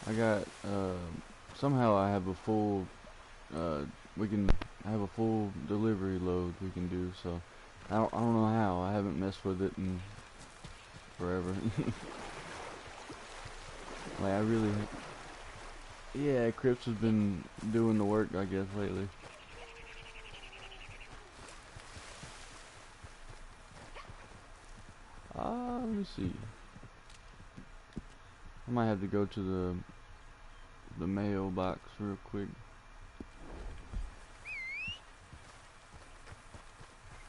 I got somehow I have a full we can have a full delivery load we can do, so I don't know how. I haven't messed with it in forever. Like I really, yeah, Crips has been doing the work, I guess, lately. Let me see. I might have to go to the mailbox real quick.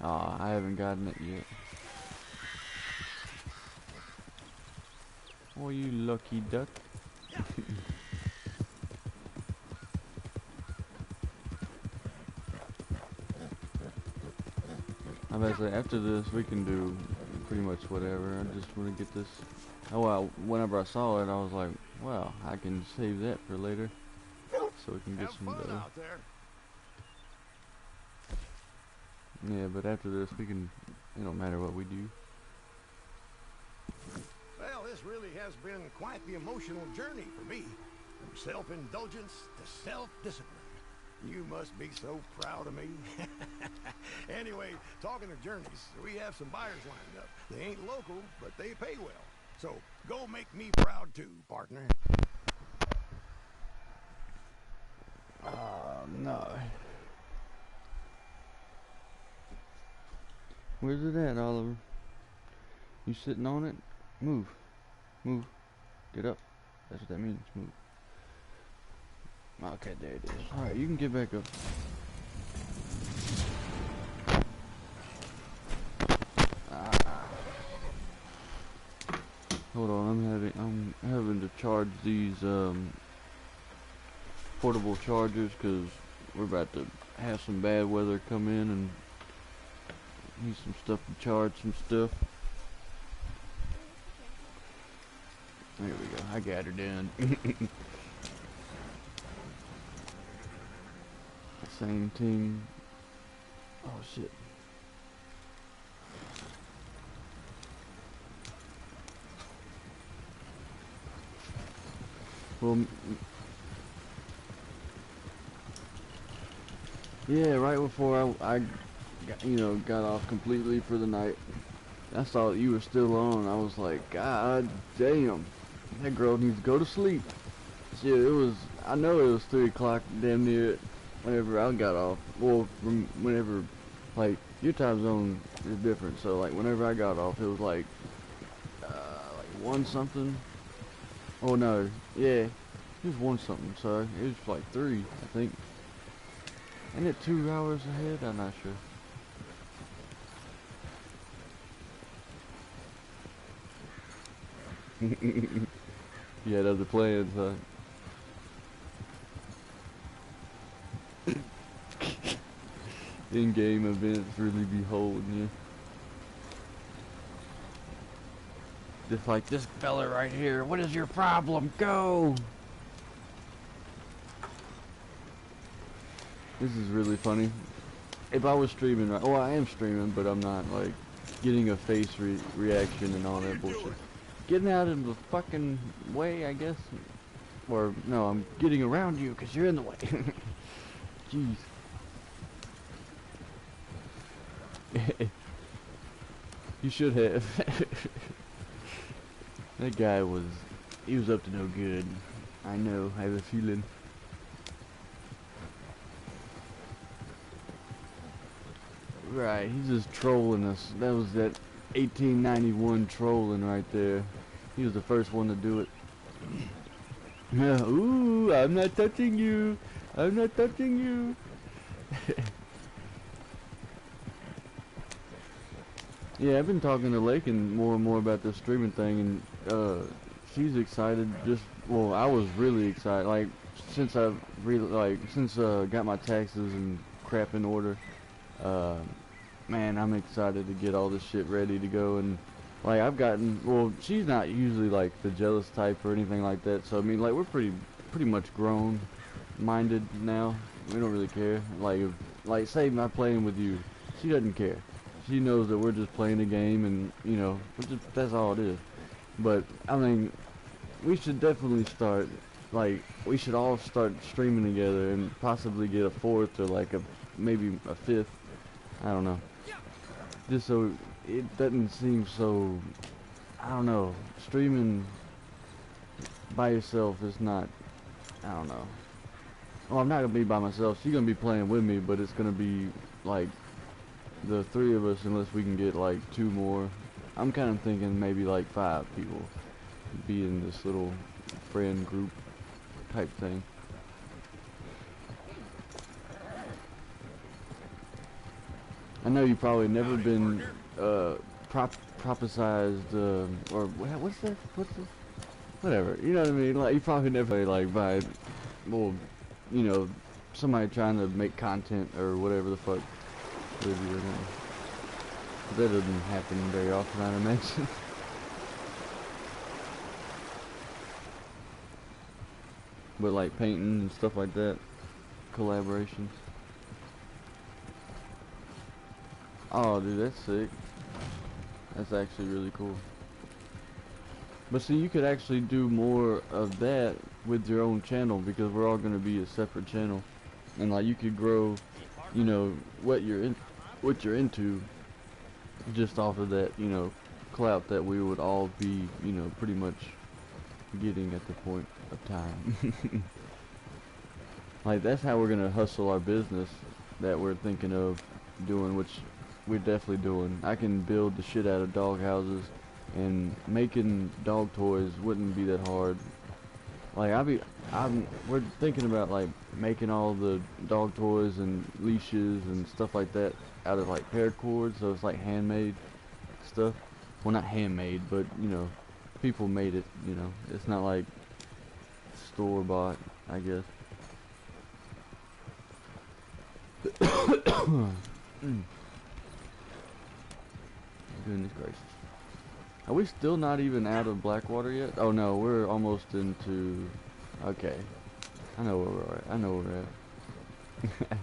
I haven't gotten it yet. Oh, you lucky duck. I'm about to say, after this, we can do pretty much whatever. I just want to get this. Oh, well, whenever I saw it, I was like, wow, I can save that for later. So we can get some dough. Yeah, but after this, we can, it don't matter what we do. Well, this really has been quite the emotional journey for me. From self-indulgence to self-discipline. You must be so proud of me. Anyway, talking of journeys, we have some buyers lined up. They ain't local, but they pay well. So go make me proud too, partner. No. Where's it at, Oliver? You sitting on it? Move. Move. Get up. That's what that means. Move. Okay, there it is. Alright, you can get back up. Hold on, I'm having to charge these portable chargers because we're about to have some bad weather come in and need some stuff to charge some stuff. There we go. I got her done. Same thing. Oh shit. Well, yeah, right before I got, got off completely for the night, I saw that you were still on. I was like, God damn, that girl needs to go to sleep. Shit, I know it was 3 o'clock damn near whenever I got off. Well, from whenever, like, your time zone is different, so like whenever I got off, it was like 1 something. Oh no, yeah, it was 1 something, so it was like 3, I think. Ain't it 2 hours ahead? I'm not sure. You had other plans, huh? In-game events really be holding you. Just like this fella right here. What is your problem? Go! This is really funny. If I was streaming, right? Oh, I am streaming, but I'm not like getting a face reaction and all that bullshit. Getting out of the fucking way, I guess. Or no, I'm getting around you because you're in the way. Jeez. You should have. That guy he was up to no good. I know, I have a feeling. Right, he's just trolling us. That was that 1891 trolling right there. He was the first one to do it. Ooh, I'm not touching you. I'm not touching you. Yeah, I've been talking to Lakin more and more about this streaming thing, and she's excited. Well, I was really excited. Like since got my taxes and crap in order. Man, I'm excited to get all this shit ready to go, and like well, she's not usually like the jealous type or anything like that, so I mean, like, we're pretty much grown minded now. We don't really care. Like say I'm playing with you, she doesn't care. She knows that we're just playing a game, and that's all it is. But I mean, we should definitely start, like, we should all start streaming together and possibly get a fourth or like maybe a fifth. I don't know. Just so it doesn't seem so, I don't know, streaming by yourself is not, I don't know. Well, I'm not going to be by myself. She's going to be playing with me, but it's going to be like the three of us unless we can get like two more. I'm kind of thinking maybe like 5 people be in this little friend group type thing. I know you've probably never been prophesized or what's that? What's this? Whatever. You know what I mean? Like you probably never like by, well, you know, somebody trying to make content or whatever the fuck with you. That doesn't happen very often, I'd imagine. But like painting and stuff like that, collaborations. Oh, dude, that's sick. That's actually really cool. But see, you could actually do more of that with your own channel because we're all going to be a separate channel, and like you could grow, you know, what you're into, just off of that, you know, clout that we would all be, you know, pretty much getting at the point of time. Like that's how we're gonna hustle our business that we're thinking of doing, which we're definitely doing. I can build the shit out of dog houses, and making dog toys wouldn't be that hard. Like we're thinking about like making all the dog toys and leashes and stuff like that out of like paracord, so it's like handmade stuff. Well, not handmade, but you know, people made it. You know, it's not like store bought, I guess. Goodness gracious. Are we still not even out of Blackwater yet? Oh no, we're almost into... Okay. I know where we're at. I know where we're at.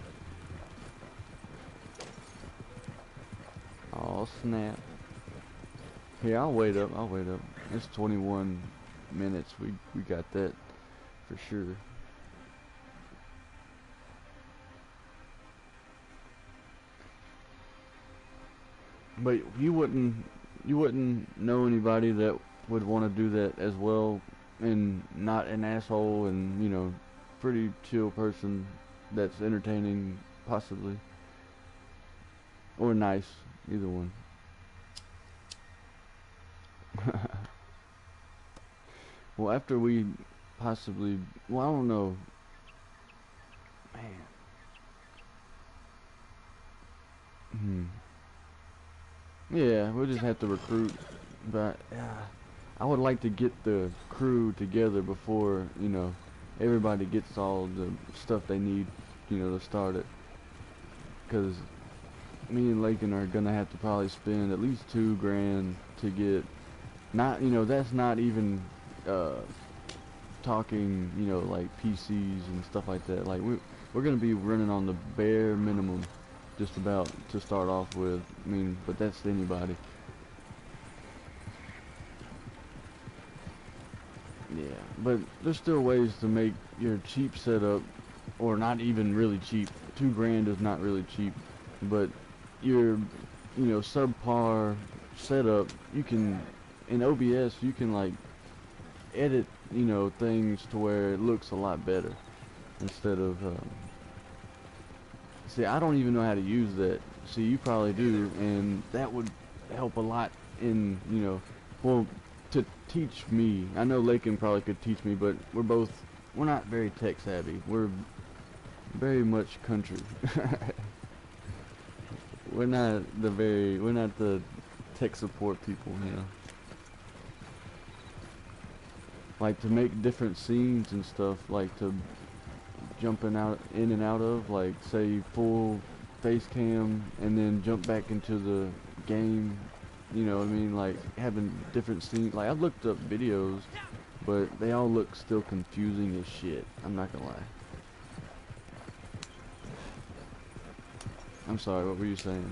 Oh snap. Here, I'll wait up. I'll wait up. It's 21 minutes. We got that for sure. But you wouldn't know anybody that would want to do that as well, and not an asshole, and you know, pretty chill person that's entertaining, possibly, or nice, either one. Well, after we possibly, well, I don't know, man. Yeah, we'll just have to recruit, but I would like to get the crew together before, you know, everybody gets all the stuff they need, you know, to start it. Because me and Lakin are gonna have to probably spend at least $2 grand to get, not, you know, that's not even talking, you know, like PCs and stuff like that. Like we're gonna be running on the bare minimum, just about to start off with. I mean, but that's anybody. Yeah, but there's still ways to make your cheap setup, or not even really cheap. 2 grand is not really cheap, but your, you know, subpar setup, you can, in OBS, you can like edit, you know, things to where it looks a lot better instead of, see, I don't even know how to use that. See, you probably do, and that would help a lot in, you know, well, to teach me. I know Lakin probably could teach me, but we're not very tech savvy. We're very much country. We're not the tech support people, you know. Like to make different scenes and stuff, like to jumping out in and out of, like say full face cam and then jump back into the game, you know what I mean, like having different scenes. Like I've looked up videos, but they all look still confusing as shit, I'm not gonna lie. I'm sorry, what were you saying?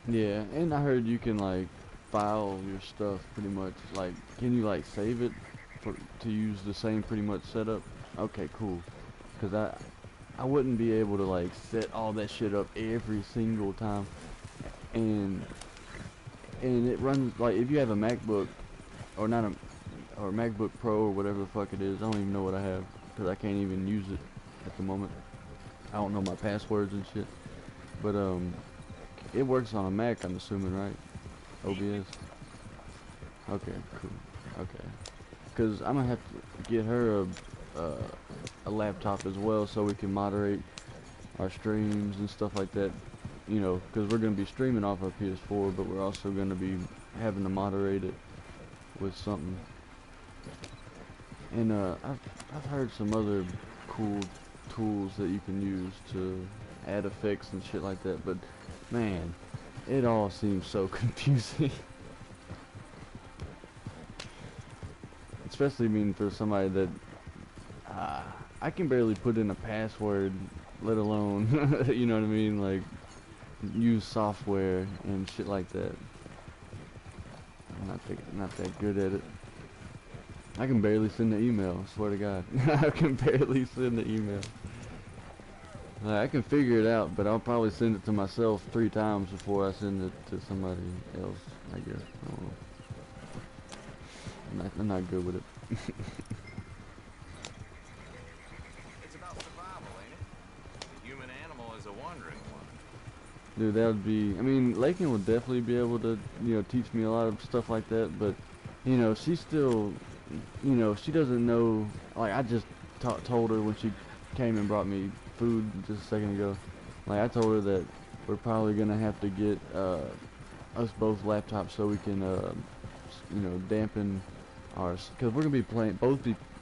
Yeah, and I heard you can like file your stuff pretty much. Like, can you like save it for to use the same pretty much setup? Okay, cool. Cause I wouldn't be able to like set all that shit up every single time, and it runs like if you have a MacBook or not a or MacBook Pro or whatever the fuck it is. I don't even know what I have because I can't even use it at the moment. I don't know my passwords and shit. But it works on a Mac, I'm assuming, right? OBS. Okay, cool. Okay, because I'm gonna have to get her uh, a laptop as well so we can moderate our streams and stuff like that. You know, because we're gonna be streaming off our PS4, but we're also gonna be having to moderate it with something. And I've heard some other cool tools that you can use to add effects and shit like that, but man, it all seems so confusing. Especially, I mean, for somebody that uh, I can barely put in a password, let alone, you know what I mean, like use software and shit like that. I'm not that good at it. I can barely send the email, swear to God. I can barely send the email. I can figure it out, but I'll probably send it to myself 3 times before I send it to somebody else, I guess. I don't know. I'm not good with it. It's about survival, ain't it? The human animal is a wandering one. Dude, that would be... I mean, Lakin would definitely be able to, you know, teach me a lot of stuff like that, but, you know, she's still... You know, she doesn't know... Like, I just told her when she came and brought me food just a second ago. Like, I told her that we're probably gonna have to get us both laptops so we can, you know, dampen ours. Because we're gonna be playing...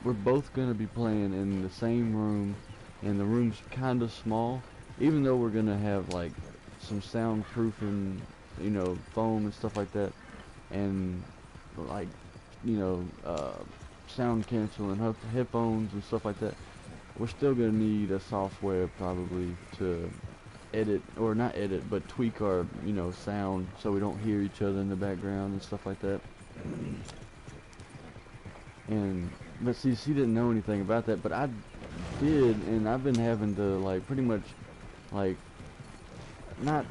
We're both gonna be playing in the same room, and the room's kind of small. Even though we're gonna have, like, some soundproofing, you know, foam and stuff like that, and like, you know, sound canceling headphones and stuff like that. We're still gonna need a software probably to edit, or not edit, but tweak our, you know, sound so we don't hear each other in the background and stuff like that. And but see, she didn't know anything about that, but I did, and I've been having to like pretty much like not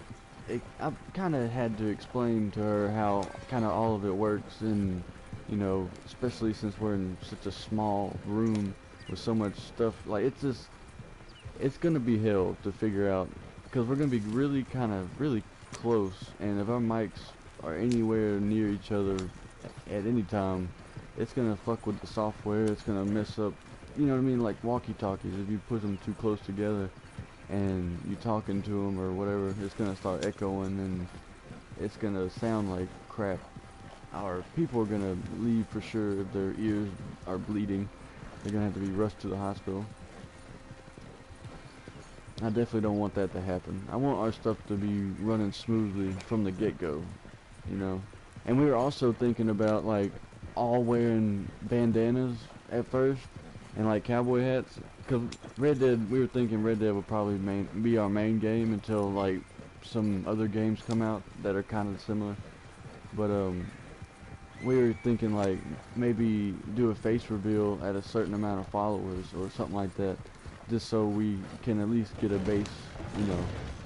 I've kind of had to explain to her how kind of all of it works, and you know, especially since we're in such a small room with so much stuff, like it's gonna be hell to figure out, because we're gonna be really close, and if our mics are anywhere near each other at any time, it's gonna fuck with the software. It's gonna mess up, you know what I mean, like walkie-talkies. If you put them too close together and you talking to them or whatever, it's gonna start echoing and it's gonna sound like crap. Our people are gonna leave for sure if their ears are bleeding. They're gonna have to be rushed to the hospital. I definitely don't want that to happen. I want our stuff to be running smoothly from the get-go, you know. And we were also thinking about like all wearing bandanas at first and like cowboy hats, because Red Dead, we were thinking Red Dead would probably be our main game until like some other games come out that are kind of similar. But we were thinking like maybe do a face reveal at a certain amount of followers or something like that, just so we can at least get a base, you know,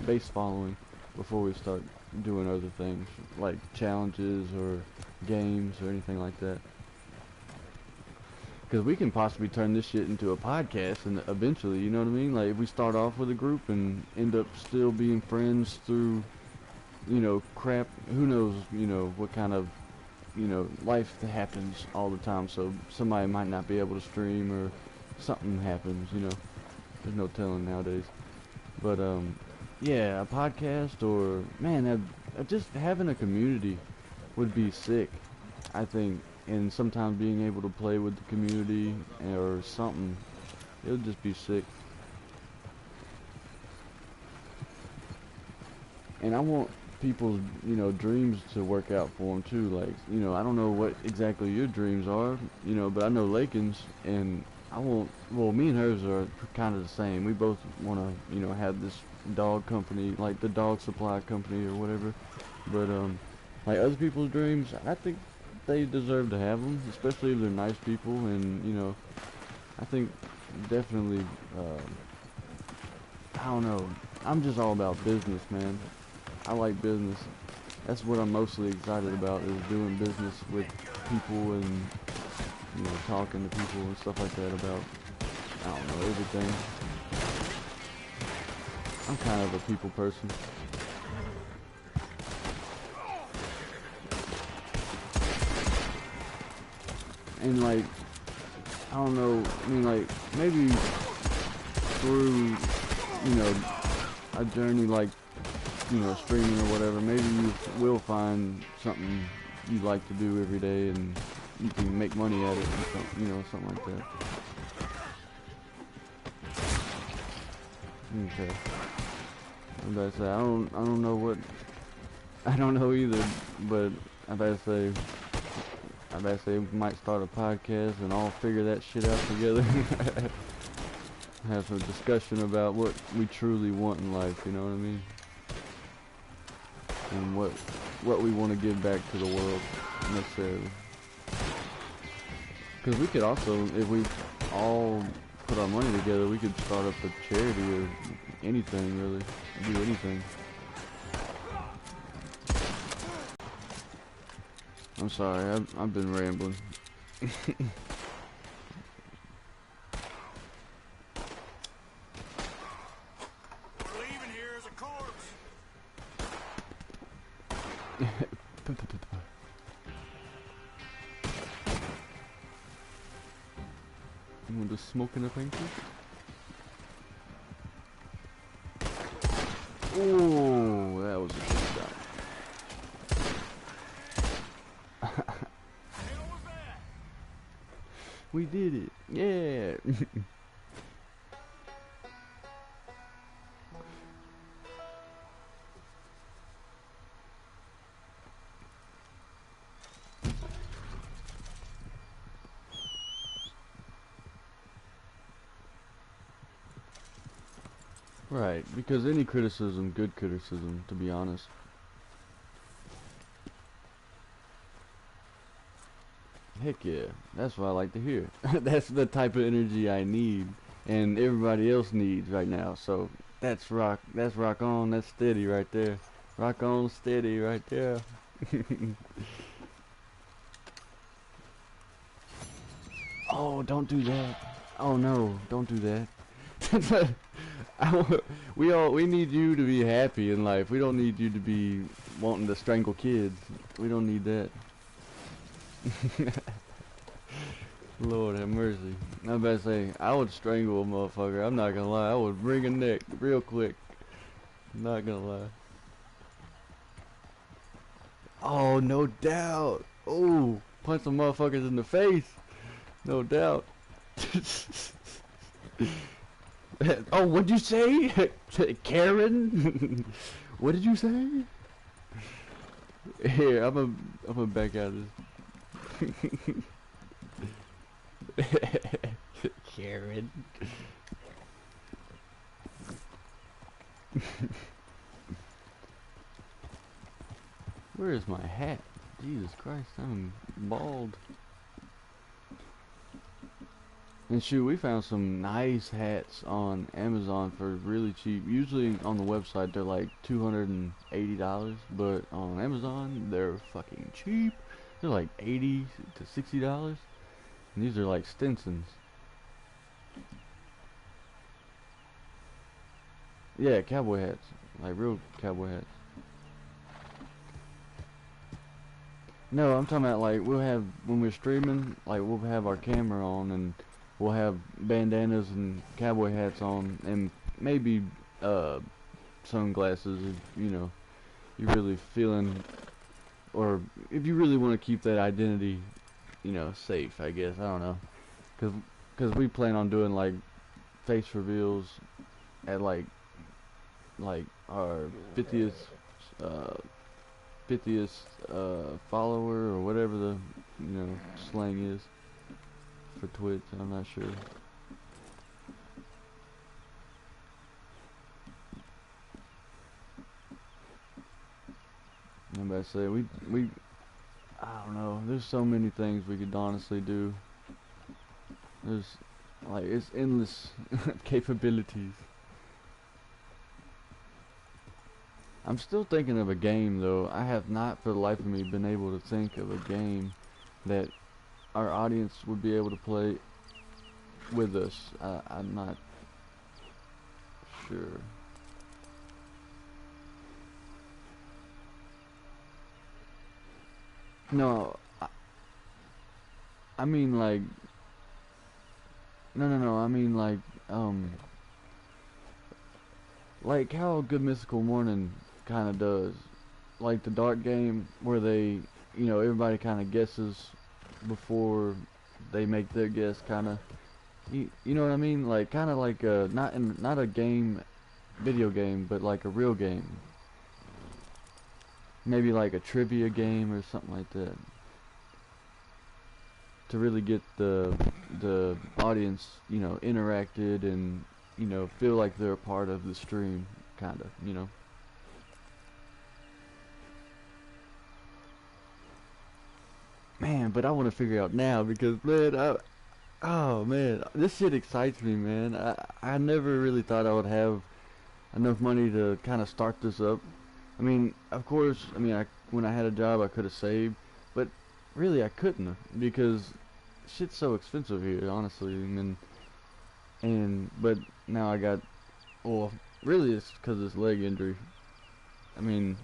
base following before we start doing other things like challenges or games or anything like that. Because we can possibly turn this shit into a podcast and eventually, you know what I mean? Like if we start off with a group and end up still being friends through, you know, crap, who knows, you know, what kind of, you know, life that happens all the time. So somebody might not be able to stream or something happens, you know. There's no telling nowadays. But yeah, a podcast, or man, just having a community would be sick, I think. And sometimes being able to play with the community or something, it would just be sick. And I want people's, you know, dreams to work out for them too. Like, you know, I don't know what exactly your dreams are, you know, but I know Lakin's, and I want, well, me and hers are kind of the same. We both want to, you know, have this dog company, like the dog supply company or whatever. But like other people's dreams, I think they deserve to have them, especially if they're nice people. And you know, I think definitely, I don't know. I'm just all about business, man. I like business. That's what I'm mostly excited about, is doing business with people and, you know, talking to people and stuff like that about, I don't know, everything. I'm kind of a people person. And like, I don't know, I mean like, maybe through, you know, a journey like, you know, streaming or whatever, maybe you will find something you like to do every day and you can make money at it and something, you know, something like that. Okay. I'm about to say, I don't know what, I don't know either, but I'm about to say we might start a podcast and all figure that shit out together. Have some discussion about what we truly want in life, you know what I mean? And what we want to give back to the world, necessarily. Because we could also, if we all put our money together, we could start up a charity or anything, really. Do anything. I'm sorry, I've been rambling. We're leaving here as a corpse. You want to smoke in a pancake? Oh, that was a good shot. We did it! Yeah! Right, because any criticism, good criticism, to be honest. Heck yeah, that's what I like to hear. That's the type of energy I need, and everybody else needs right now. So that's rock on, that's steady right there. Rock on, steady right there. Oh, don't do that. Oh no, don't do that. We need you to be happy in life. We don't need you to be wanting to strangle kids. We don't need that. Lord have mercy. I'm about to say, I would strangle a motherfucker. I'm not gonna lie. I would wring a neck real quick. I'm not gonna lie. Oh, no doubt. Oh, punch some motherfuckers in the face. No doubt. Oh, what'd you say? Karen? What did you say? Here, I'm a back out of this. Karen. Where is my hat? Jesus Christ, I'm bald. And shoot, we found some nice hats on Amazon for really cheap. Usually on the website they're like $280, but on Amazon they're fucking cheap. They're like $80 to $60. And these are like Stinsons. Yeah, cowboy hats. Like real cowboy hats. No, I'm talking about like we'll have, when we're streaming, like we'll have our camera on and we'll have bandanas and cowboy hats on and maybe sunglasses if, you know, you're really feeling, or if you really want to keep that identity, you know, safe, I guess. I don't know. Cause we plan on doing like face reveals at like our 50th uh 50th follower or whatever the, you know, slang is for Twitch. I'm not sure. I'm about to say we I don't know. There's so many things we could honestly do. There's like it's endless capabilities. I'm still thinking of a game though. I have not for the life of me been able to think of a game that our audience would be able to play with us. I'm not sure. No, I mean like no. I mean like how Good Mystical Morning kind of does, like the dark game where they, everybody kind of guesses before they make their guess, kind of. You know what I mean? Like kind of like not a game, video game, but like a real game. Maybe like a trivia game or something like that. To really get the audience, interacted and feel like they're a part of the stream, kind of. Man, but I want to figure out now because man, oh man, this shit excites me, man. I never really thought I would have enough money to kind of start this up. I mean, of course, when I had a job I could have saved, but really I couldn't because shit's so expensive here, honestly. But now I got, well, really it's because of this leg injury. I mean,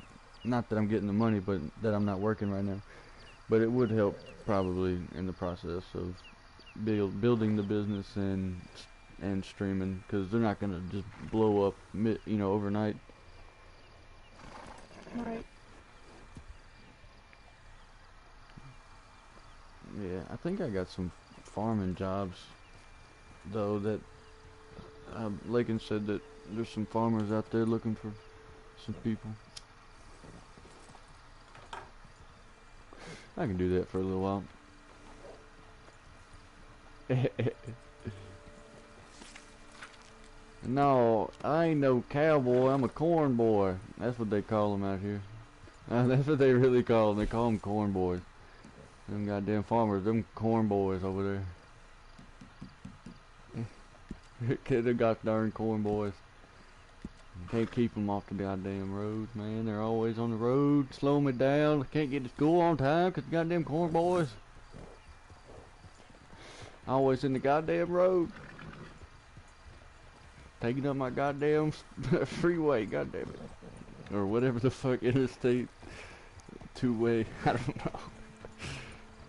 not that I'm getting the money, but that I'm not working right now. But it would help probably in the process of building the business and streaming, because they're not gonna just blow up, overnight. Right. Yeah, I think I got some farming jobs though that Lakin said that there's some farmers out there looking for some people. I can do that for a little while. No, I ain't no cowboy. I'm a corn boy. That's what they call them out here. That's what they really call them. They call them corn boys. Them goddamn farmers, them corn boys over there. They got darn corn boys. Can't keep them off the goddamn roads, man. They're always on the road, slowing me down. Can't get to school on time because the goddamn corn boys. Always in the goddamn road. Taking up my goddamn freeway, goddamn it. Or whatever the fuck, interstate, two-way, I don't know.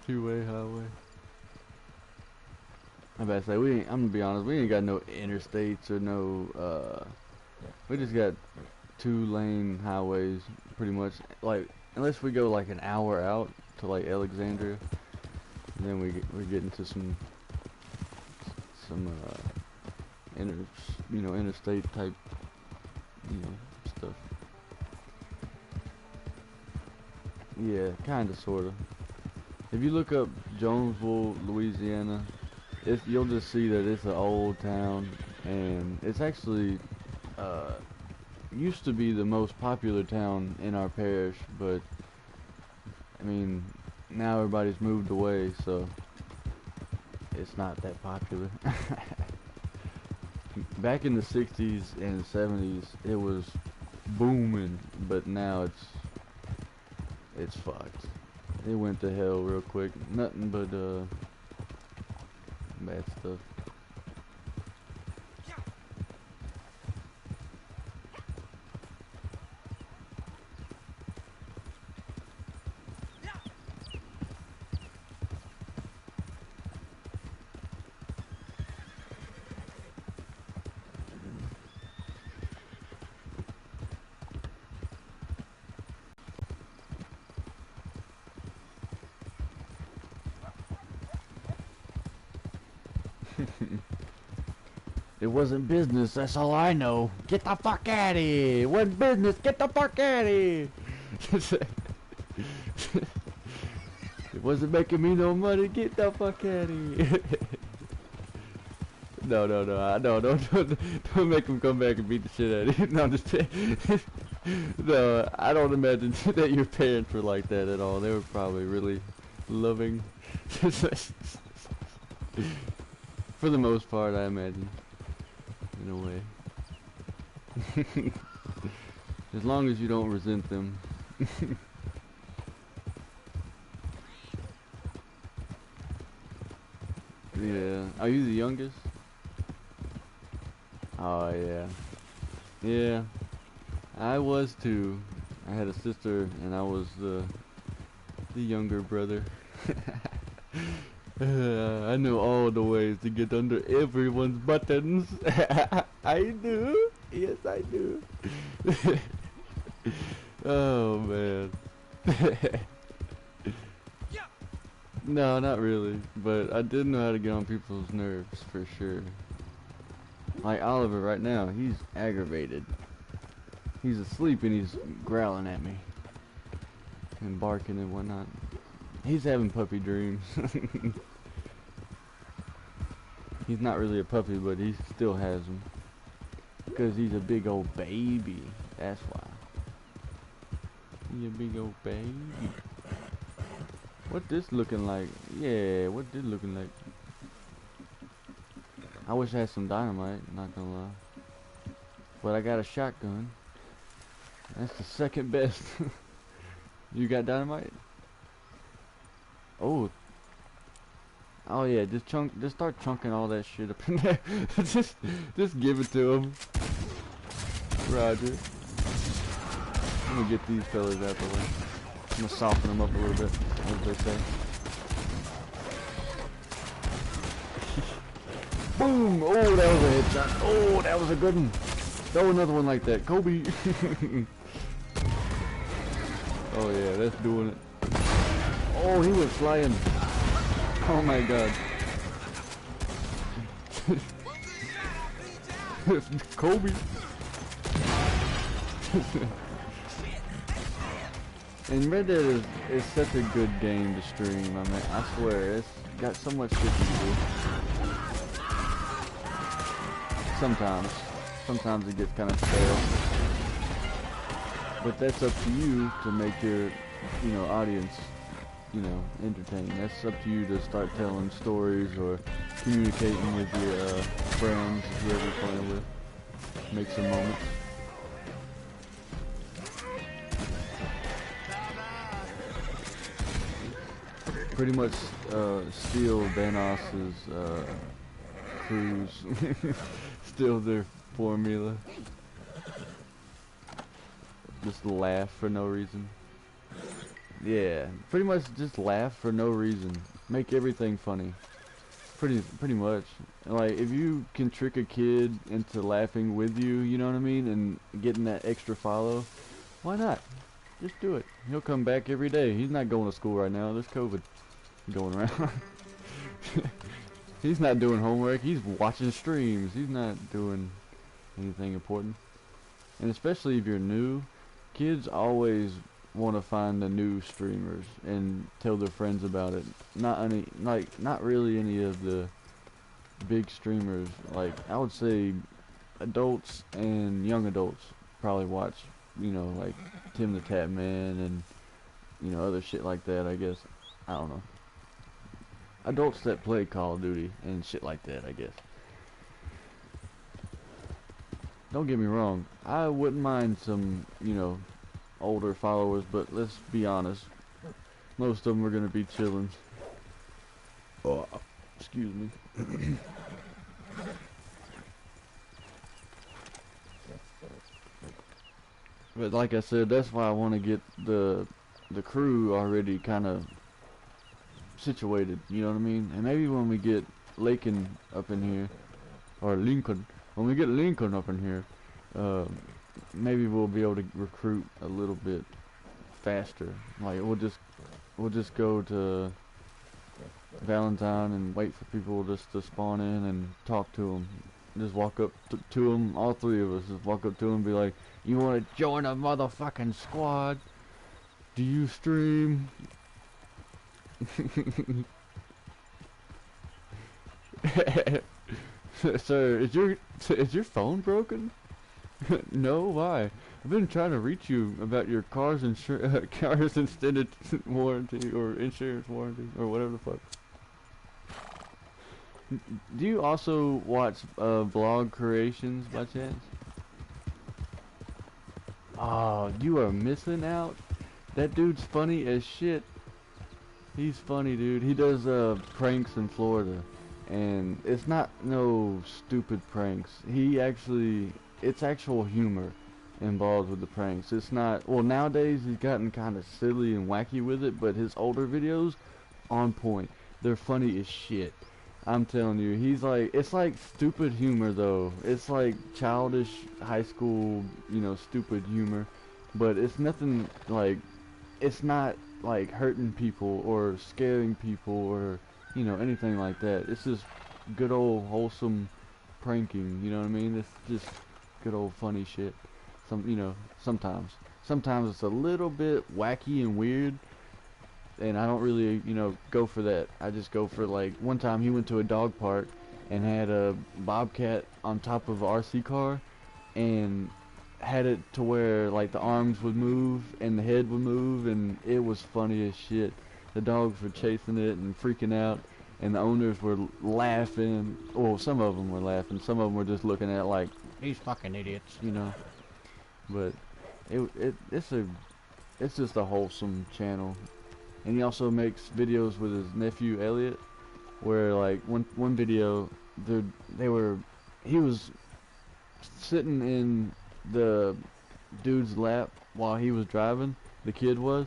Two-way highway. I'm about to say, I'm gonna be honest, we ain't got no interstates or no, we just got 2-lane highways, pretty much. Like, unless we go like an hour out to like Alexandria, and then we get into some interstate type, stuff. Yeah, kinda, sorta. If you look up Jonesville, Louisiana, you'll just see that it's an old town, and it's actually used to be the most popular town in our parish, but I mean now everybody's moved away, so it's not that popular. Back in the 60s and 70s it was booming, but now it's fucked. It went to hell real quick. Nothing but bad stuff. It wasn't business, that's all I know. Get the fuck out of here! It wasn't business, get the fuck out of here! It wasn't making me no money, get the fuck out of here! No, no, no, no, don't make him come back and beat the shit out of you. No, I'm just no, I don't imagine that your parents were like that at all. They were probably really loving. For the most part, I imagine. In a way. As long as you don't resent them. Yeah. Are you the youngest? Oh, yeah. Yeah. I was too. I had a sister and I was the younger brother. I know all the ways to get under everyone's buttons. I do. Yes, I do. Oh, man. No, not really. But I did know how to get on people's nerves, for sure. Like Oliver right now, he's aggravated. He's asleep and he's growling at me. And barking and whatnot. He's having puppy dreams. He's not really a puppy, but he still has them. Because he's a big old baby. That's why. He's a big old baby. What this looking like? Yeah, what this looking like? I wish I had some dynamite, not gonna lie. But I got a shotgun. That's the second best. You got dynamite? Oh. Oh yeah, just start chunking all that shit up in there. just give it to him. Roger. I'm gonna get these fellas out the way. I'm gonna soften them up a little bit, as they say. Boom! Oh, that was a headshot. Oh, that was a good one. Throw another one like that. Kobe! Oh yeah, that's doing it. Oh, he was flying. Oh my god. Kobe! And Red Dead is such a good game to stream. I mean, I swear, it's got so much shit to do. Sometimes it gets kind of stale. But that's up to you to make your, audience, entertained. That's up to you to start telling stories or communicating with your friends, whoever you're playing with. Make some moments. Pretty much steal Banos's crews. Steal their formula. Just laugh for no reason. Yeah, pretty much just laugh for no reason. Make everything funny. Pretty much. Like, if you can trick a kid into laughing with you, you know what I mean, and getting that extra follow, why not? Just do it. He'll come back every day. He's not going to school right now. There's COVID going around. He's not doing homework. He's watching streams. He's not doing anything important. And especially if you're new, kids always want to find the new streamers and tell their friends about it. Not really any of the big streamers. Like, I would say adults and young adults probably watch, like Tim the Tap Man and other shit like that, I guess. I don't know. Adults that play Call of Duty and shit like that, I guess. Don't get me wrong, I wouldn't mind some, older followers, but let's be honest, most of them are gonna be chilling. Oh, excuse me. But like I said, that's why I want to get the crew already kind of situated, you know what I mean? And maybe when we get Lincoln up in here, or Lincoln, when we get Lincoln up in here, maybe we'll be able to recruit a little bit faster. Like, we'll just go to Valentine and wait for people just to spawn in and talk to them. Just walk up to them, all three of us, just walk up to them and be like, "You want to join a motherfucking squad? Do you stream?" Sir, is your phone broken? No, why? I've been trying to reach you about your car's extended warranty or insurance warranty or whatever the fuck. Do you also watch vlog creations by chance? Oh, you are missing out. That dude's funny as shit. He's funny, dude. He does pranks in Florida, and it's not no stupid pranks. It's actual humor involved with the pranks. It's not, well, nowadays he's gotten kind of silly and wacky with it, but his older videos, on point. They're funny as shit. I'm telling you, it's like stupid humor though. It's like childish high school, stupid humor, but it's nothing like, it's not like hurting people or scaring people or, anything like that. It's just good old wholesome pranking, you know what I mean? It's just good old funny shit. Sometimes. Sometimes it's a little bit wacky and weird, and I don't really, go for that. I just go for, like, one time he went to a dog park and had a bobcat on top of an RC car and had it to where, like, the arms would move and the head would move, and it was funny as shit. The dogs were chasing it and freaking out, and the owners were laughing. Well, some of them were laughing. Some of them were just looking at it like, these fucking idiots, But it's just a wholesome channel. And he also makes videos with his nephew Elliot, where like one video, he was sitting in the dude's lap while he was driving, the kid was,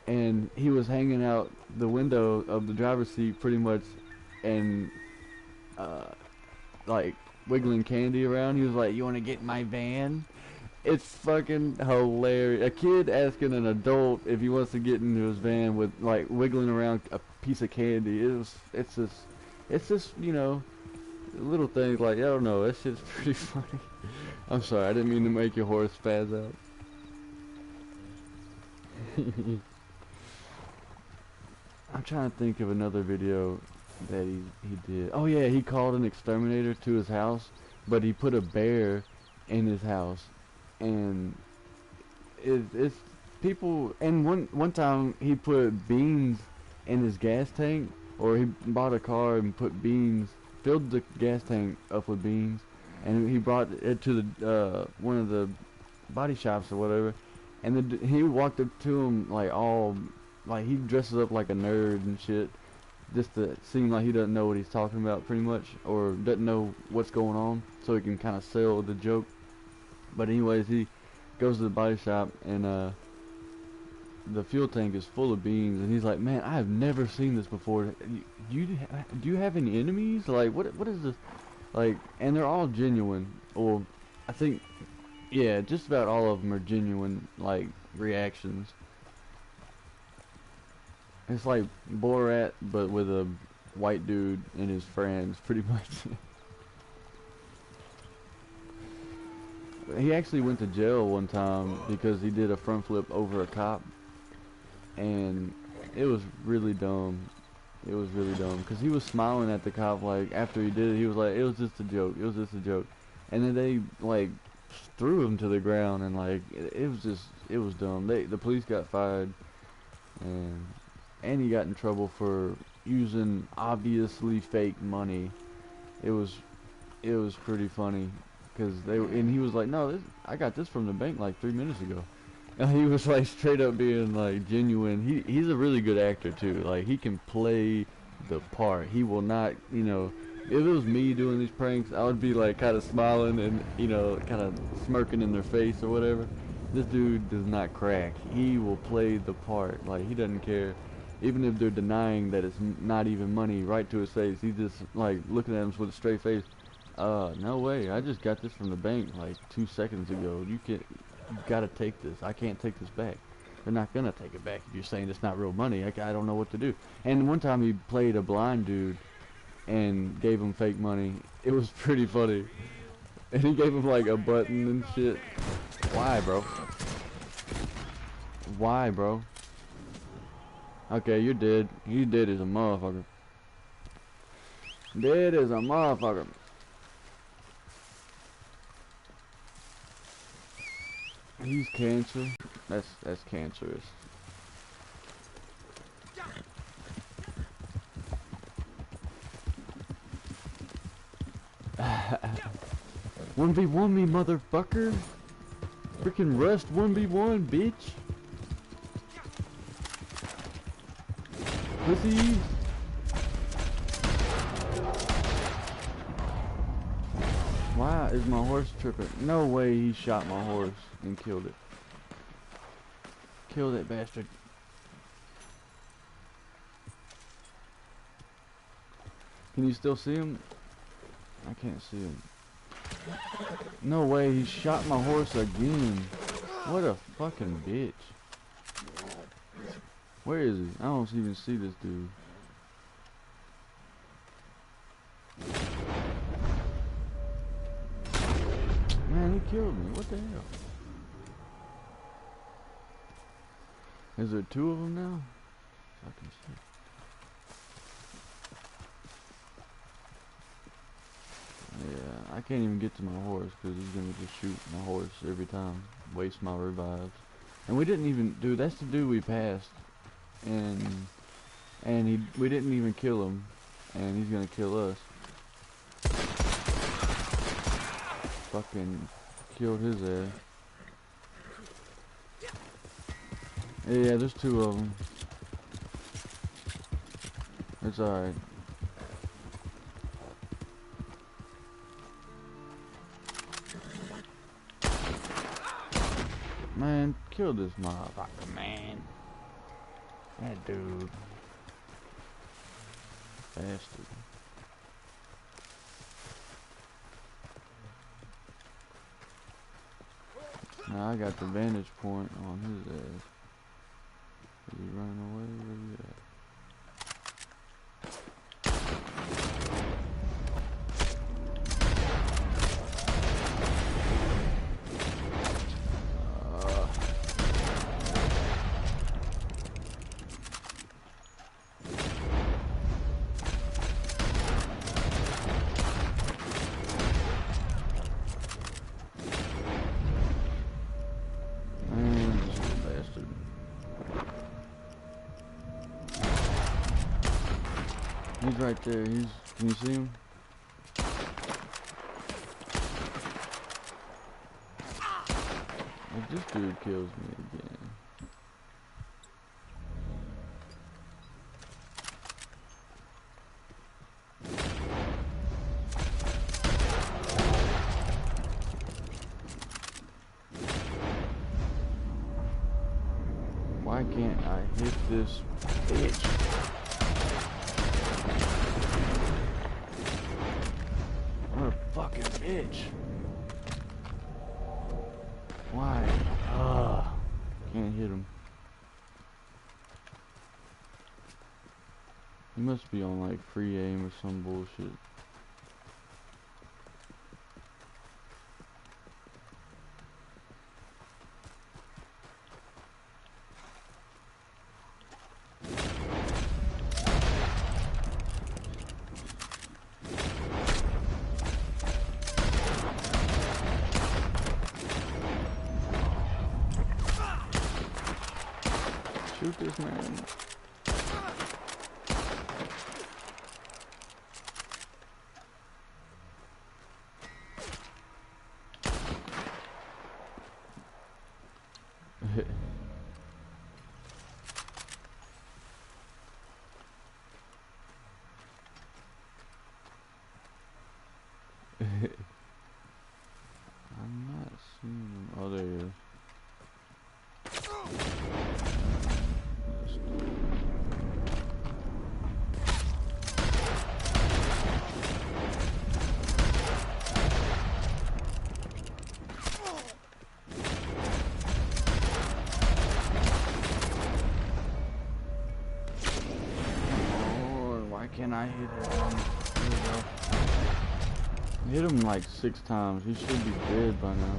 and he was hanging out the window of the driver's seat pretty much, and like wiggling candy around. He was like, "You want to get in my van?" It's fucking hilarious. A kid asking an adult if he wants to get into his van with like wiggling around a piece of candy. It's just little things like, I don't know. That shit's pretty funny. I'm sorry, I didn't mean to make your horse spaz out. I'm trying to think of another video that he did. Oh yeah, he called an exterminator to his house, but he put a bear in his house. And it's people, and one time he put beans in his gas tank, or he bought a car and put beans, filled the gas tank up with beans, and he brought it to the one of the body shops or whatever, and then he walked up to him like he dresses up like a nerd and shit, just to seem like he doesn't know what he's talking about pretty much, or doesn't know what's going on, so he can kind of sell the joke. But anyways, he goes to the body shop, and the fuel tank is full of beans, and he's like, "Man, I have never seen this before. Do you have any enemies? Like, what is this?" Like, and they're all genuine. Well, I think, yeah, just about all of them are genuine, like, reactions. It's like Borat, but with a white dude and his friends, pretty much. He actually went to jail one time because he did a front flip over a cop, and it was really dumb. It was really dumb because he was smiling at the cop, like, after he did it. He was like, "It was just a joke. It was just a joke." And then they like threw him to the ground, and like it was dumb. The police got fired, and he got in trouble for using obviously fake money. It was pretty funny. And he was like, "No, I got this from the bank like 3 minutes ago." And he was like straight up being like genuine. He's a really good actor too. Like, he can play the part. He will not, if it was me doing these pranks, I would be like kind of smiling and, kind of smirking in their face or whatever. This dude does not crack. He will play the part. Like, he doesn't care. Even if they're denying that it's not even money, right to his face, he's just like looking at them with a straight face. No way. I just got this from the bank like 2 seconds ago. You gotta take this. I can't take this back. They're not gonna take it back if you're saying it's not real money. I don't know what to do. And one time he played a blind dude and gave him fake money. It was pretty funny. And he gave him like a button and shit. Why, bro? Why, bro? Okay, you're dead. You dead as a motherfucker. Dead as a motherfucker. He's cancer. That's cancerous. One v one me, motherfucker. Freaking Rust 1v1, bitch. Pussy. Why is my horse tripping? No way he shot my horse and killed it. Kill that bastard. Can you still see him? I can't see him. No way, he shot my horse again. What a fucking bitch. Where is he? I don't even see this dude. Man, he killed me. What the hell? Is there two of them now? I can see. Yeah, I can't even get to my horse because he's gonna just shoot my horse every time, waste my revives. And we didn't even, dude. That's the dude we passed, and we didn't even kill him, and he's gonna kill us. Fucking killed his ass. Yeah, there's two of them. It's alright. Man, kill this motherfucker, man. That dude. Bastard. Now I got the vantage point on his ass. Is he running away? Where he at? He's right there. Can you see him? If this dude kills me again. Why can't I hit this bitch? What a fucking bitch. Why? Can't hit him. He must be on like free aim or some bullshit. Shoot this man. I'm not seeing him. Oh, there he is. Can I hit him? I hit him like 6 times. He should be dead by now.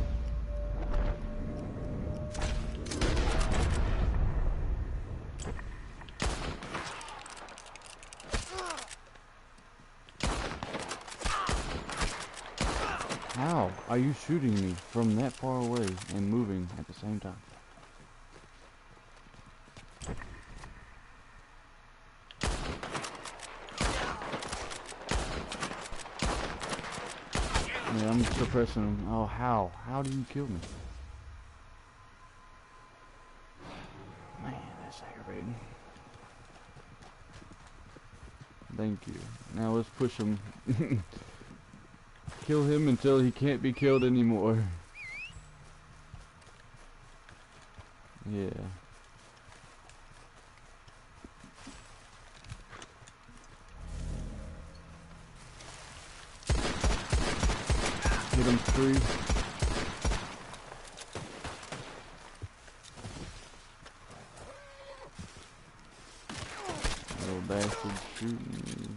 How? are you shooting me from that far away and moving at the same time? Yeah, I'm suppressing him. Oh, how? How do you kill me? Man, that's aggravating. Thank you. Now let's push him. Kill him until he can't be killed anymore. Yeah. Hit him free. Little bastard shooting me.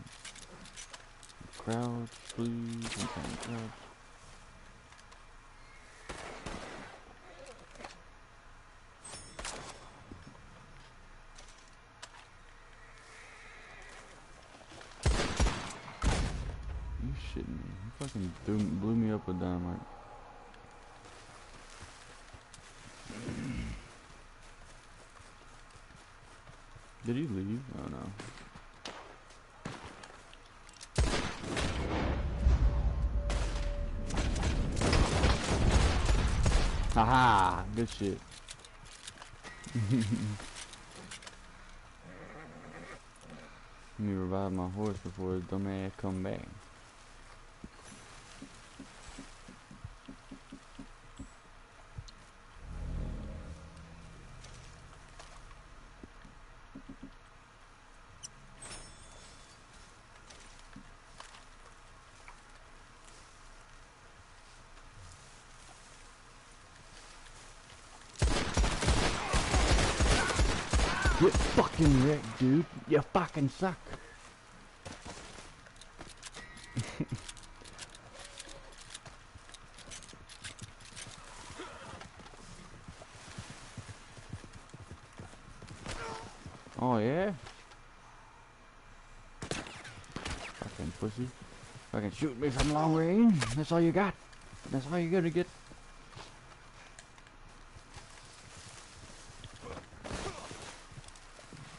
Crouch, please. I'm trying to crouch. You shitting me. You fucking blew me up with dynamite. Did he leave? Oh no. Haha! Good shit. Let me revive my horse before his dumb ass come back. Get fucking wrecked, dude. You fucking suck. Oh yeah? Fucking pussy. Fucking shoot me from long range. That's all you got. That's all you're gonna get.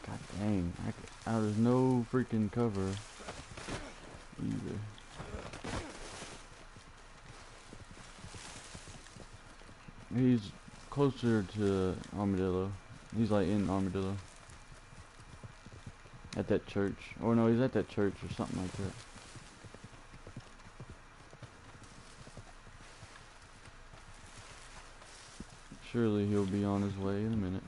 God dang. There's no freaking cover either. He's closer to Armadillo. He's like in Armadillo. At that church. Or no, he's at that church or something like that. Surely he'll be on his way in a minute.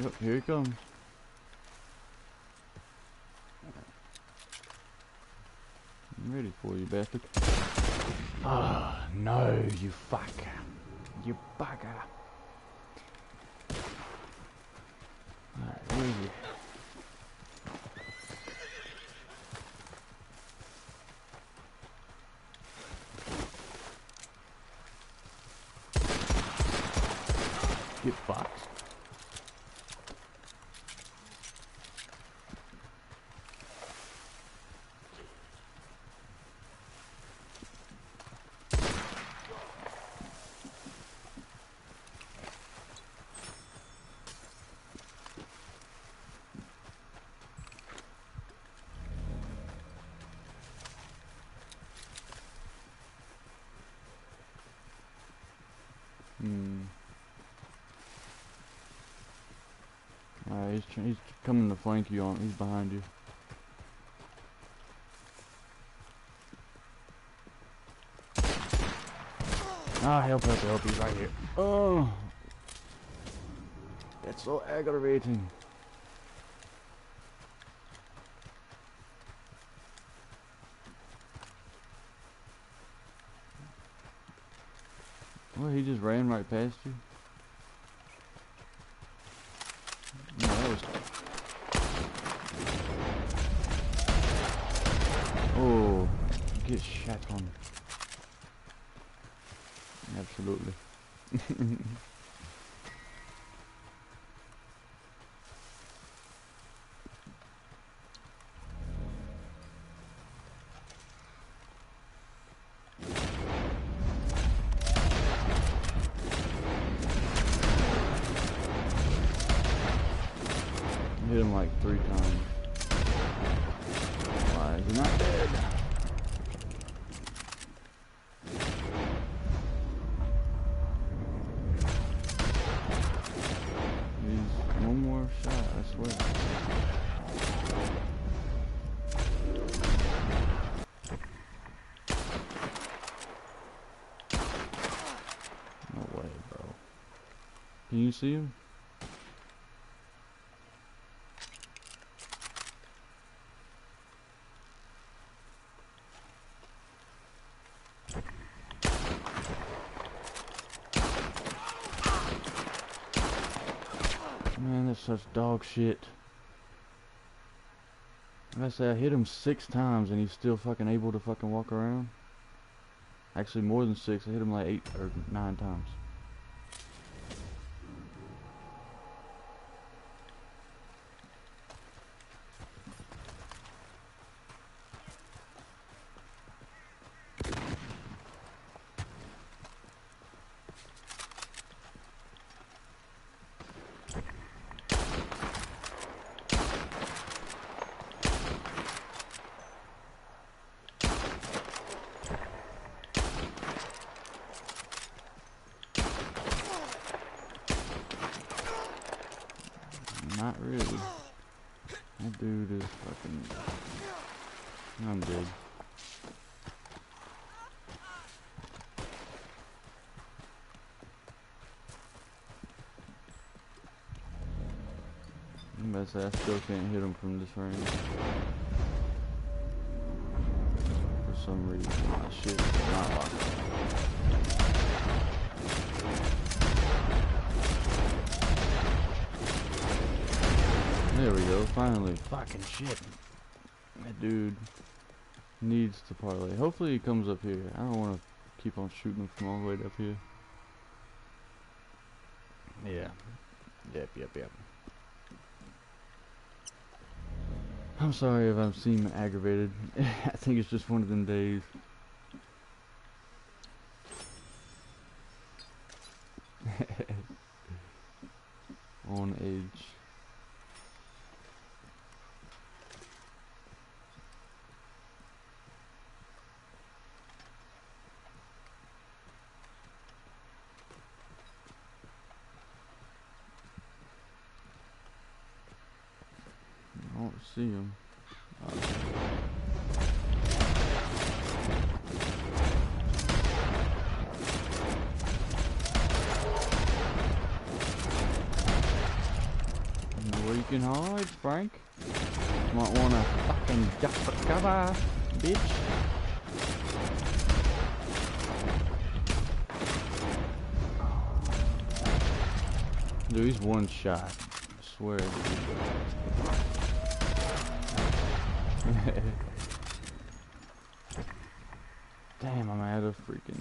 Yep, here he comes. I'm ready for you, bastard. Oh, no, you fucker. You bugger. Alright, where is he? Get fucked. Alright, he's coming to flank you on. He's behind you. Ah, help, he's right here. Oh! That's so aggravating. Well, he just ran right past you. No, that was... Oh, get shot on. Absolutely. like 3 times. Why is he not dead? He's one more shot, I swear. No way, bro. Can you see him? Man, that's such dog shit. Like I say, I hit him 6 times and he's still fucking able to fucking walk around. Actually, more than 6. I hit him like 8 or 9 times. Not really. That dude is fucking... I'm dead. I'm about to say I still can't hit him from this range. For some reason, my shit is not locked. There we go, finally. Fucking shit. That dude needs to parlay. Hopefully he comes up here. I don't want to keep on shooting him from all the way up here. Yeah. Yep. I'm sorry if I seem aggravated. I think it's just one of them days. On edge. I don't see him. Where you can hide, Frank? Might wanna fucking duck for cover, bitch. Dude, he's one shot. I swear. Damn, I'm out of freaking...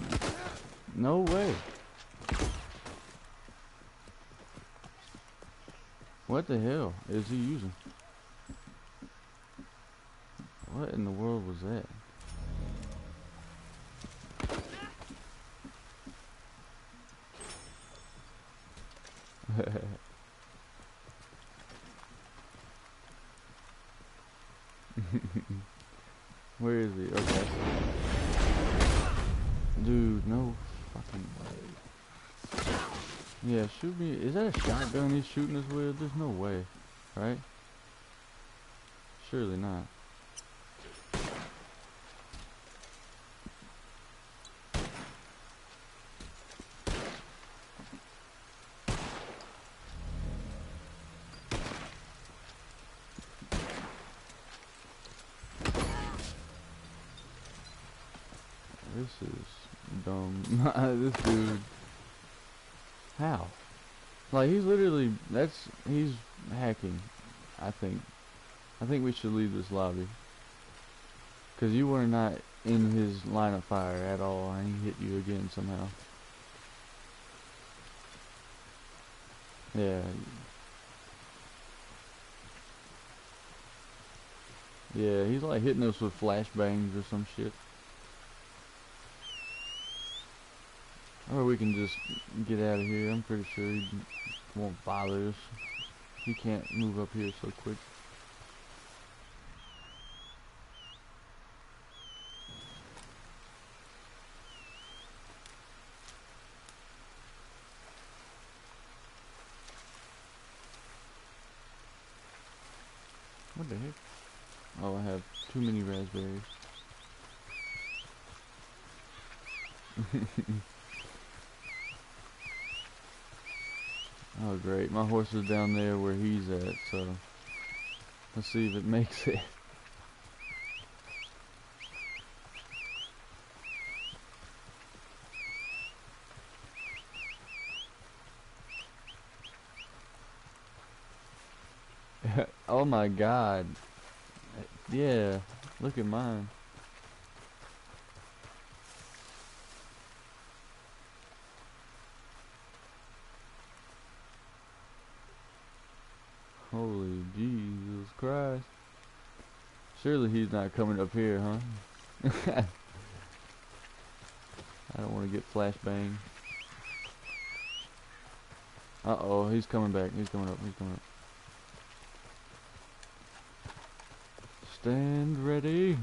No way. What the hell is he using? What in the world was that? Where is he? Okay. Dude, no fucking way. Yeah, shoot me. Is that a shotgun he's shooting us with? There's no way. Right? Surely not. This is dumb. This dude. How? Like, he's literally, he's hacking, I think. I think we should leave this lobby. Because you were not in his line of fire at all, and he hit you again somehow. Yeah. Yeah, he's like hitting us with flashbangs or some shit. Or we can just get out of here. I'm pretty sure he won't bother us. He can't move up here so quick. What the heck? Oh, I have too many raspberries. Oh great, my horse is down there where he's at, so let's see if it makes it. Oh my god. Yeah, look at mine. Holy Jesus Christ. Surely he's not coming up here, huh? I don't want to get flashbang. Uh-oh, he's coming back. He's coming up. He's coming up. Stand ready.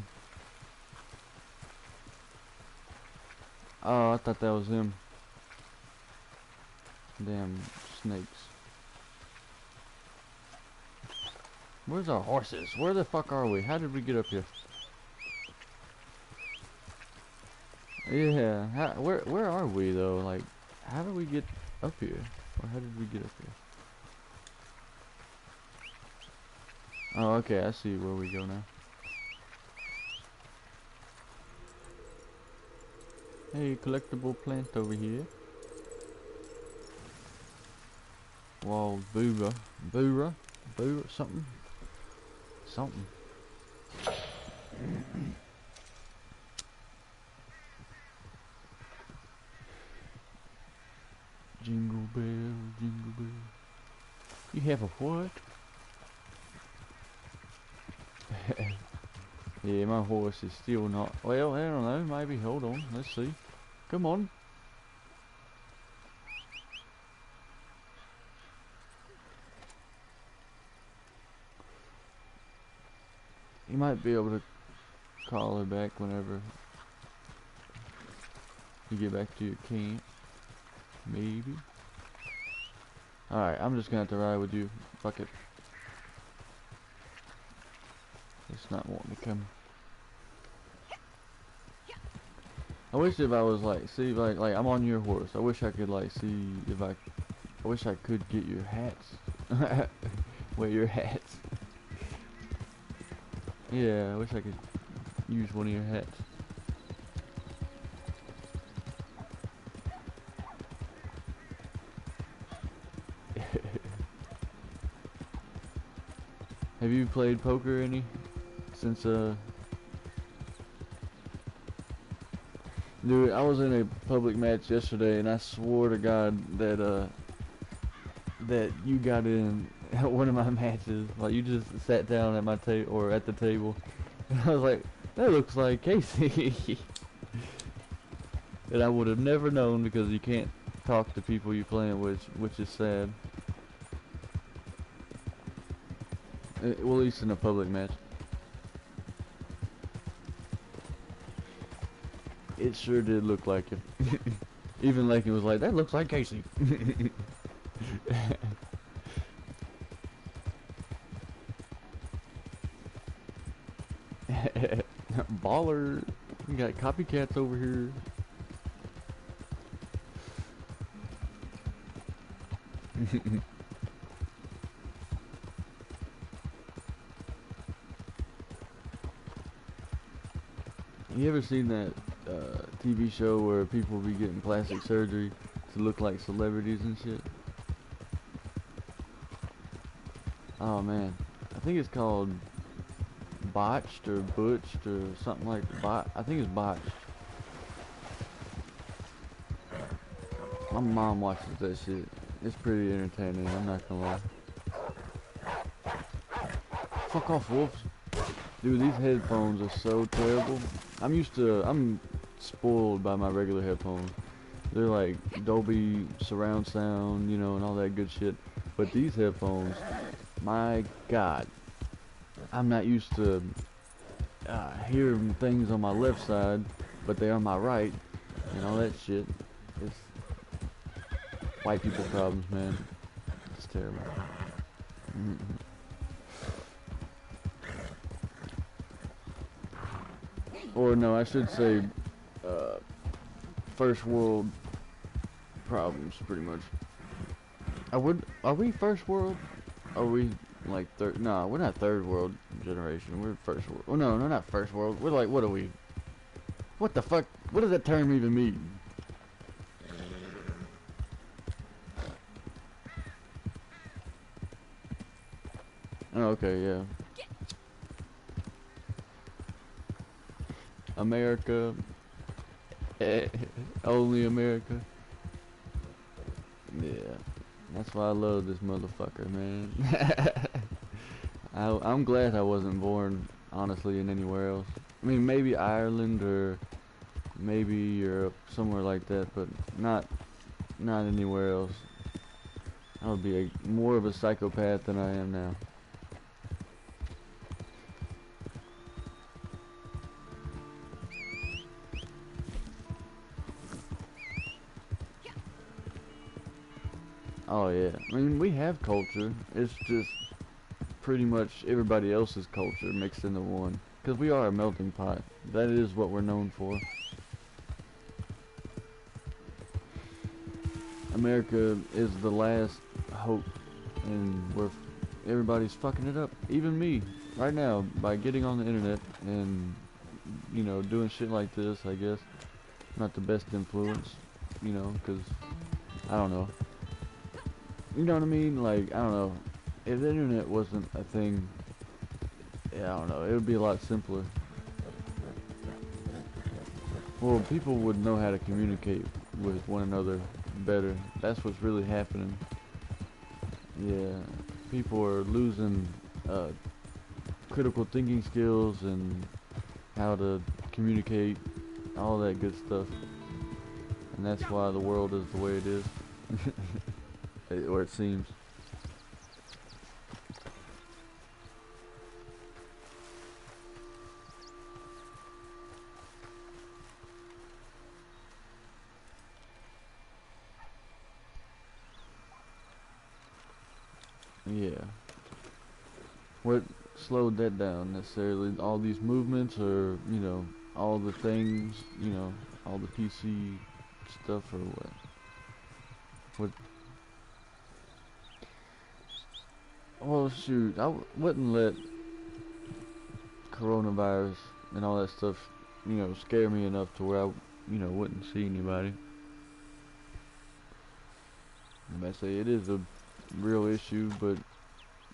Oh, I thought that was him. Damn snakes. Where's our horses? Where the fuck are we? How did we get up here? Yeah, where are we though? Like, how did we get up here? Or how did we get up here? Oh, okay, I see where we go now. Hey, collectible plant over here. Wild booba. Boora? Boora? Something? Something. Jingle bell, jingle bell. You have a what? Yeah, my horse is still not. Well, I don't know. Maybe. Hold on. Let's see. Come on. You might be able to call her back whenever you get back to your camp. Maybe. Alright, I'm just gonna have to ride with you. Fuck it. It's not wanting to come. I wish if I was like, see, like I'm on your horse. I wish I could like see if I wish I could get your hats. Wear your hats. Yeah, I wish I could use one of your hats. Have you played poker any since Dude, I was in a public match yesterday and I swore to God that that you got in one of my matches. Like you just sat down at my table or at the table and I was like, that looks like Casey. And I would have never known because you can't talk to people you're playing with, which is sad. Well, at least in a public match. It sure did look like him. Even like it was like, that looks like Casey. Baller. We got copycats over here. You ever seen that TV show where people be getting plastic surgery to look like celebrities and shit? Oh man, I think it's called Botched or Butched or something like that. I think it's Botched. My mom watches that shit. It's pretty entertaining, I'm not gonna lie. Fuck off, wolves. Dude, these headphones are so terrible. I'm spoiled by my regular headphones. They're like Dolby surround sound, you know, and all that good shit. But these headphones, my God, I'm not used to hearing things on my left side, but they on my right, and all that shit. It's white people problems, man. It's terrible. Or no, I should say, first world problems, pretty much. Are we first world? Are we like third? No, we're not third world generation. We're first world. Well, no, not first world. We're like, what are we? What the fuck? What does that term even mean? Oh, okay, yeah. America. Only America. Yeah. That's why I love this motherfucker, man. I'm glad I wasn't born, honestly, in anywhere else. I mean, maybe Ireland or maybe Europe, somewhere like that, but not anywhere else. I would be more of a psychopath than I am now. Oh yeah, I mean, we have culture. It's just pretty much everybody else's culture mixed into one. Because we are a melting pot. That is what we're known for. America is the last hope, and everybody's fucking it up. Even me, right now, by getting on the internet and, you know, doing shit like this, I guess. Not the best influence, you know, because, I don't know. You know what I mean? Like, I don't know. If the internet wasn't a thing, yeah, I don't know. It would be a lot simpler. Well, people would know how to communicate with one another better. That's what's really happening. Yeah, people are losing critical thinking skills and how to communicate, all that good stuff. And that's why the world is the way it is. Or it seems. Yeah. What slowed that down necessarily? All these movements, or, you know, all the things, you know, all the PC stuff, or what? What? Well, shoot, wouldn't let coronavirus and all that stuff, you know, scare me enough to where I, you know, wouldn't see anybody. I say it is a real issue, but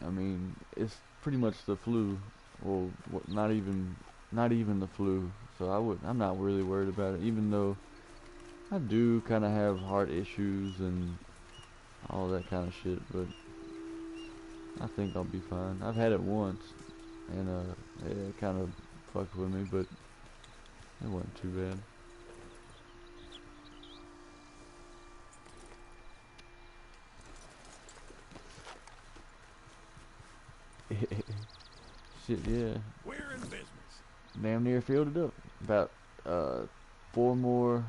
I mean, it's pretty much the flu, or not even the flu. So I'm not really worried about it, even though I do kind of have heart issues and all that kind of shit. But I think I'll be fine. I've had it once, and yeah, it kind of fucked with me, but it wasn't too bad. Shit, yeah. We're in business. Damn near filled it up. About 4 more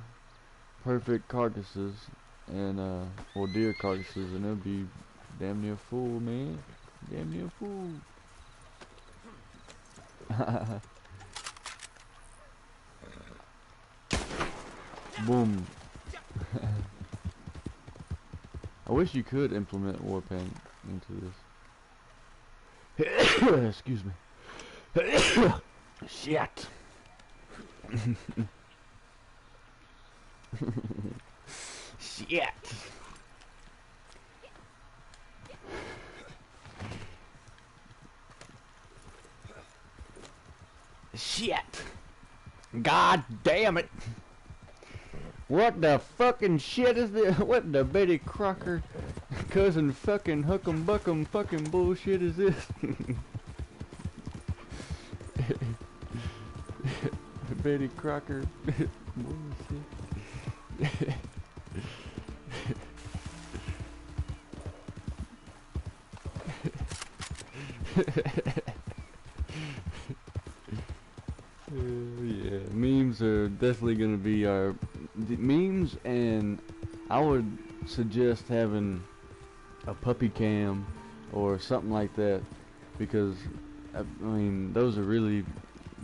perfect carcasses and or deer carcasses, and it'll be damn near full, man. Damn near full. Boom. I wish you could implement Warpaint into this. Excuse me. Shit. Shit. Shit. God damn it. What the fucking shit is this? What the Betty Crocker cousin fucking Huck'em Buck'em fucking bullshit is this? Betty Crocker bullshit. Yeah, memes are definitely gonna be our memes, and I would suggest having a puppy cam or something like that, because I mean those are really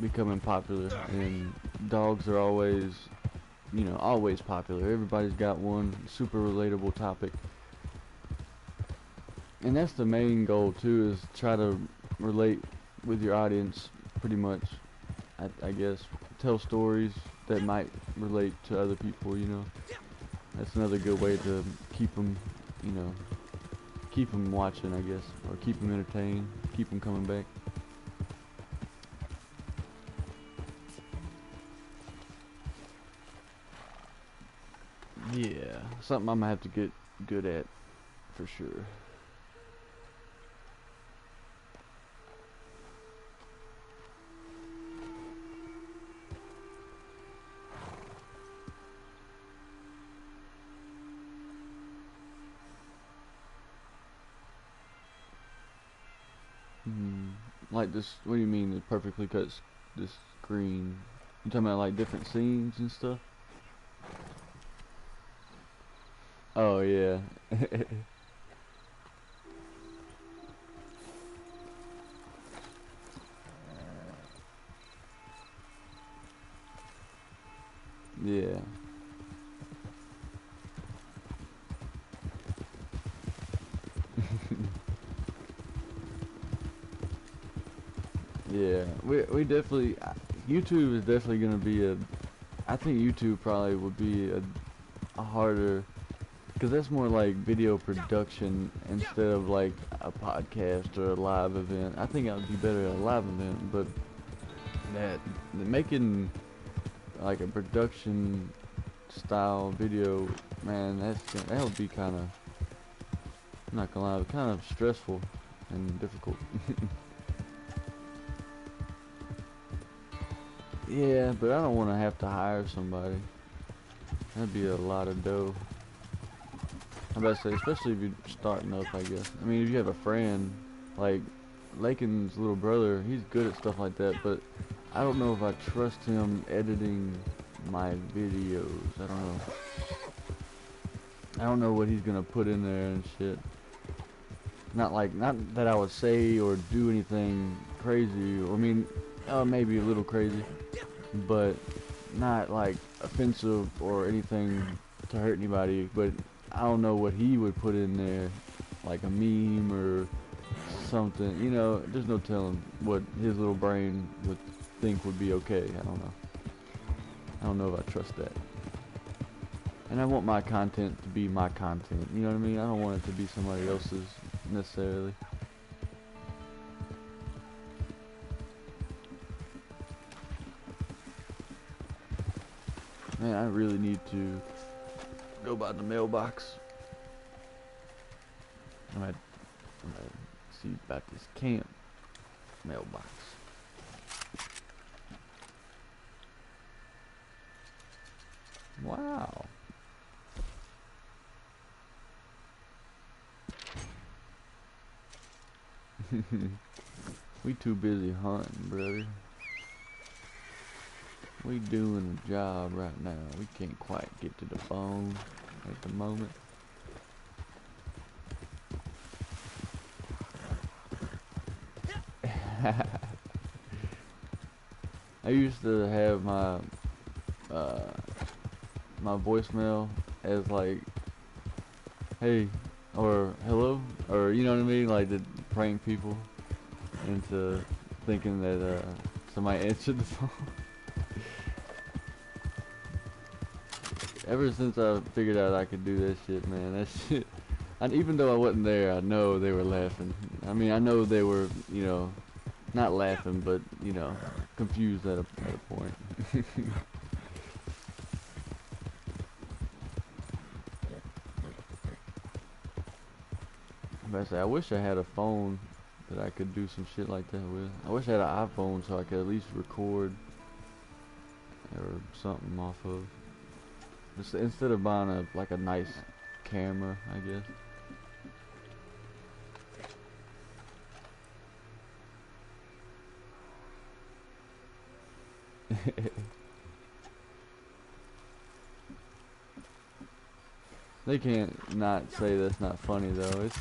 becoming popular, and dogs are always, you know, always popular. Everybody's got one, super relatable topic, and that's the main goal too, is try to relate with your audience pretty much. I guess tell stories that might relate to other people, you know. That's another good way to keep them, you know, keep them watching, I guess, or keep them entertained, keep them coming back. Yeah, something I'm gonna have to get good at for sure. Hmm. Like this, what do you mean the perfectly cut this screen? You talking about like different scenes and stuff? Oh yeah. Yeah. Yeah. We definitely YouTube is definitely gonna be a. I think YouTube probably would be a harder, because that's more like video production instead of like a podcast or a live event. I think I would be better at a live event, but that making like a production style video, man, that would be kind of, I'm not gonna lie, kind of stressful and difficult. Yeah, but I don't want to have to hire somebody. That'd be a lot of dough. I'm about to say, especially if you're starting up, I guess. I mean, if you have a friend, like Lakin's little brother, he's good at stuff like that, but I don't know if I trust him editing my videos. I don't know. I don't know what he's gonna put in there and shit. Not that I would say or do anything crazy, or I mean, maybe a little crazy, but not like offensive or anything to hurt anybody. But I don't know what he would put in there, like a meme or something. You know, there's no telling what his little brain would think would be okay. I don't know. I don't know if I trust that. And I want my content to be my content. You know what I mean? I don't want it to be somebody else's necessarily. Man, I really need to go by the mailbox. I'm gonna see about this camp mailbox. Wow. We too busy hunting, brother. We doing a job right now. We can't quite get to the bone at the moment. I used to have my my voicemail as like, hey, or hello, or you know what I mean, like to prank people into thinking that somebody answered the phone. Ever since I figured out I could do that shit, man, that shit. And even though I wasn't there, I know they were laughing. I mean, I know they were, you know, not laughing, but you know, confused at a point. But I say, I wish I had a phone that I could do some shit like that with. I wish I had an iPhone so I could at least record or something off of. Just instead of buying a nice camera, I guess. They can't not say that's not funny though. It's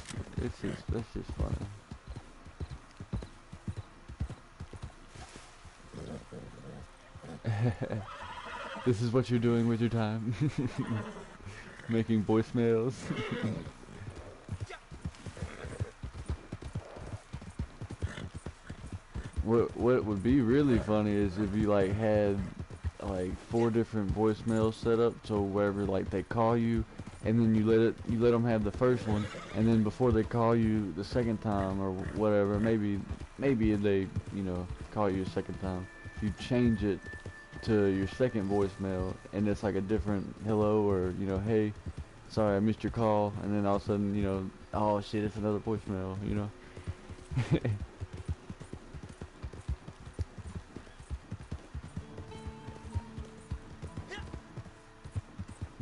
just that's just funny. This is what you're doing with your time. Making voicemails. What would be really funny is if you like had like 4 different voicemails set up, so wherever like they call you, and then you let them have the first one, and then before they call you the second time or whatever, maybe they call you a second time, you change it to your second voicemail, and it's like a different hello or hey, sorry I missed your call, and then all of a sudden oh shit, it's another voicemail.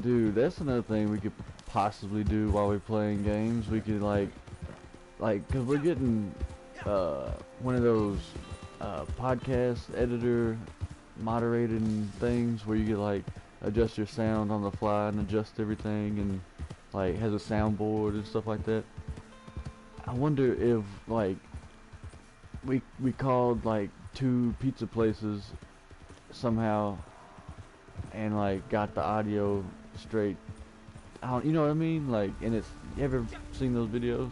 Dude, that's another thing we could possibly do while we're playing games. We could like, cause we're getting one of those podcast editor moderated things where you could like adjust your sound on the fly and adjust everything, and like has a soundboard and stuff like that. I wonder if like we called like 2 pizza places somehow and like got the audio straight. You know what I mean? Like, and it's, you ever seen those videos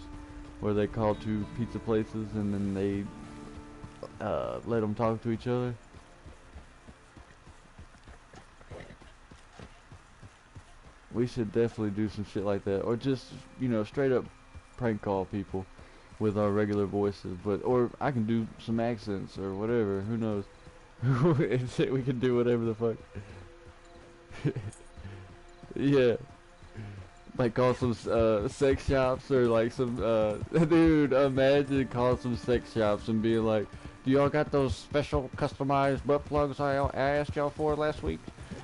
where they call 2 pizza places and then they let them talk to each other? We should definitely do some shit like that, or just straight up prank call people with our regular voices. Or I can do some accents or whatever. Who knows? We can do whatever the fuck. Yeah, like call some sex shops, or like some dude, imagine call some sex shops and being like, do y'all got those special customized butt plugs I asked y'all for last week?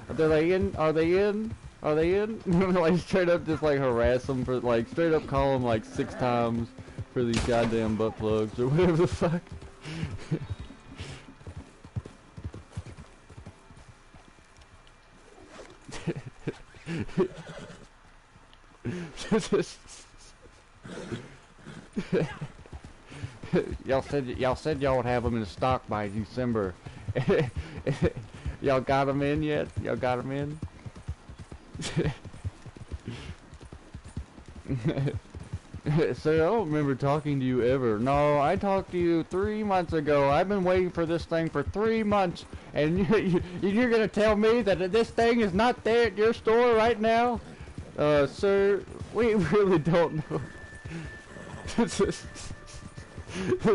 Are they in? Are they in? Are they in? Like straight up just like harass them for like straight up call them like 6 times for these goddamn butt plugs or whatever the fuck. Y'all said y'all would have them in stock by December. Y'all got them in yet? Y'all got them in? Sir, I don't remember talking to you ever. No, I talked to you 3 months ago. I've been waiting for this thing for 3 months, and you're gonna tell me that this thing is not there at your store right now? Sir, we really don't know.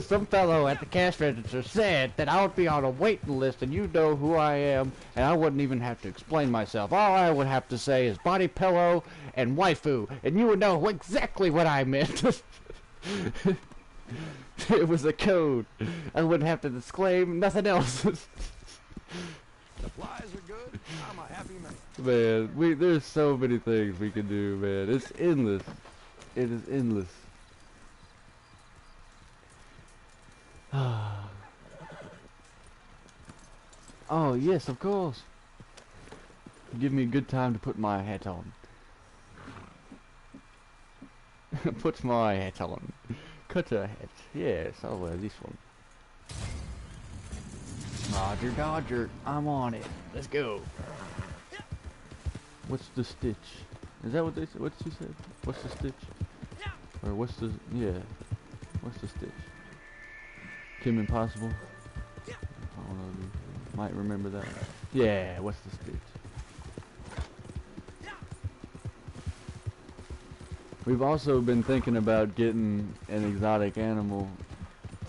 Some fellow at the cash register said that I would be on a waiting list, and you know who I am, and I wouldn't even have to explain myself. All I would have to say is body pillow and waifu, and you would know exactly what I meant. It was a code. I wouldn't have to disclaim nothing else. Supplies are good. I'm a happy man. Man, there's so many things we can do, man. It's endless. It is endless. Oh yes, of course. Give me a good time to put my hat on. Put my hat on. Cut a hat. Yes, I'll wear this one. Roger, Dodger. I'm on it. Let's go. What's the stitch? Is that what they said? What she said? What's the stitch? Or what's the... Yeah. What's the stitch? Kim Impossible? I don't know, dude. Might remember that. Yeah, what's the stitch? We've also been thinking about getting an exotic animal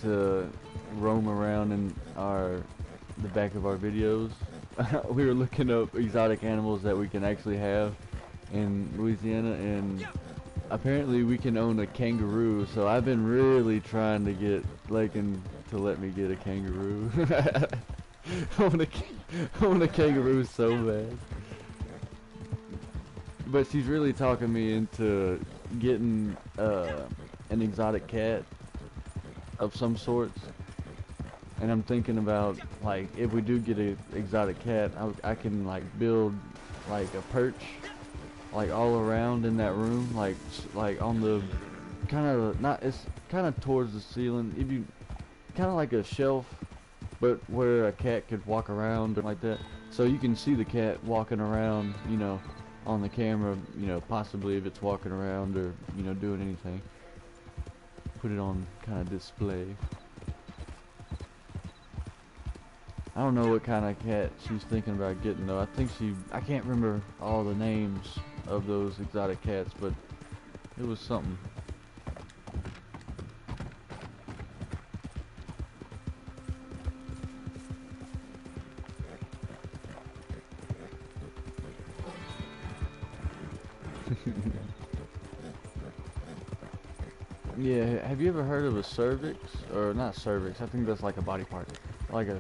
to roam around in the back of our videos. We were looking up exotic animals that we can actually have in Louisiana, and apparently we can own a kangaroo, so I've been really trying to get Lakin to let me get a kangaroo. I want a kangaroo so bad. But she's really talking me into getting an exotic cat of some sorts. And I'm thinking about, like, if we do get a exotic cat, I can like build like a perch, like all around in that room, like on the kind of not, it's kind of towards the ceiling. If you kind of like a shelf, but where a cat could walk around or like that, so you can see the cat walking around, you know, on the camera, you know, possibly if it's walking around or, you know, doing anything. Put it on kind of display. I don't know what kind of cat she's thinking about getting though. I can't remember all the names of those exotic cats, but it was something. Yeah, have you ever heard of a cervix? Or not cervix, I think that's like a body part. Like a,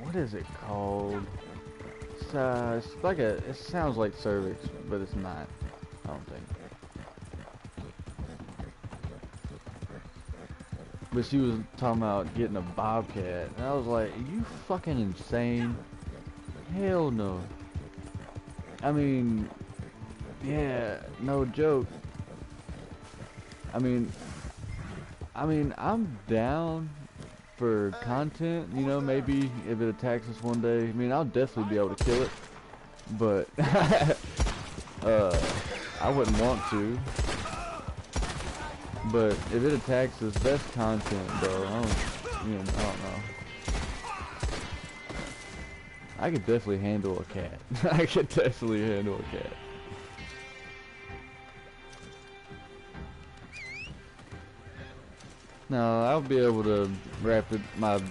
what is it called? It's like it sounds like cervix, but it's not, I don't think. But she was talking about getting a bobcat, and I was like, are you fucking insane? Hell no. I mean, yeah, no joke. I mean, I'm down for content, you know, maybe if it attacks us one day. I mean, I'll definitely be able to kill it, but I wouldn't want to. But if it attacks us, that's content, bro. I don't know. I could definitely handle a cat. I could definitely handle a cat. No, I'll be able to wrap my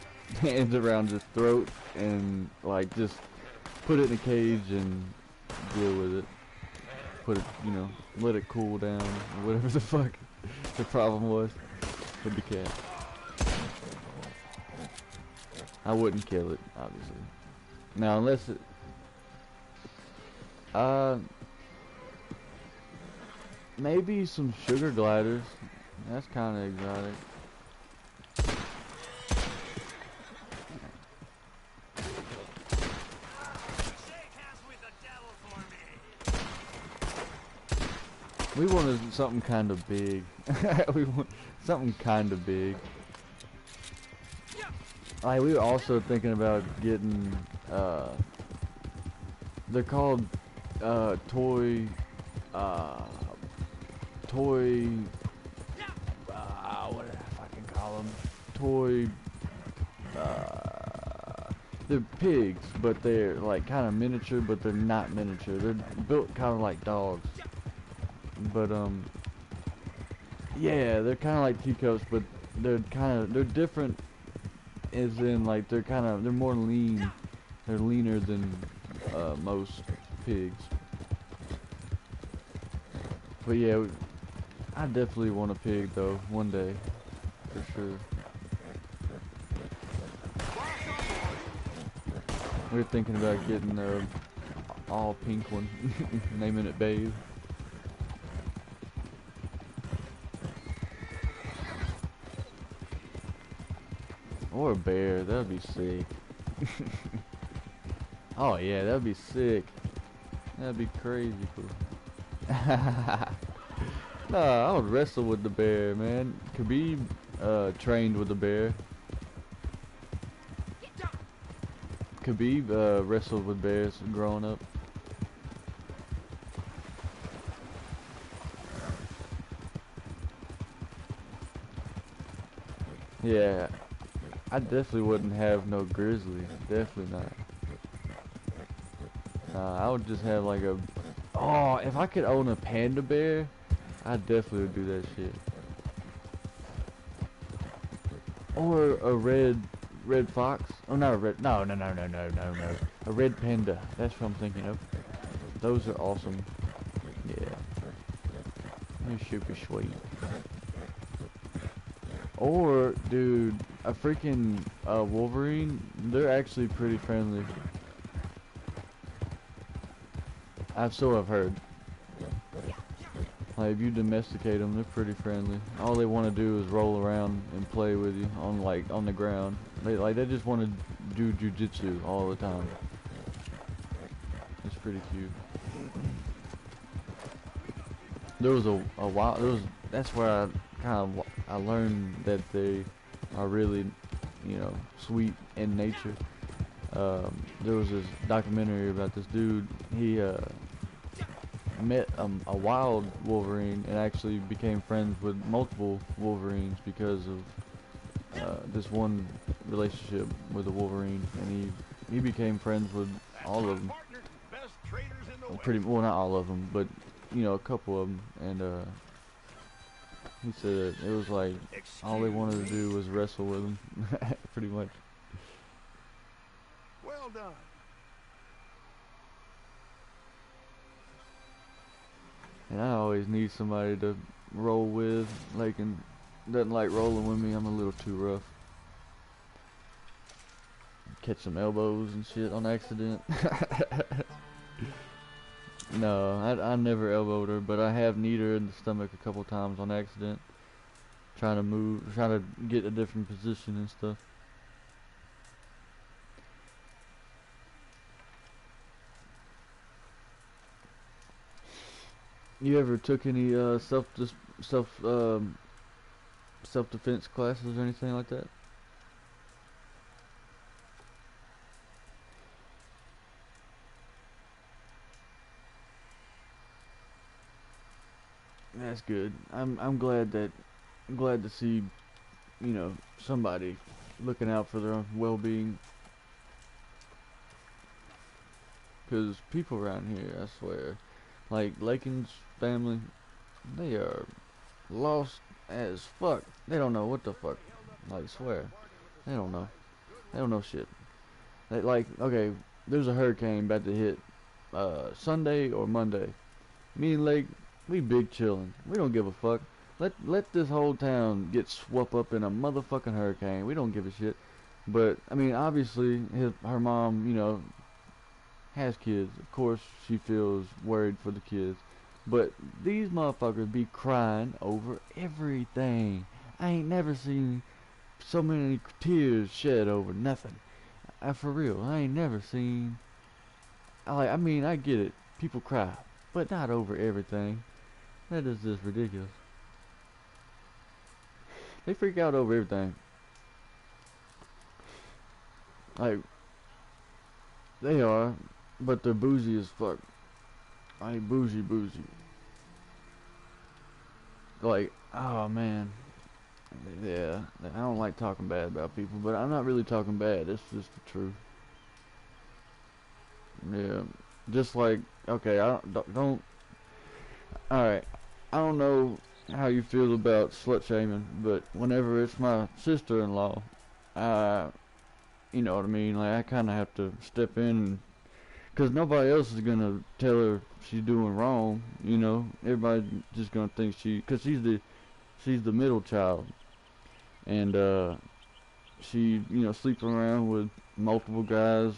hands around its throat and like just put it in a cage and deal with it. Put it, you know, let it cool down or whatever the fuck the problem was with the cat. I wouldn't kill it, obviously. Now, unless it, maybe some sugar gliders. That's kind of exotic. We wanted something kind of big. We want something kind of big. Like, we were also thinking about getting, they're called, toy, what did I fucking call them? Toy, they're pigs, but they're like kind of miniature, but they're not miniature. They're built kind of like dogs. But, yeah, they're kind of like teacups, but they're different, as in, like, they're more lean. They're leaner than, most pigs. But yeah, I definitely want a pig, though, one day, for sure. We're thinking about getting a all pink one, naming it Babe. Or a bear, that would be sick. Oh yeah, that would be sick. That would be crazy cool. No, I would wrestle with the bear, man. Khabib trained with the bear. Khabib wrestled with bears growing up. Yeah. I definitely wouldn't have no grizzly. Definitely not. I would just have like a... Oh, if I could own a panda bear, I definitely would do that shit. Or a red fox. Oh, not a red... No. A red panda. That's what I'm thinking of. Those are awesome. Yeah. They're super sweet. Or, dude, a freaking Wolverine, they're actually pretty friendly. So I've heard. Like if you domesticate them, they're pretty friendly. All they want to do is roll around and play with you on the ground. They just want to do jujitsu all the time. It's pretty cute. There was a while. That's where I learned that they are really, sweet in nature. There was this documentary about this dude. He met a wild wolverine and actually became friends with multiple wolverines because of this one relationship with a wolverine, and he became friends with all of them. Well, not all of them, but a couple of them, and he said it was like all they wanted to do was wrestle with him, pretty much. Well done. And I always need somebody to roll with, and doesn't like rolling with me. I'm a little too rough. Catch some elbows and shit on accident. No, I never elbowed her, but I have kneed her in the stomach a couple times on accident. Trying to get a different position and stuff. You ever took any self-defense classes or anything like that? That's good. I'm glad to see, somebody looking out for their own well-being. 'Cause people around here, I swear, like Lakin's family, they are lost as fuck. They don't know what the fuck. Like, swear, they don't know. They don't know shit. Okay, there's a hurricane about to hit Sunday or Monday. Me and Lake, we big chillin'. We don't give a fuck. Let this whole town get swept up in a motherfucking hurricane. We don't give a shit. But I mean, obviously, her mom, has kids. Of course, she feels worried for the kids. But these motherfuckers be crying over everything. I ain't never seen so many tears shed over nothing. For real, I ain't never seen. I mean, I get it. People cry, but not over everything. That is just ridiculous. They freak out over everything. Like, they are, but they're bougie as fuck. I ain't bougie. Like, oh man. Yeah, I don't like talking bad about people, but I'm not really talking bad. It's just the truth. Yeah, just like, okay, I don't. All right, I don't know how you feel about slut shaming, but whenever it's my sister-in-law, you know what I mean. Like, I kind of have to step in, cause nobody else is gonna tell her she's doing wrong. Everybody's just gonna think cause she's the middle child, and she sleeping around with multiple guys,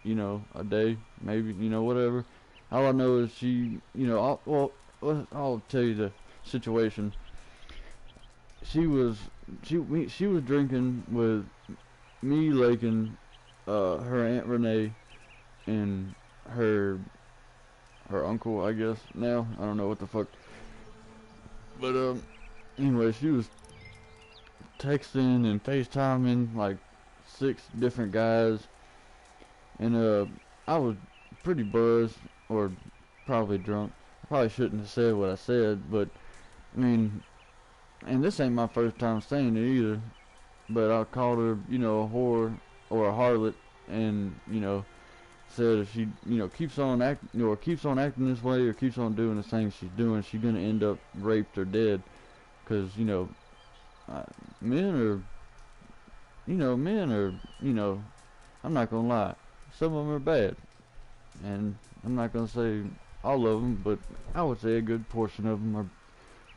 a day, maybe, whatever. All I know is she, I'll tell you the situation. She was drinking with me, Lakin, her Aunt Renee, and her uncle, I guess. Now I don't know what the fuck, but anyway, she was texting and FaceTiming like 6 different guys, and I was pretty buzzed, or probably drunk. I probably shouldn't have said what I said, but I mean, and this ain't my first time saying it either, but I called her, a whore or a harlot, and said if she, keeps on acting this way, or keeps on doing the things she's doing, she's gonna end up raped or dead, because men are, I'm not gonna lie, some of them are bad, and I'm not gonna say all of them, but I would say a good portion of them are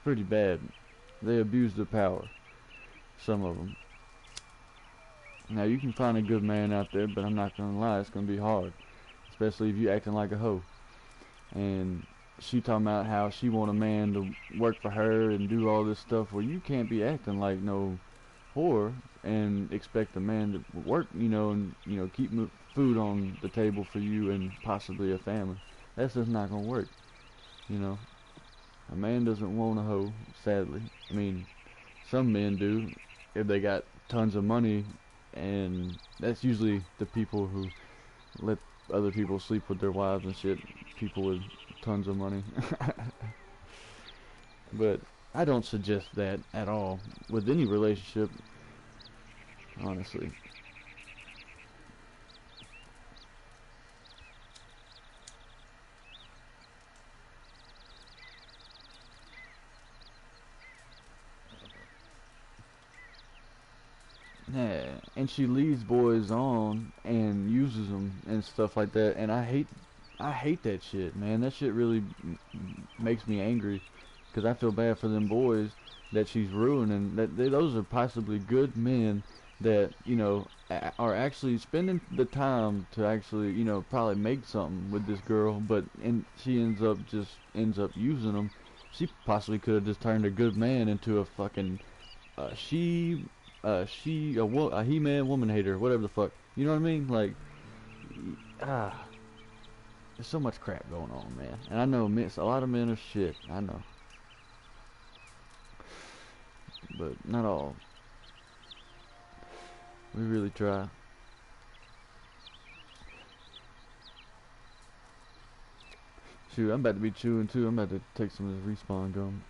pretty bad. They abuse their power, some of them. Now, you can find a good man out there, but I'm not gonna lie, it's gonna be hard, especially if you acting like a hoe. And she talking about how she want a man to work for her and do all this stuff. Well, you can't be acting like no whore and expect a man to work, and keep food on the table for you and possibly a family. That's just not gonna work. You know, a man doesn't want a hoe. Sadly, I mean, some men do if they got tons of money, and that's usually the people who let other people sleep with their wives and shit. People with tons of money. But I don't suggest that at all with any relationship, honestly. Yeah, and she leads boys on and uses them and stuff like that, and I hate that shit, man. That shit really makes me angry, because I feel bad for them boys that she's ruining. Those are possibly good men that are actually spending the time to actually probably make something with this girl, but and she ends up using them. She possibly could have just turned a good man into a fucking she a he-man woman hater, whatever the fuck. You know what I mean? Like, ah, there's so much crap going on, man. And I know a lot of men are shit. I know, but not all. We really try. Shoot, I'm about to be chewing too. I'm about to take some of this respawn gum.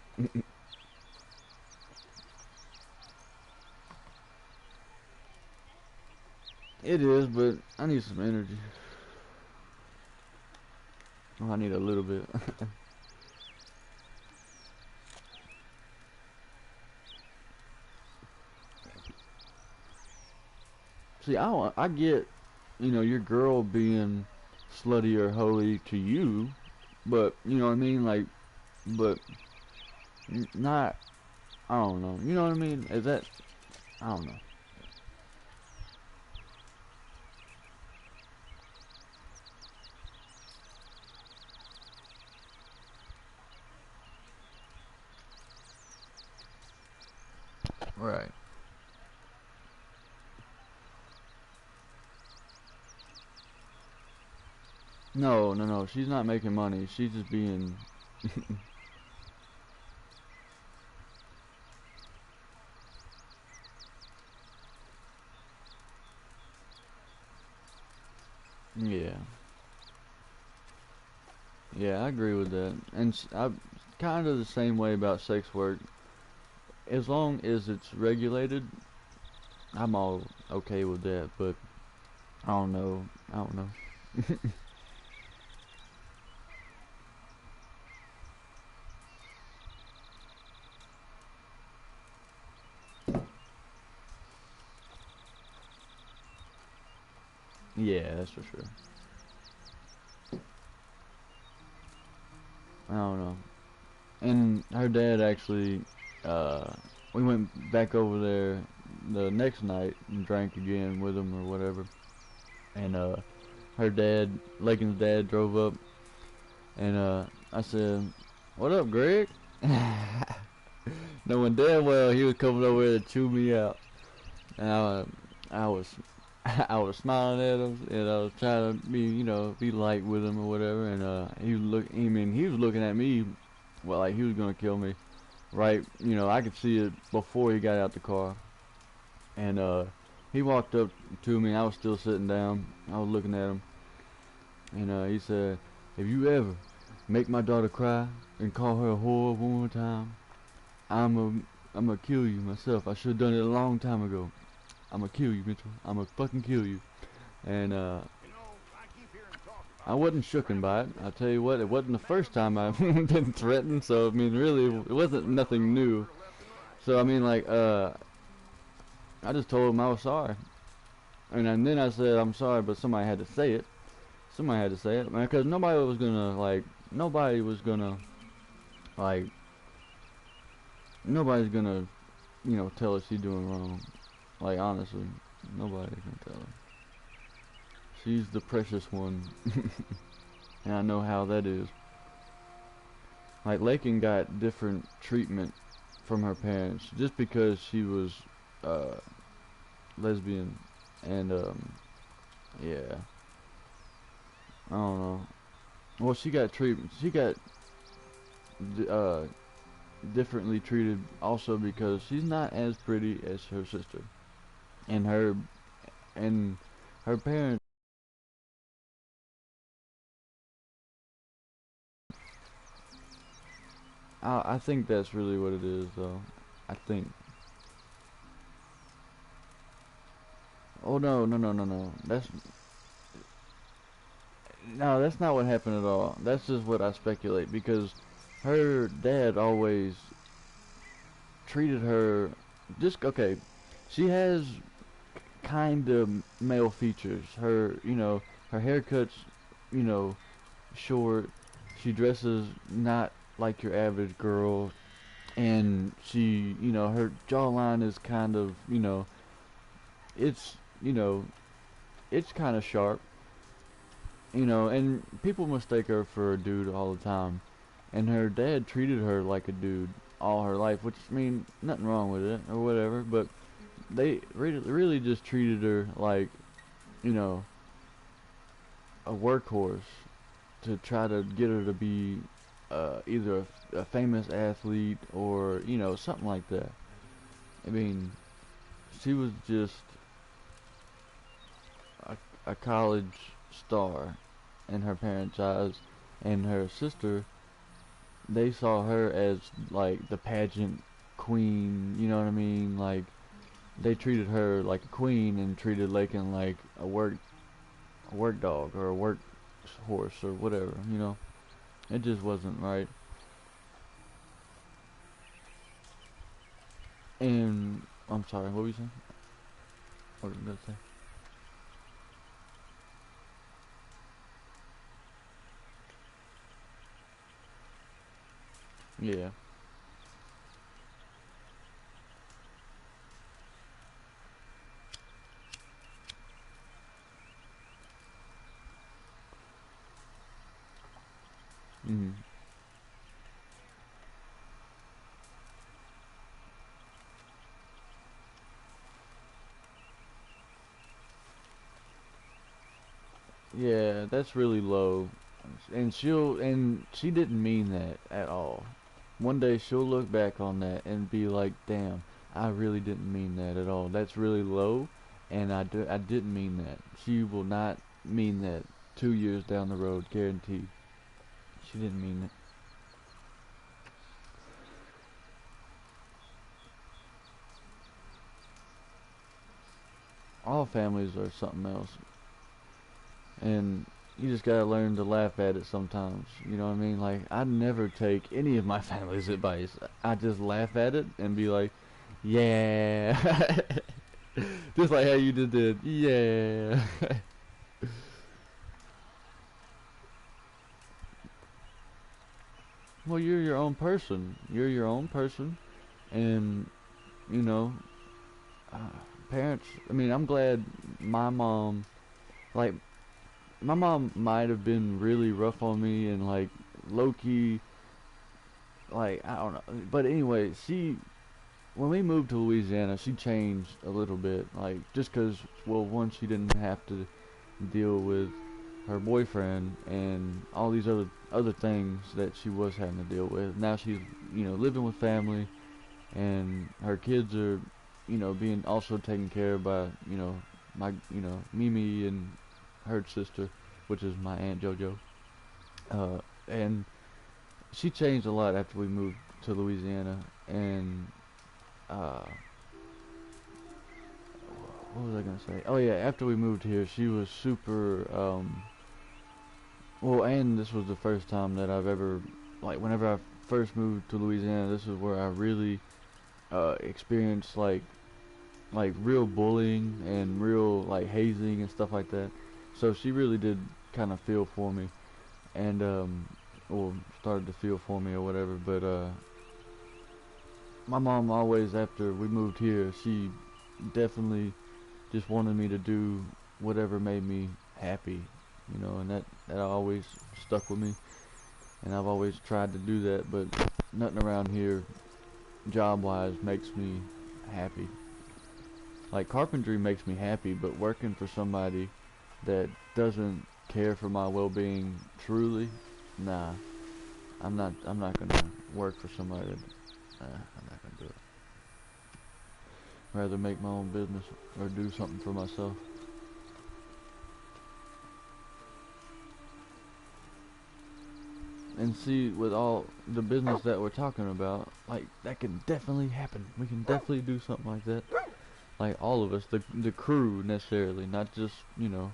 It is, but I need some energy. Oh, I need a little bit. See, I get, your girl being slutty or holy to you, but, you know what I mean? Like, but not, I don't know. You know what I mean? Is that, I don't know. Right. No, no, no. She's not making money. She's just being. Yeah. Yeah, I agree with that. And I'm kind of the same way about sex work. As long as it's regulated, I'm all okay with that. But I don't know. I don't know. Yeah, that's for sure. I don't know. And her dad actually, uh, we went back over there the next night and drank again with him or whatever. And her dad, Lakin's dad, drove up, and I said, "What up, Greg?" Knowing damn well he was coming over here to chew me out, and I was I was smiling at him, and I was trying to be light with him or whatever, and he was looking at me, well, like he was gonna kill me, right? I could see it before he got out the car, and he walked up to me. I was still sitting down. I was looking at him, and he said, "If you ever make my daughter cry and call her a whore one more time, I'm gonna kill you myself. I should have done it a long time ago. I'm gonna kill you, Mitchell. I'm gonna fucking kill you." And I wasn't shooken by it. I tell you what, it wasn't the first time I've been threatened. So I mean, really, it wasn't nothing new. So I mean, like, I just told him I was sorry, and then I said I'm sorry, but somebody had to say it. Somebody had to say it, man, because nobody was gonna like, nobody's gonna, tell her she's doing wrong. Like, honestly, nobody's gonna tell her. She's the precious one, and I know how that is. Like Lakin got different treatment from her parents just because she was uh, lesbian, and yeah, I don't know. Well, she got treatment. She got uh, differently treated also because she's not as pretty as her sister, and and her parents. I think that's really what it is, though. I think. Oh no, no, no, no, no. That's not what happened at all. That's just what I speculate because her dad always treated her just okay. She has kind of male features. Her haircut's, you know, short. She dresses not like your average girl, and her jawline is kind of, it's, you know, it's kind of sharp, and people mistake her for a dude all the time. And her dad treated her like a dude all her life, which, I mean, nothing wrong with it or whatever, but they really just treated her like, you know, a workhorse to try to get her to be either a famous athlete or, something like that. I mean, she was just a college star in her parents' eyes, and her sister, they saw her as like the pageant queen, you know what I mean? Like they treated her like a queen and treated Lakin like a work dog or a work horse or whatever. It just wasn't right. And I'm sorry, what were you saying? What did I say? Yeah. Mhm. Yeah, that's really low. And she didn't mean that at all. One day she'll look back on that and be like, "Damn, I really didn't mean that at all. That's really low, and I didn't mean that." She will not mean that 2 years down the road, guaranteed. She didn't mean it. All families are something else, and you just gotta learn to laugh at it sometimes. You know what I mean? Like I never take any of my family's advice. I just laugh at it and be like, "Yeah," just like how you just did. Yeah. Well, you're your own person. You're your own person, and you know, uh, parents. I mean, I'm glad my mom, like, my mom might have been really rough on me and like low key, like I don't know. But anyway, when we moved to Louisiana, she changed a little bit. Like just 'cause, well, one, she didn't have to deal with her boyfriend and all these other things that she was having to deal with. Now she's living with family, and her kids are being also taken care of by my Mimi and her sister, which is my aunt JoJo. And she changed a lot after we moved to Louisiana, and uh, what was I gonna say? Oh yeah, after we moved here, she was super. Well, and this was the first time that I've ever, like, whenever I first moved to Louisiana, this is where I really experienced like real bullying and real like hazing and stuff like that. So she really did kind of feel for me, and or started to feel for me or whatever. But my mom always, after we moved here, she definitely just wanted me to do whatever made me happy, and that always stuck with me. and I've always tried to do that, but nothing around here, job-wise, makes me happy. Like, carpentry makes me happy, but working for somebody that doesn't care for my well-being truly, nah, I'm not gonna work for somebody that, I'm not gonna do it. Rather make my own business or do something for myself. And see, with all the business that we're talking about, like, that can definitely happen. We can definitely do something like that. Like, all of us, the crew necessarily, not just, you know,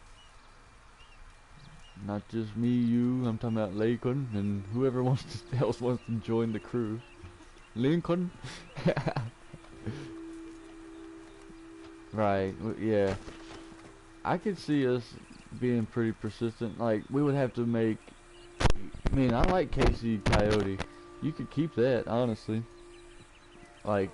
not just me, you, I'm talking about Lincoln, and whoever else wants to join the crew. Lincoln? Right, yeah. I could see us being pretty persistent. Like, we would have to make... I mean, I like Casey Coyote. You could keep that, honestly. Like...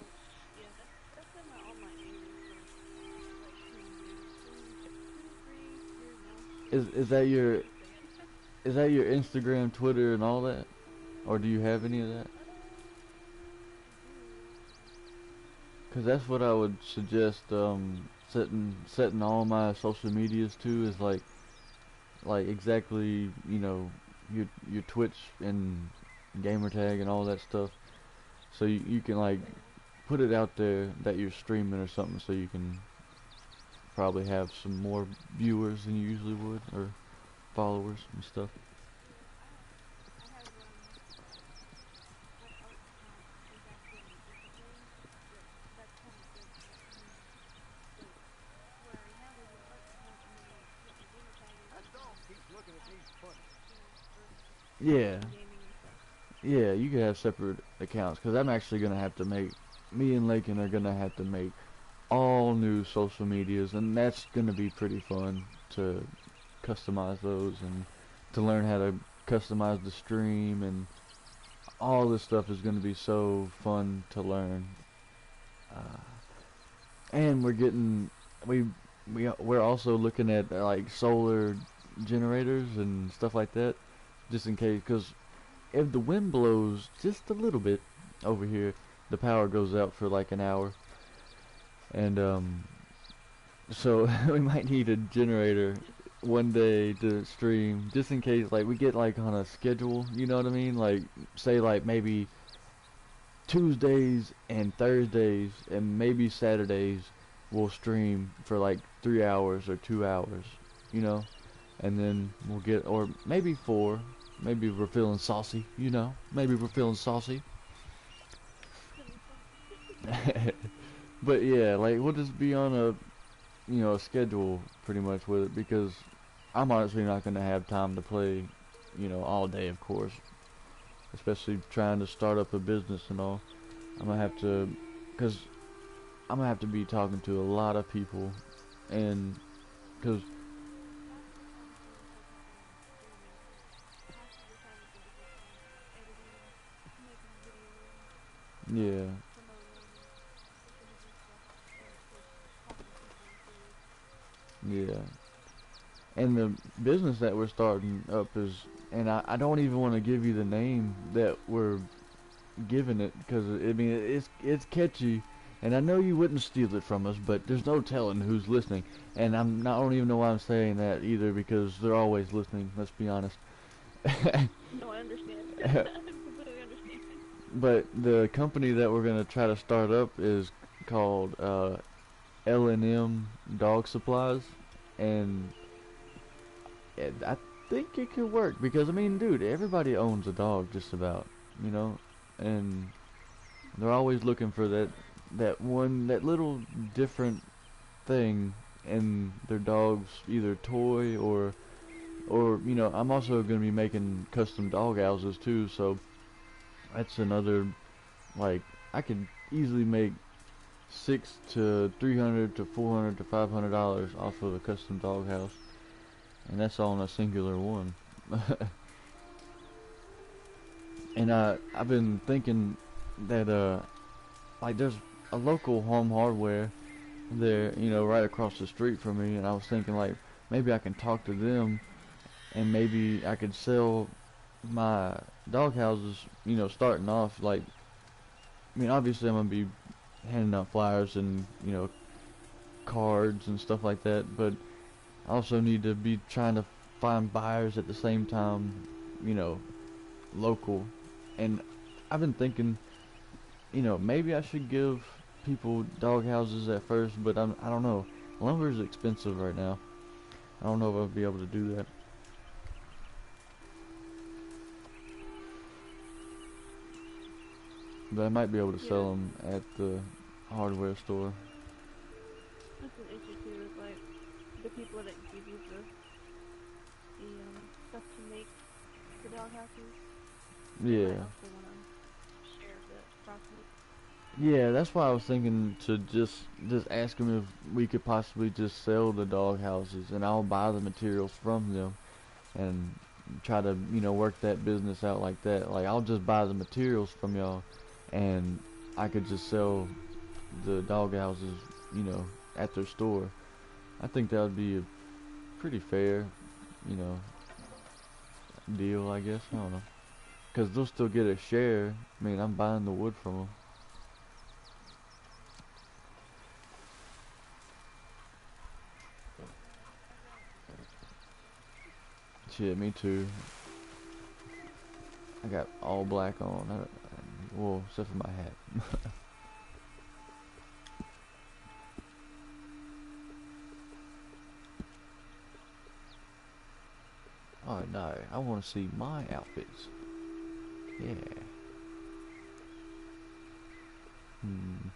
Is that your... Is that your Instagram, Twitter, and all that? Or do you have any of that? Because that's what I would suggest, setting all my social medias to, is like exactly, you know, your Twitch and gamertag and all that stuff, so you can like put it out there that you're streaming or something, so you can probably have some more viewers than you usually would, or followers and stuff. That dog keeps looking at me funny. Yeah, yeah, you could have separate accounts, because I'm actually gonna have to make, me and Lakin are gonna have to make all new social medias, and that's gonna be pretty fun to customize those, and to learn how to customize the stream, and all this stuff is gonna be so fun to learn. Uh, and we're also looking at like solar generators and stuff like that, just in case, because if the wind blows just a little bit over here, the power goes out for like an hour, and so we might need a generator one day to stream, just in case, like, we get like on a schedule, you know what I mean? Like, say like maybe Tuesdays and Thursdays and maybe Saturdays we'll stream for like 3 hours or 2 hours, you know, and then we'll get, or maybe 4, maybe we're feeling saucy, you know, maybe we're feeling saucy. But yeah, like, we'll just be on a, you know, a schedule pretty much with it, because I'm honestly not going to have time to play, you know, all day, of course, especially trying to start up a business and all. I'm gonna have to, because I'm gonna have to be talking to a lot of people, and because yeah, yeah, and the business that we're starting up is, and I don't even want to give you the name that we're giving it, because I mean it's catchy, and I know you wouldn't steal it from us, but there's no telling who's listening, and I don't even know why I'm saying that either, because they're always listening. Let's be honest. No, I understand. I completely understand. But the company that we're gonna try to start up is called L&M Dog Supplies, and I think it could work, because I mean, dude, everybody owns a dog just about, you know, and they're always looking for that little different thing in their dog's either toy, or you know, I'm also gonna be making custom dog houses too, so that's another, like, I could easily make $600 to $300 to $400 to $500 off of a custom dog house, and that's all in a singular one. And I've been thinking that like, there's a local home hardware there, you know, right across the street from me, and I was thinking, like, maybe I can talk to them, and maybe I could sell my dog houses, you know, starting off like, I mean, obviously I'm gonna be handing out flyers and, you know, cards and stuff like that, but I also need to be trying to find buyers at the same time, you know, local. And I've been thinking, you know, maybe I should give people dog houses at first, but I don't know. Lumber is expensive right now. I don't know if I'll be able to do that. But I might be able to Yeah, sell them at the hardware store. that's an issue too. Is like the people that give you the stuff to make the dog houses. They might Yeah. also want to share the profit. Yeah, that's why I was thinking to just ask them if we could possibly just sell the dog houses and I'll buy the materials from them and try to, you know, work that business out like that. Like I'll just buy the materials from y'all and I could just sell the dog houses, you know, at their store. I think that would be a pretty fair, you know, deal, I guess. I don't know. Because they'll still get a share. I mean, I'm buying the wood from them. Shit, me too. I got all black on. Well, except for my hat. Oh no, I want to see my outfits. Yeah. Hmm.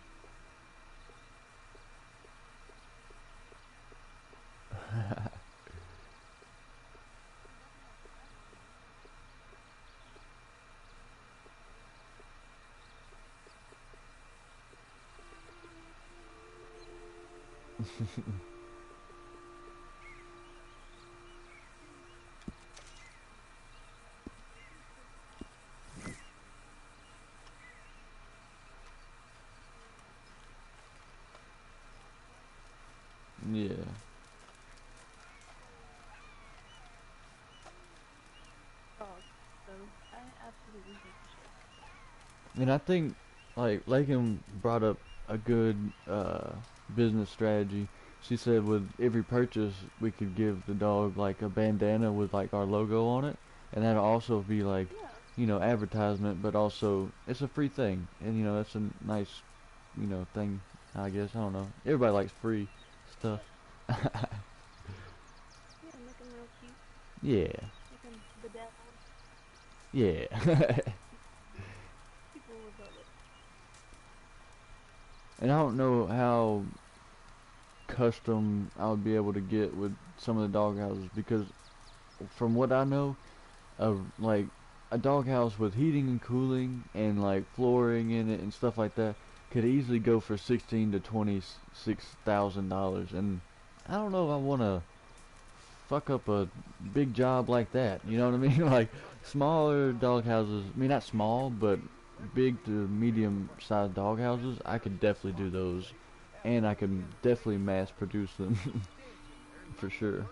Yeah. Dogs. So I absolutely think you should. And I think, like, Lakin brought up a good business strategy. She said with every purchase, we could give the dog, like, a bandana with, like, our logo on it. And that'll also be, like, Yeah. you know, advertisement, but also, it's a free thing. And, you know, that's a nice, you know, thing, I guess. I don't know. Everybody likes free stuff. Yeah, make them real cute. Yeah. Make them bedazzled. Yeah. People would love it. And I don't know how custom I would be able to get with some of the dog houses because from what I know of like a dog house with heating and cooling and like flooring in it and stuff like that could easily go for $16,000 to $26,000 and I don't know if I want to fuck up a big job like that, you know what I mean? Like smaller dog houses, I mean not small but big to medium sized dog houses, I could definitely do those and I can definitely mass produce them for sure.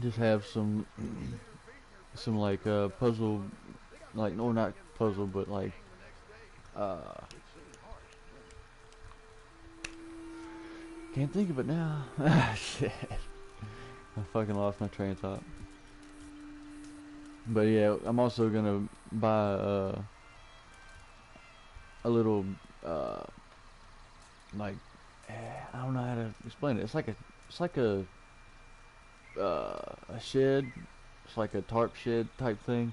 Just have some like puzzle, like no not puzzle but like uh can't think of it now. Shit, I fucking lost my train of thought. But yeah, I'm also gonna buy a little uh like I don't know how to explain it. It's like a shed. It's like a tarp shed type thing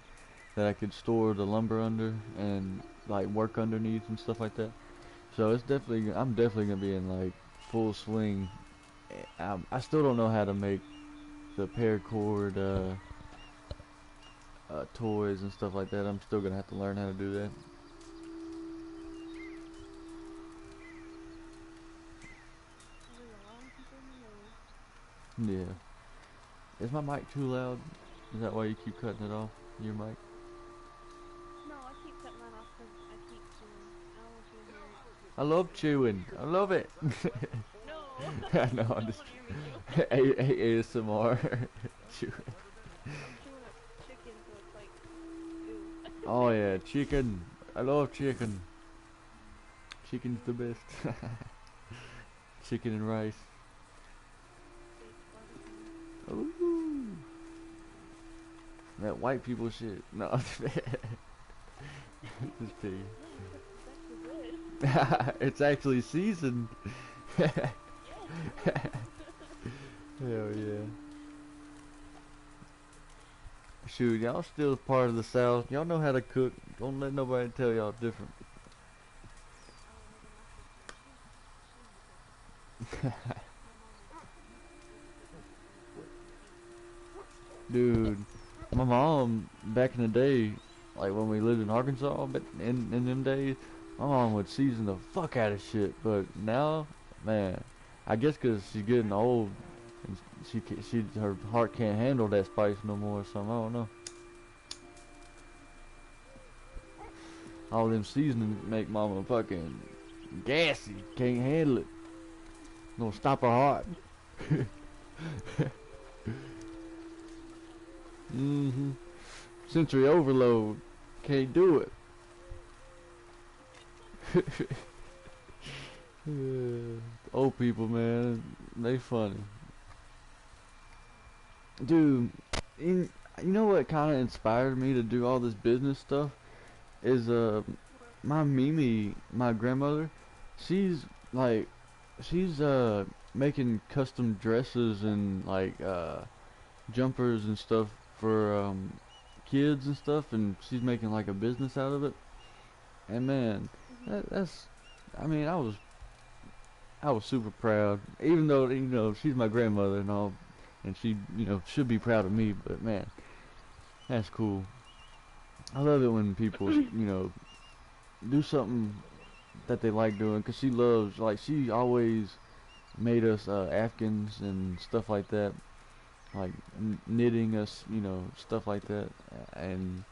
that I could store the lumber under and like work underneath and stuff like that. So it's definitely I'm definitely gonna be in like full swing. I still don't know how to make the paracord toys and stuff like that. I'm still gonna have to learn how to do that. There's a lot of people who know. Yeah. Is my mic too loud? Is that why you keep cutting it off? Your mic? No, I keep cutting mine off because I keep chewing. I don't want you to hear it. I love chewing. I love it. No! I know. You I'm don't just want to hear me chew. ASMR chewing. I'm chewing up Oh yeah, chicken. I love chicken. Chicken's the best. Chicken and rice. Ooh. That white people shit. No. Just pig. It's actually seasoned. Hell yeah. Shoot, y'all still part of the South. Y'all know how to cook. Don't let nobody tell y'all different. Dude, my mom, back in the day, like when we lived in Arkansas, but in them days, my mom would season the fuck out of shit. But now, man, I guess 'cause she's getting old, and her heart can't handle that spice no more. So I don't know. All them seasonings make mama fucking gassy. Can't handle it. Gonna stop her heart. Mm-hmm. Sensory overload. Can't do it. Old people, man, they funny. Dude, you know what kind of inspired me to do all this business stuff? Is my Mimi, my grandmother, she's like, she's making custom dresses and like jumpers and stuff for kids and stuff, and she's making like a business out of it. And man, that's, I mean, I was super proud, even though she's my grandmother and all, and she should be proud of me. But man, that's cool. I love it when people do something that they like doing, 'cause she loves, like, she always made us Afghans and stuff like that, like knitting us, stuff like that. And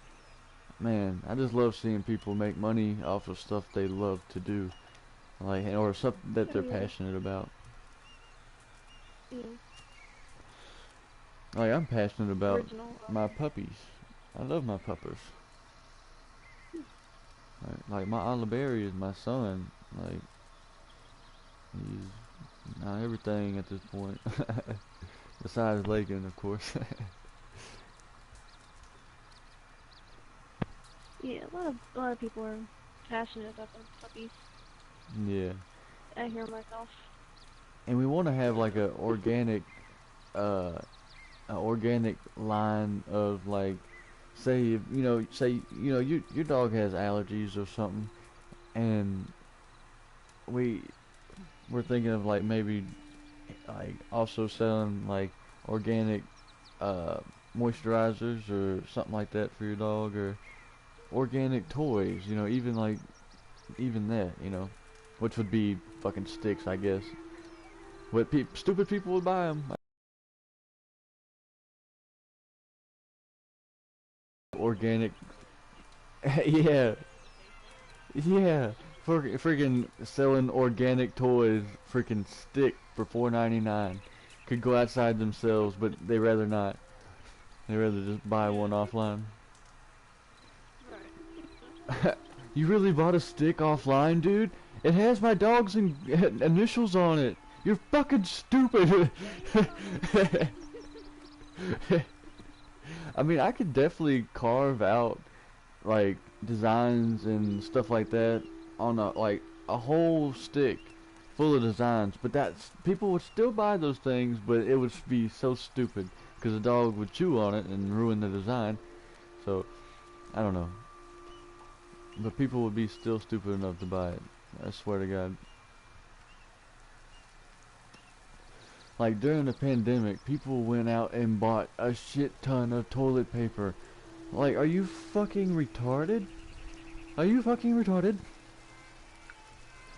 man, I just love seeing people make money off of stuff they love to do, like, or something that they're passionate about. Yeah. Like, I'm passionate about Original. my puppies. I love my puppers. Like my Olive Berry is my son. Like, he's not everything at this point. Besides Lakin, of course. Yeah, a lot of people are passionate about their puppies. Yeah. I hear myself. And we want to have like uh, a organic line of, like, say your dog has allergies or something, and we're thinking of like maybe like also selling like organic moisturizers or something like that for your dog, or organic toys, even that, which would be fucking sticks, I guess. What stupid people would buy them. Organic. Yeah, yeah. Freaking selling organic toys, freaking stick for $4.99. Could go outside themselves, but they rather not. They rather just buy one offline. Right. You really bought a stick offline, dude? It has my dog's initials on it. You're fucking stupid. I mean, I could definitely carve out like designs and stuff like that on a whole stick full of designs, but that's, people would still buy those things, but it would be so stupid because the dog would chew on it and ruin the design. So I don't know, but people would be still stupid enough to buy it. I swear to God. Like during the pandemic, people went out and bought a shit ton of toilet paper. Like, are you fucking retarded? Are you fucking retarded?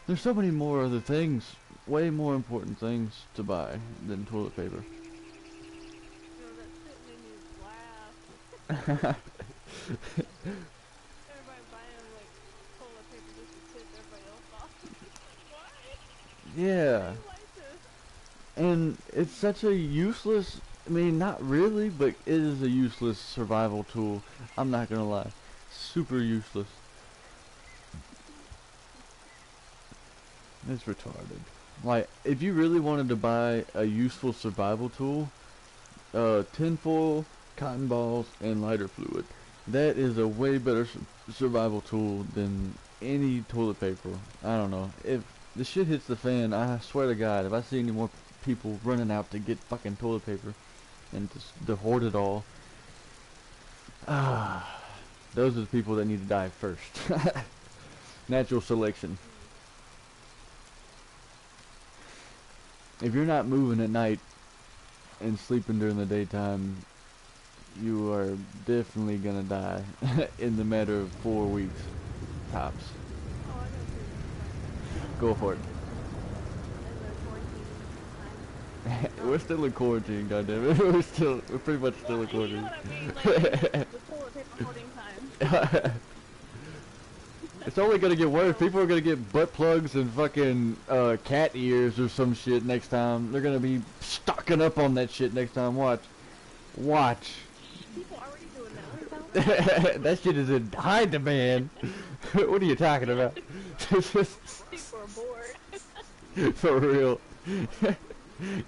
There's so many more other things, way more important things to buy than toilet paper. That shit made me laugh. Everybody buying like toilet paper just to piss everybody else off. Why? Yeah. Why like this? And it's such a useless, I mean, not really, but it is a useless survival tool. I'm not gonna lie. super useless. It's retarded. Like, if you really wanted to buy a useful survival tool, tinfoil, cotton balls, and lighter fluid. That is a way better survival tool than any toilet paper. I don't know. If the shit hits the fan, I swear to God, if I see any more people running out to get fucking toilet paper and just to hoard it all, those are the people that need to die first. Natural selection. If you're not moving at night and sleeping during the daytime, you are definitely gonna die in the matter of 4 weeks, tops. Oh, I know too. Go for it. In the quarantine time. We're still in quarantine, goddammit. We're pretty much still in Well, you know quarantine. what I mean? Like, the toilet paper hoarding time. It's only gonna get worse. People are gonna get butt plugs and fucking cat ears or some shit next time. They're gonna be stocking up on that shit next time. Watch. Watch. People already doing that. What are you talking about? That shit is in high demand. What are you talking about? People are bored. For real.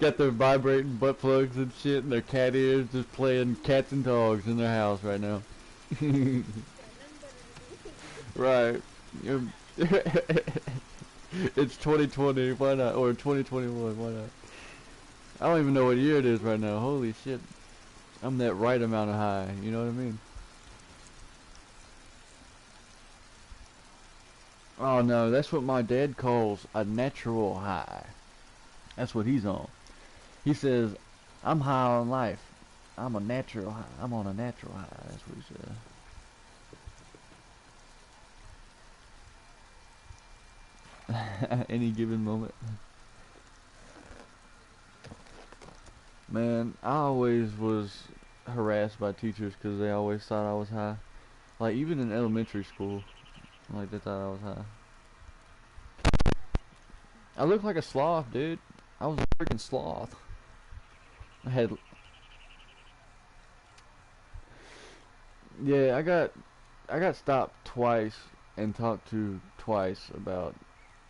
Got their vibrating butt plugs and shit and their cat ears just playing cats and dogs in their house right now. Right. It's 2020, why not? Or 2021, why not? I don't even know what year it is right now. Holy shit. I'm that right amount of high, you know what I mean? Oh no, that's what my dad calls a natural high. That's what he's on. He says, I'm high on life. I'm a natural high. I'm on a natural high. That's what he says. Any given moment. Man, I always was harassed by teachers because they always thought I was high. Like, even in elementary school, like, they thought I was high. I look like a sloth, dude. I was a freaking sloth. I had... Yeah, I got stopped twice and talked to twice about...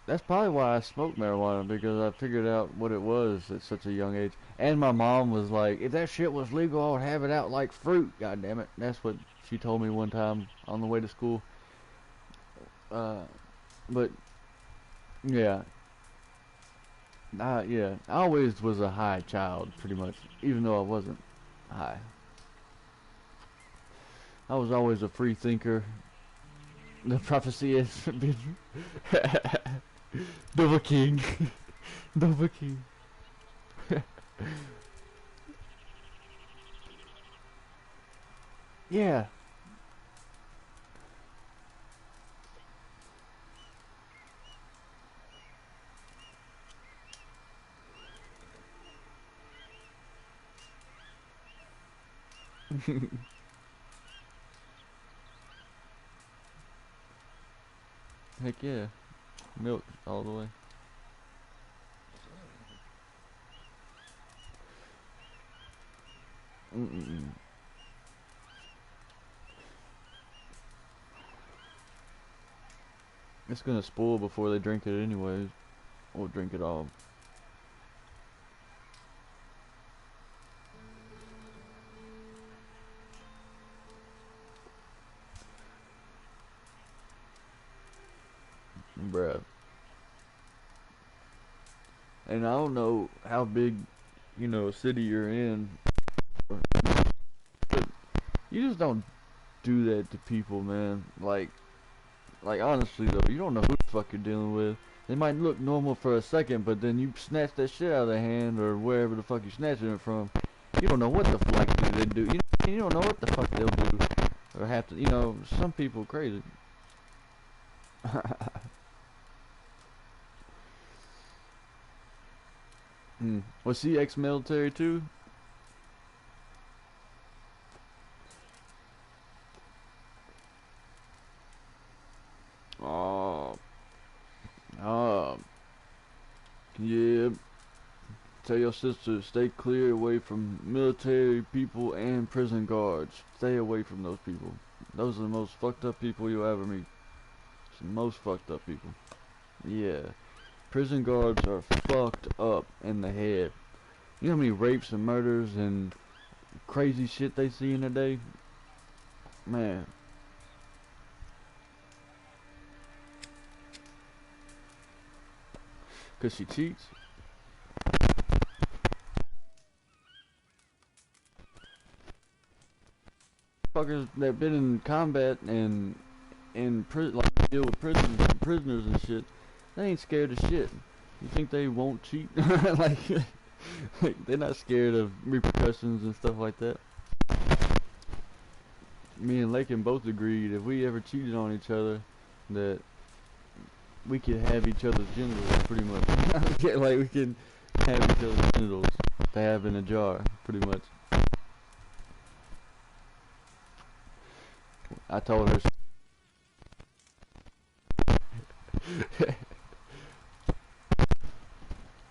That's probably why I smoked marijuana, because I figured out what it was at such a young age. And my mom was like, if that shit was legal, I would have it out like fruit, goddammit. That's what she told me one time on the way to school. But, yeah. Yeah, I always was a high child, pretty much, even though I wasn't high. I was always a free thinker. The prophecy has been... Double King. Double King. Yeah. Heck yeah. Milk all the way. Mm-mm. It's gonna spoil before they drink it anyways. Or drink it all. Bruh. And I don't know how big, you know, city you're in, but you just don't do that to people, man. Like honestly though, you don't know who the fuck you're dealing with. They might look normal for a second, but then you snatch that shit out of their hand or wherever the fuck you're snatching it from. You don't know what the fuck they do. You don't know what the fuck they'll do or have to. You know, some people crazy. Was he ex-military too? Oh, yeah. Tell your sister, stay clear away from military people and prison guards. Stay away from those people. Those are the most fucked up people you'll ever meet. It's the most fucked up people. Yeah. Prison guards are fucked up in the head. You know how many rapes and murders and crazy shit they see in a day? Man. Cause she cheats? Fuckers that been in combat and in prison, like deal with prisoners and shit, they ain't scared of shit. You think they won't cheat? like, like they're not scared of repercussions and stuff like that. Me and Lakin both agreed if we ever cheated on each other, that we could have each other's genitals, pretty much. Like we could have each other's genitals to have in a jar, pretty much. I told her.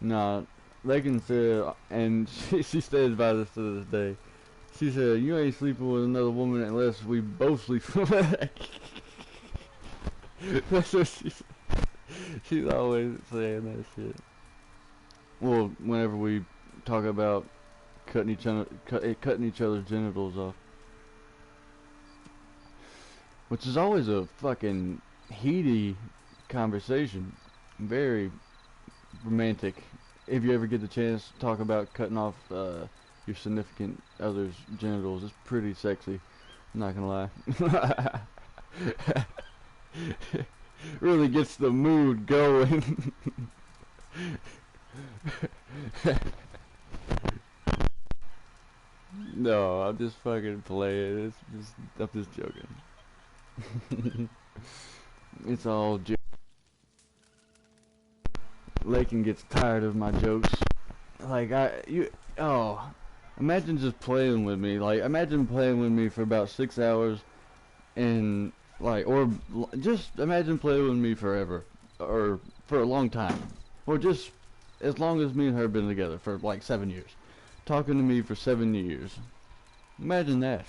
Nah, Lakin said, and she stays by this to this day. She said, "You ain't sleeping with another woman unless we both sleep." That's what she said. She's always saying that shit. Well, whenever we talk about cutting each other's genitals off, which is always a fucking heaty conversation, very romantic. If you ever get the chance to talk about cutting off your significant other's genitals, it's pretty sexy. I'm not gonna lie. Really gets the mood going. No, I'm just fucking playing. I'm just joking. It's all joke. Lakin gets tired of my jokes. Like imagine just playing with me. Like imagine playing with me for about 6 hours, and like, or just imagine playing with me forever, or for a long time, or just as long as me and her have been together for like 7 years, talking to me for 7 years. Imagine that.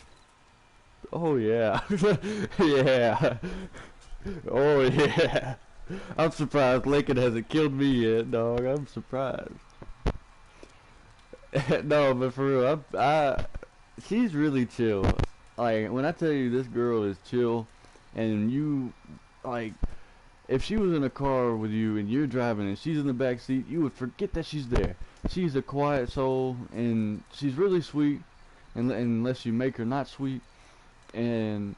Oh yeah, yeah. Oh yeah. I'm surprised Lincoln hasn't killed me yet, dog. I'm surprised. No, but for real, she's really chill. Like when I tell you this girl is chill, and you, like, if she was in a car with you and you're driving and she's in the back seat, you would forget that she's there. She's a quiet soul, and she's really sweet, and unless you make her not sweet, and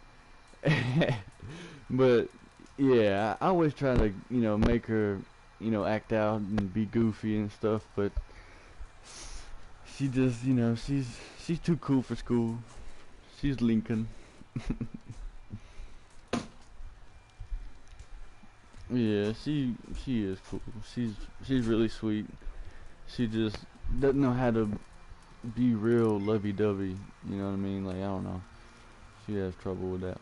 but yeah, I always try to, make her, act out and be goofy and stuff, but she just, she's too cool for school. She's Lincoln. Yeah, she is cool. She's really sweet. She just doesn't know how to be real lovey-dovey, you know what I mean? Like, I don't know. She has trouble with that.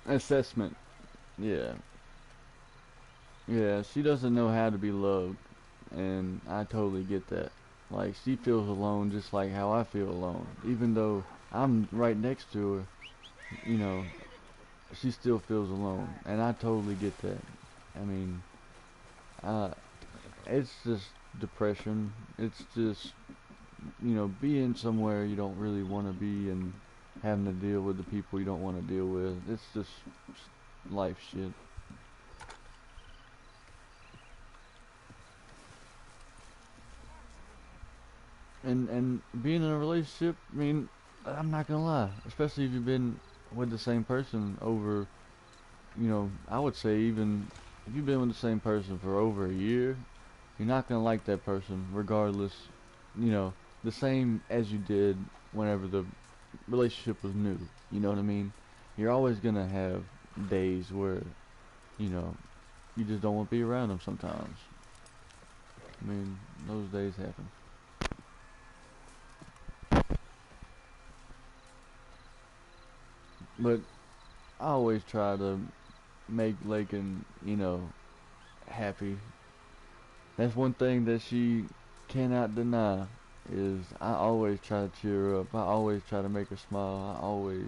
Assessment. Yeah. Yeah, she doesn't know how to be loved, and I totally get that. Like, she feels alone just like how I feel alone. Even though I'm right next to her, you know, she still feels alone, and I totally get that. I mean, uh, it's just depression. It's just, being somewhere you don't really want to be and having to deal with the people you don't want to deal with. It's just life shit. And being in a relationship, I mean, I'm not gonna lie, especially if you've been with the same person over, I would say even if you've been with the same person for over a year, you're not gonna like that person regardless, the same as you did whenever the relationship was new. You know what I mean? You're always gonna have days where, you know, you just don't want to be around them sometimes. I mean, those days happen. But I always try to make Lakin, you know, happy. That's one thing that she cannot deny is I always try to cheer her up. I always try to make her smile. I always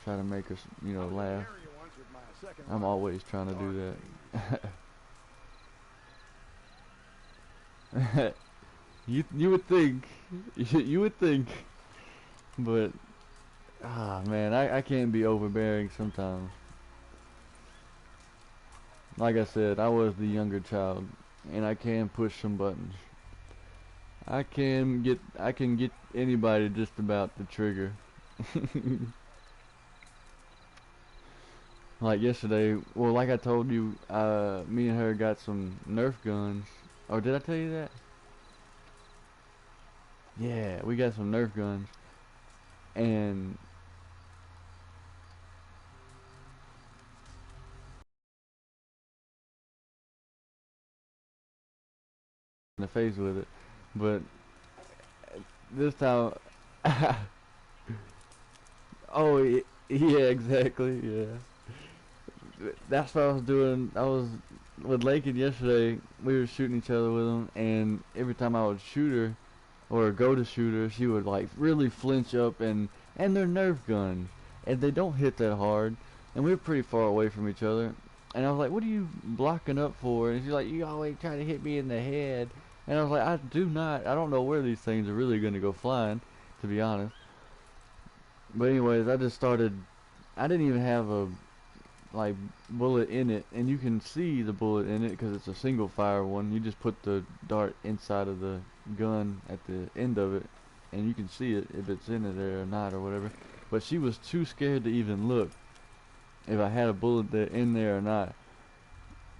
try to make her, you know, laugh. I'm always trying to do that. You would think, you would think, but man, I can't be overbearing sometimes. Like I said, I was the younger child, and I can push some buttons. I can get anybody just about the trigger. Like yesterday, well, like I told you, me and her got some Nerf guns. Or did I tell you that? Yeah, we got some Nerf guns, and in the face with it, but this time, oh yeah, exactly, yeah. That's what I was doing. I was with Lakin yesterday. We were shooting each other with them, and every time I would shoot her or go to shoot her, she would like really flinch up, and they're Nerf guns, and they don't hit that hard, and we were pretty far away from each other. And I was like, "What are you blocking up for?" And she's like, "You always try to hit me in the head." And I was like, "I do not. I don't know where these things are really gonna go flying, to be honest." But anyways, I just started. I didn't even have a like bullet in it, and you can see the bullet in it because it's a single fire one. You just put the dart inside of the gun at the end of it, and you can see it if it's in it there or not or whatever. But she was too scared to even look if I had a bullet there in there or not.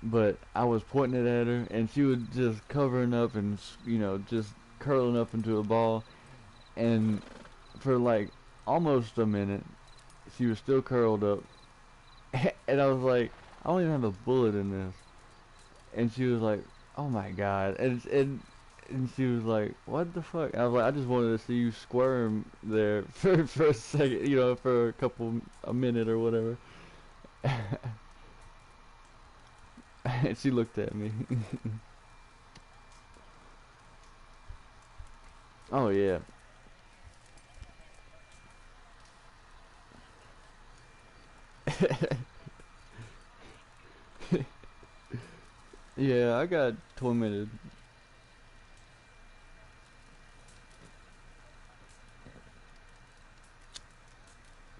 But I was pointing it at her, and she was just covering up and, you know, just curling up into a ball. And for like almost a minute, she was still curled up. And I was like, I don't even have a bullet in this. And she was like, oh my god. And she was like, what the fuck? I was like, I just wanted to see you squirm there for a second, you know, for a minute or whatever. And she looked at me. Oh yeah. Yeah, I got tormented.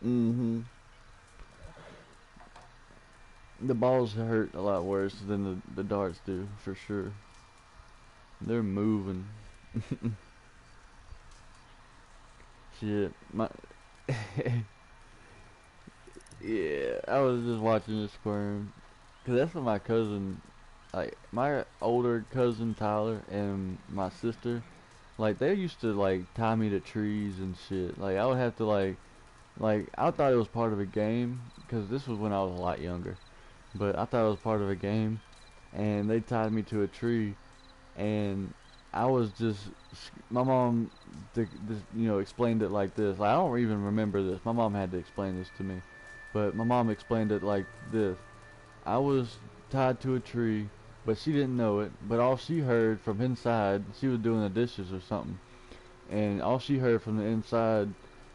Mm-hmm. The balls hurt a lot worse than the darts do, for sure. They're moving. Shit, my yeah, I was just watching it squirm, cause that's what my cousin, like my older cousin Tyler and my sister, like they used to like tie me to trees and shit. Like I would have to like I thought it was part of a game, cause this was when I was a lot younger, but I thought it was part of a game, and they tied me to a tree, and I was just my mom, you know, explained it like this. Like, I don't even remember this. My mom had to explain this to me, but my mom explained it like this. I was tied to a tree, but she didn't know it. But all she heard from inside, she was doing the dishes or something, and all she heard from the inside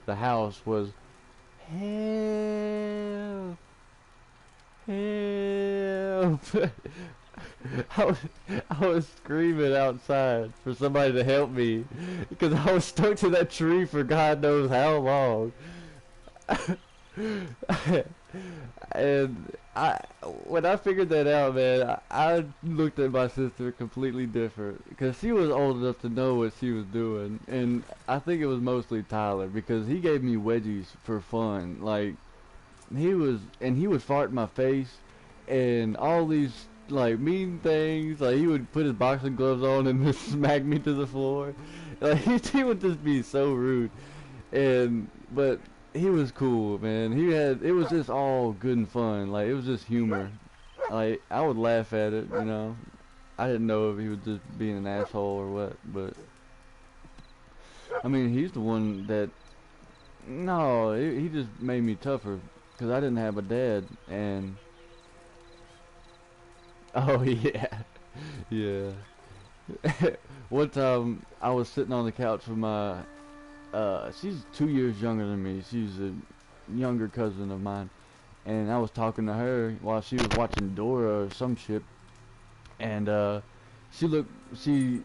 the house was help, help. I was, I was screaming outside for somebody to help me because I was stuck to that tree for God knows how long. And when I figured that out, man, I looked at my sister completely different because she was old enough to know what she was doing, and I think it was mostly Tyler because he gave me wedgies for fun. Like he would fart in my face, and all these like mean things. Like he would put his boxing gloves on and just smack me to the floor. Like he would just be so rude, but he was cool, man. It was just all good and fun. Like it was just humor. Like I would laugh at it, you know. I didn't know if he was just being an asshole or what, but I mean, he's the one that no, he just made me tougher because I didn't have a dad, and Oh yeah, yeah. One time I was sitting on the couch with my she's 2 years younger than me. She's a younger cousin of mine, and I was talking to her while she was watching Dora or some shit, and she looked she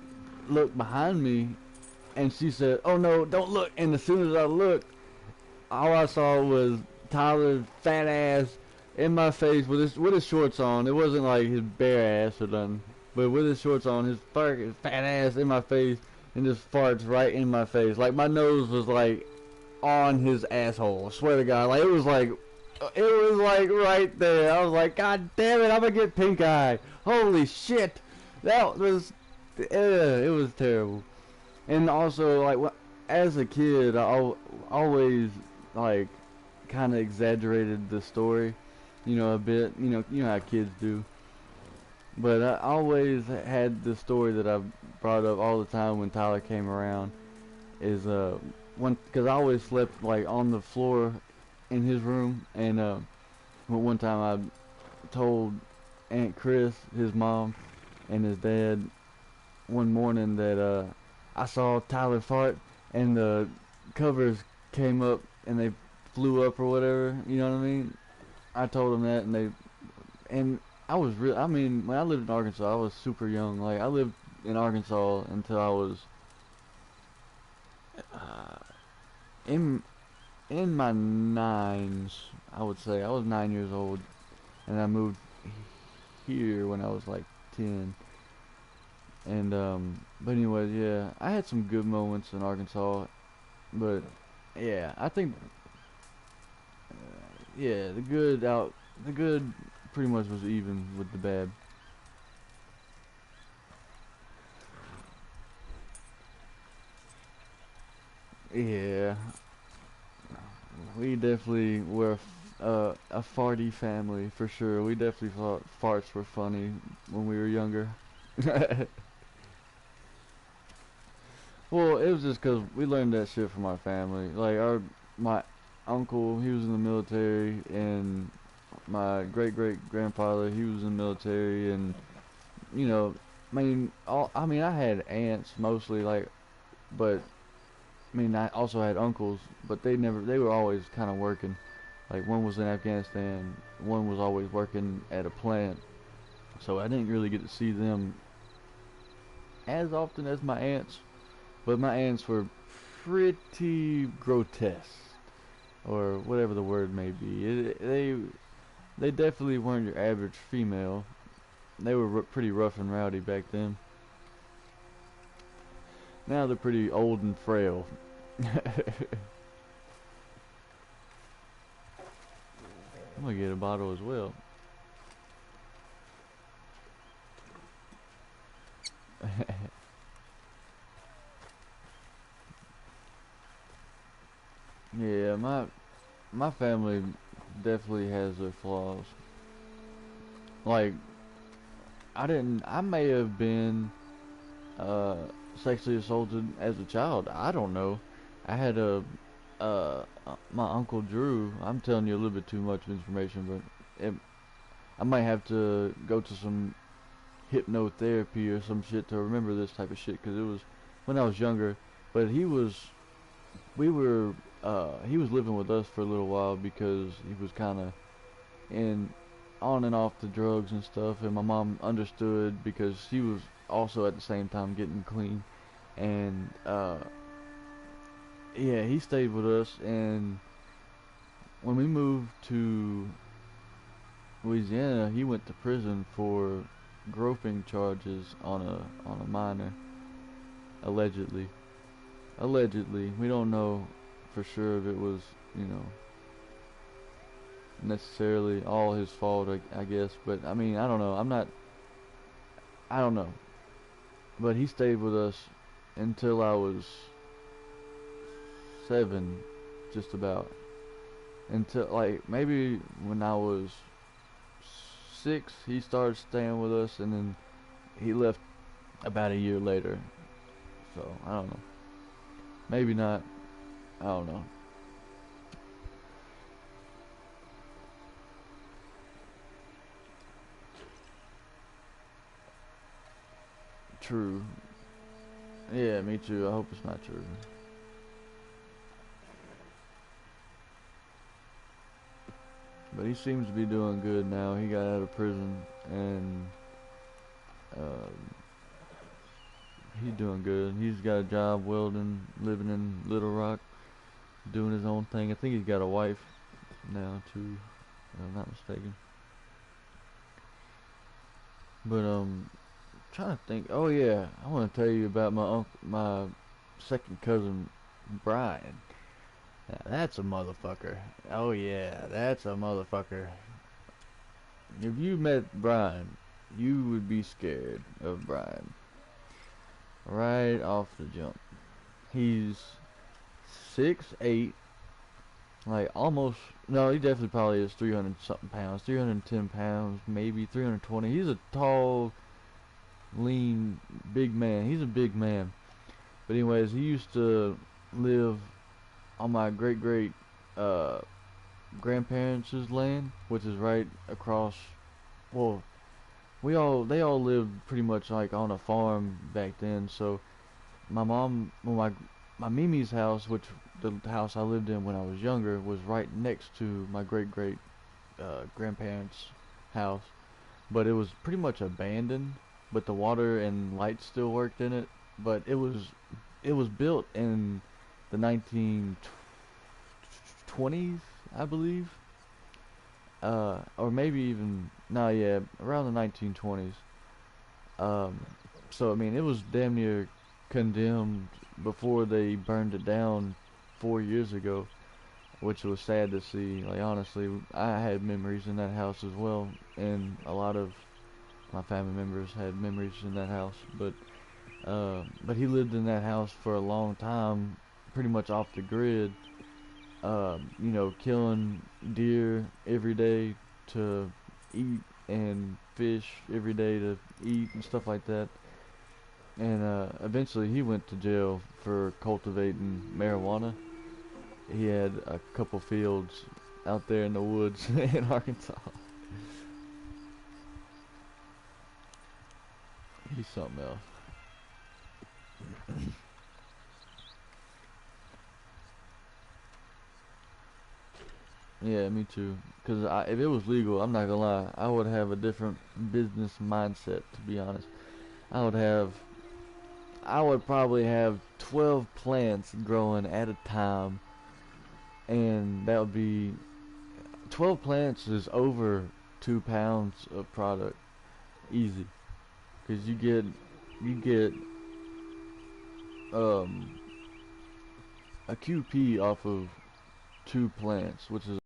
looked behind me, and she said, "Oh no, don't look!" And as soon as I looked, all I saw was Tyler's fat ass in my face with his shorts on. It wasn't like his bare ass or nothing, but with his shorts on, his fat ass in my face, and just farts right in my face. Like my nose was like on his asshole. I swear to God, like it was like right there. I was like, God damn it, I'm gonna get pink eye. Holy shit, that was it was terrible. And also, like, as a kid, always like kind of exaggerated the story, a bit. You know how kids do. But I always had the story that I brought up all the time when Tyler came around. Is one because I always slept like on the floor in his room, and one time I told Aunt Chris, his mom, and his dad one morning that I saw Tyler fart and the covers came up and they flew up or whatever. You know what I mean? I told them that, and I was real. I mean, when I lived in Arkansas, I was super young. Like I lived in Arkansas until I was uh, in my nines. I would say I was 9 years old, and I moved here when I was like 10. And but anyways, yeah, I had some good moments in Arkansas, but yeah, I think yeah, the good pretty much was even with the bad. Yeah, we definitely were a farty family for sure. We definitely thought farts were funny when we were younger. Well, it was just 'cause we learned that shit from our family. Like my uncle, he was in the military, and my great great grandfather, he was in the military, and you know, I mean, I had aunts mostly, like, but I mean, I also had uncles, but they were always kind of working. Like one was in Afghanistan, one was always working at a plant, so I didn't really get to see them as often as my aunts. But my aunts were pretty grotesque, or whatever the word may be. They definitely weren't your average female. They were pretty rough and rowdy back then. Now they're pretty old and frail. I'm gonna get a bottle as well. Yeah, my family definitely has their flaws. Like I may have been uh sexually assaulted as a child. I don't know. I had my uncle Drew. I'm telling you a little bit too much information, but I might have to go to some hypnotherapy or some shit to remember this type of shit because it was when I was younger. But we were, he was living with us for a little while because he was kind of in on and off the drugs and stuff, and my mom understood because she was also at the same time getting clean, and yeah, he stayed with us, and when we moved to Louisiana, he went to prison for groping charges on a minor, allegedly. Allegedly, we don't know for sure if it was, you know, necessarily all his fault, I guess. But I mean, I don't know. I don't know. But he stayed with us until I was 7, just about. Until like maybe when I was 6, he started staying with us, and then he left about a year later. So I don't know. Maybe not. I don't know. true. Yeah, me too. I hope it's not true. But he seems to be doing good now. He got out of prison and um, he's doing good. He's got a job welding, living in Little Rock, doing his own thing. I think he's got a wife now too, if I'm not mistaken. But trying to think. Oh yeah, I want to tell you about my second cousin Brian. Now, that's a motherfucker. Oh yeah, that's a motherfucker. If you met Brian, you would be scared of Brian right off the jump. He's 6'8", like almost. No, he definitely probably is 300 something pounds, 310 pounds, maybe 320. He's a tall, lean, big man. He's a big man. But anyways, he used to live on my great uh, grandparents' land, which is right across. Well, they all lived pretty much like on a farm back then. So my mom, well, my Mimi's house, which the house I lived in when I was younger, was right next to my great grandparents' house. But it was pretty much abandoned. But the water and lights still worked in it. But it was built in the 1920s, I believe, or maybe even no, yeah, around the 1920s. Um, so I mean, it was damn near condemned before they burned it down 4 years ago, which was sad to see. Like honestly, I had memories in that house as well, and a lot of my family members had memories in that house. But he lived in that house for a long time, pretty much off the grid. You know, killing deer every day to eat and fish every day to eat and stuff like that. And eventually he went to jail for cultivating marijuana. He had a couple fields out there in the woods in Arkansas. He's something else. Yeah, me too. Cause if it was legal, I'm not gonna lie, I would have a different business mindset. To be honest, I would have, I would probably have 12 plants growing at a time, and that would be 12 plants is over 2 pounds of product, easy. Cause you get um a QP off of 2 plants, which is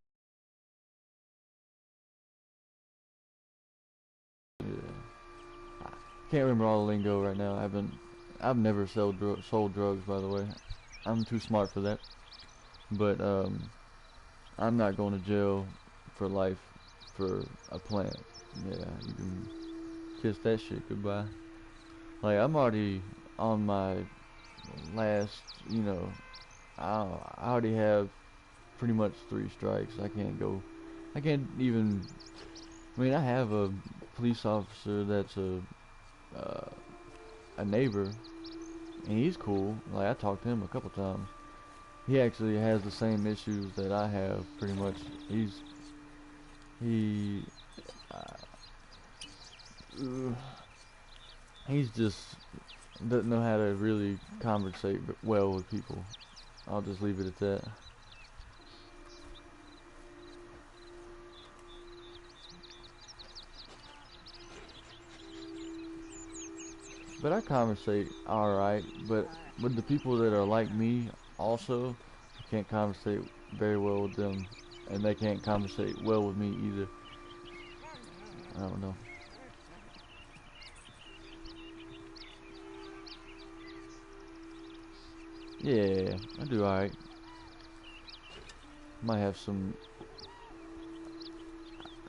yeah. Can't remember all the lingo right now. I've never sold drugs, by the way. I'm too smart for that. But I'm not going to jail for life for a plant. Yeah, you can kiss that shit goodbye. Like I'm already on my last, you know, I already have pretty much 3 strikes. I can't go. I can't even. I mean, I have a police officer that's uh, a neighbor, and he's cool. Like I talked to him a couple times. He actually has the same issues that I have, pretty much. He uh, he's just doesn't know how to really conversate well with people. I'll just leave it at that. But I conversate alright, but with the people that are like me also, I can't conversate very well with them, and they can't conversate well with me either. I don't know. Yeah, I do alright. Might have some,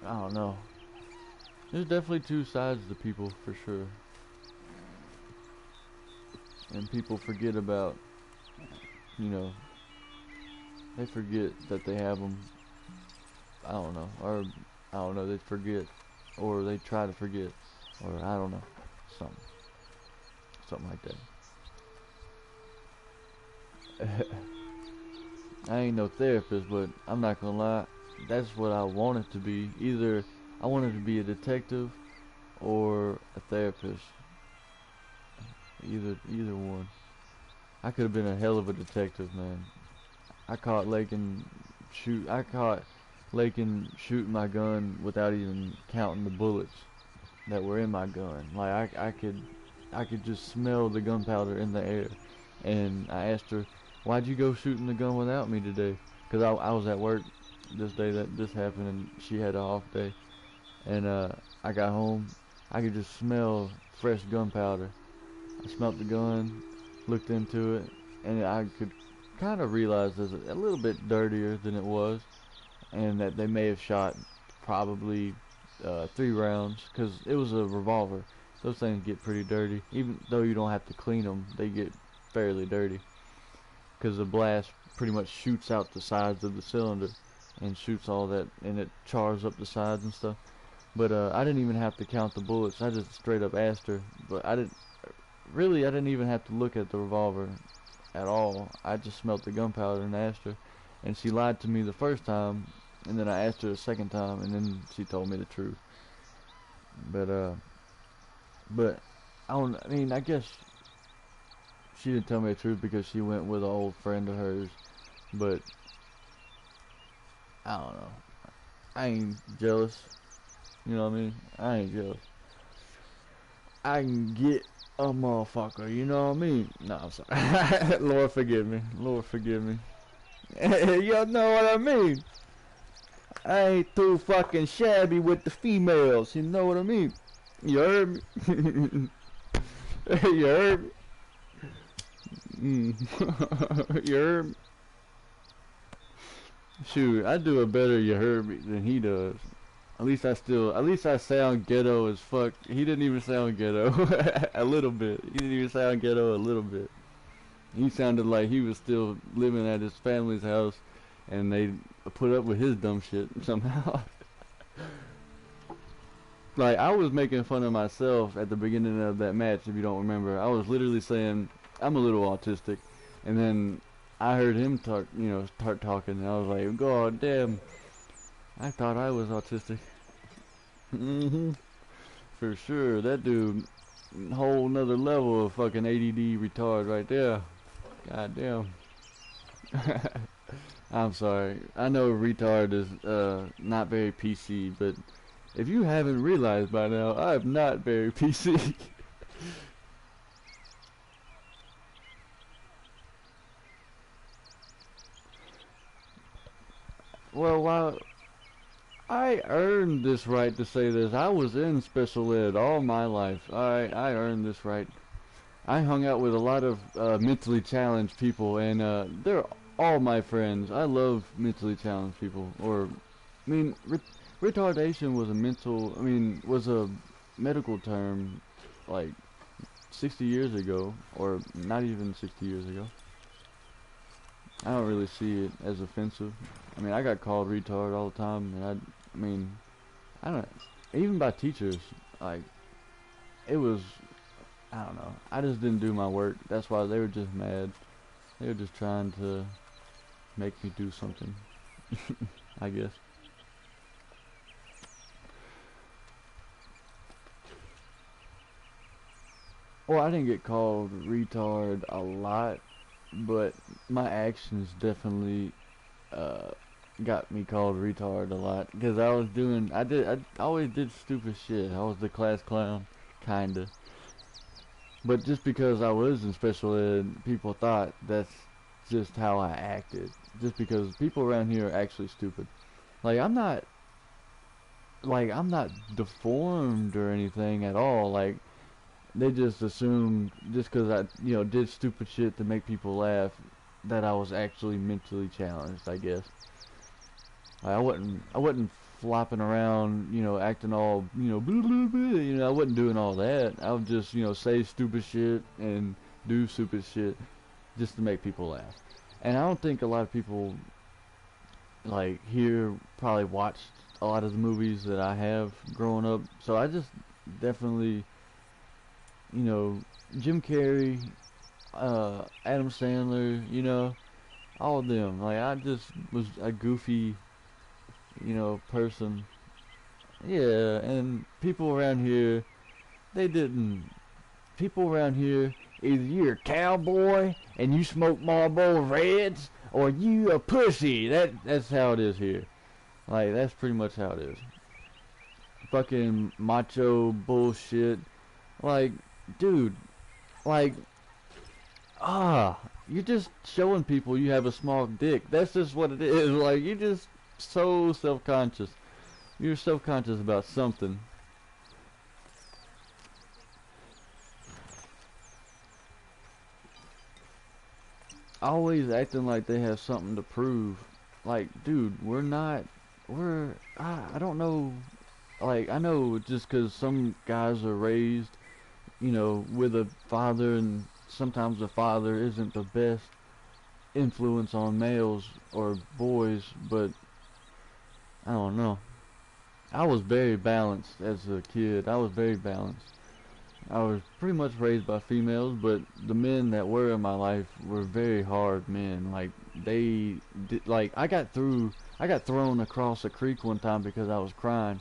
I don't know. There's definitely two sides to people for sure. And people forget about, you know, they forget that they have them. I don't know, or I don't know, they forget, or they try to forget, or I don't know, something. something like that. I ain't no therapist, but I'm not gonna lie, that's what I wanted to be. Either I wanted to be a detective or a therapist. Either one. I could have been a hell of a detective, man. I caught Lakin shooting my gun without even counting the bullets that were in my gun. Like I could just smell the gunpowder in the air. And I asked her, "Why'd you go shooting the gun without me today?" Because I was at work this day that this happened, and she had an off day. And I got home, I could just smell fresh gunpowder. I smelled the gun, looked into it, and I could kind of realize it was a little bit dirtier than it was, and that they may have shot probably 3 rounds, because it was a revolver. Those things get pretty dirty. Even though you don't have to clean them, they get fairly dirty, because the blast pretty much shoots out the sides of the cylinder and shoots all that, and it chars up the sides and stuff. But I didn't even have to count the bullets. I just straight up asked her. But I didn't even have to look at the revolver at all. I just smelled the gunpowder and asked her. And she lied to me the first time, and then I asked her the second time, and then she told me the truth. But I mean, I guess she didn't tell me the truth because she went with an old friend of hers. But I don't know. I ain't jealous. You know what I mean? I ain't jealous. I can get a motherfucker, you know what I mean? No, I'm sorry. Lord forgive me. Lord forgive me. Y'all know what I mean? I ain't too fucking shabby with the females, you know what I mean? You heard me? You heard me? You heard me? Shoot, I do a better you heard me than he does. At least I sound ghetto as fuck. He didn't even sound ghetto. A little bit. He didn't even sound ghetto a little bit. He sounded like he was still living at his family's house and they put up with his dumb shit somehow. Like, I was making fun of myself at the beginning of that match, if you don't remember. I was literally saying, I'm a little autistic. And then I heard him start talking, and I was like, God damn. I thought I was autistic. For sure. That dude, whole nother level of fucking ADD retard right there. God damn. I'm sorry. I know retard is not very PC, but if you haven't realized by now, I'm not very PC. Well, while I earned this right to say this, I was in special ed all my life. I earned this right. I hung out with a lot of mentally challenged people, and they're all my friends. I love mentally challenged people. I mean, retardation was a medical term like 60 years ago, or not even 60 years ago. I don't really see it as offensive. I mean, I got called retard all the time, and I don't, even by teachers, like, it was, I don't know, I just didn't do my work. That's why they were just mad. They were just trying to make me do something, I guess. Well, I didn't get called retard a lot, but my actions definitely got me called retard a lot, because I always did stupid shit. I was the class clown, kinda. But just because I was in special ed, people thought that's just how I acted. Just because people around here are actually stupid. Like, I'm not deformed or anything at all. Like, they just assumed just because I, did stupid shit to make people laugh, that I was actually mentally challenged, I guess. Like, I wasn't flopping around, acting all, blah, blah, blah, I wasn't doing all that. I would just, say stupid shit and do stupid shit just to make people laugh. And I don't think a lot of people, like, here probably watched a lot of the movies that I have growing up. So I just definitely you know, Jim Carrey, Adam Sandler, you know, all of them. Like I just was a goofy, you know, person. Yeah, and people around here, they didn't. People around here, either you're a cowboy and you smoke Marlboro Reds, or you a pussy. That's how it is here. Like that's pretty much how it is. Fucking macho bullshit. Like, dude, like, you're just showing people you have a small dick. That's just what it is. Like, you're just so self-conscious. You're self-conscious about something. Always acting like they have something to prove. Like, dude, we're not. I don't know. Like, I know just 'cause some guys are raised, you know, with a father, and sometimes the father isn't the best influence on males or boys, but I don't know. I was very balanced as a kid. I was very balanced. I was pretty much raised by females, but the men that were in my life were very hard men. Like they did, like I got thrown across a creek one time because I was crying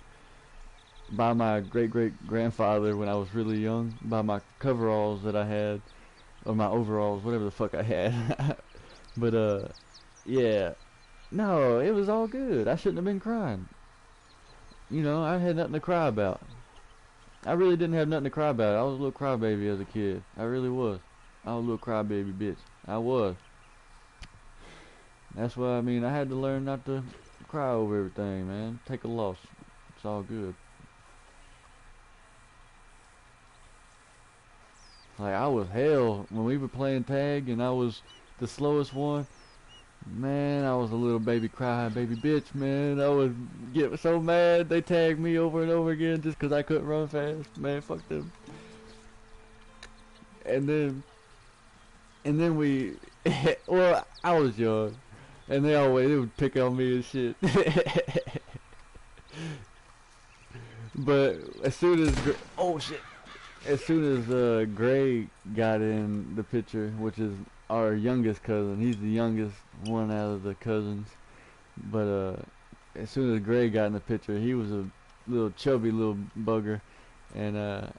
by my great great grandfather when I was really young, by my coveralls that I had, or my overalls, whatever the fuck I had. But yeah, no, it was all good. I shouldn't have been crying. You know, I had nothing to cry about. I really didn't have nothing to cry about. I was a little crybaby as a kid. I really was. I was a little crybaby bitch. I was. That's why, I mean, I had to learn not to cry over everything, man. Take a loss. It's all good. Like, I was hell when we were playing tag and I was the slowest one. Man, I was a little baby cry baby bitch, man. I would get so mad they tagged me over and over again just 'cause I couldn't run fast. Man, fuck them. And then we, well, I was young, and they would pick on me and shit. But as soon as oh shit, as soon as Gray got in the picture, which is our youngest cousin, he's the youngest one out of the cousins. But as soon as Gray got in the picture, he was a little chubby little bugger, and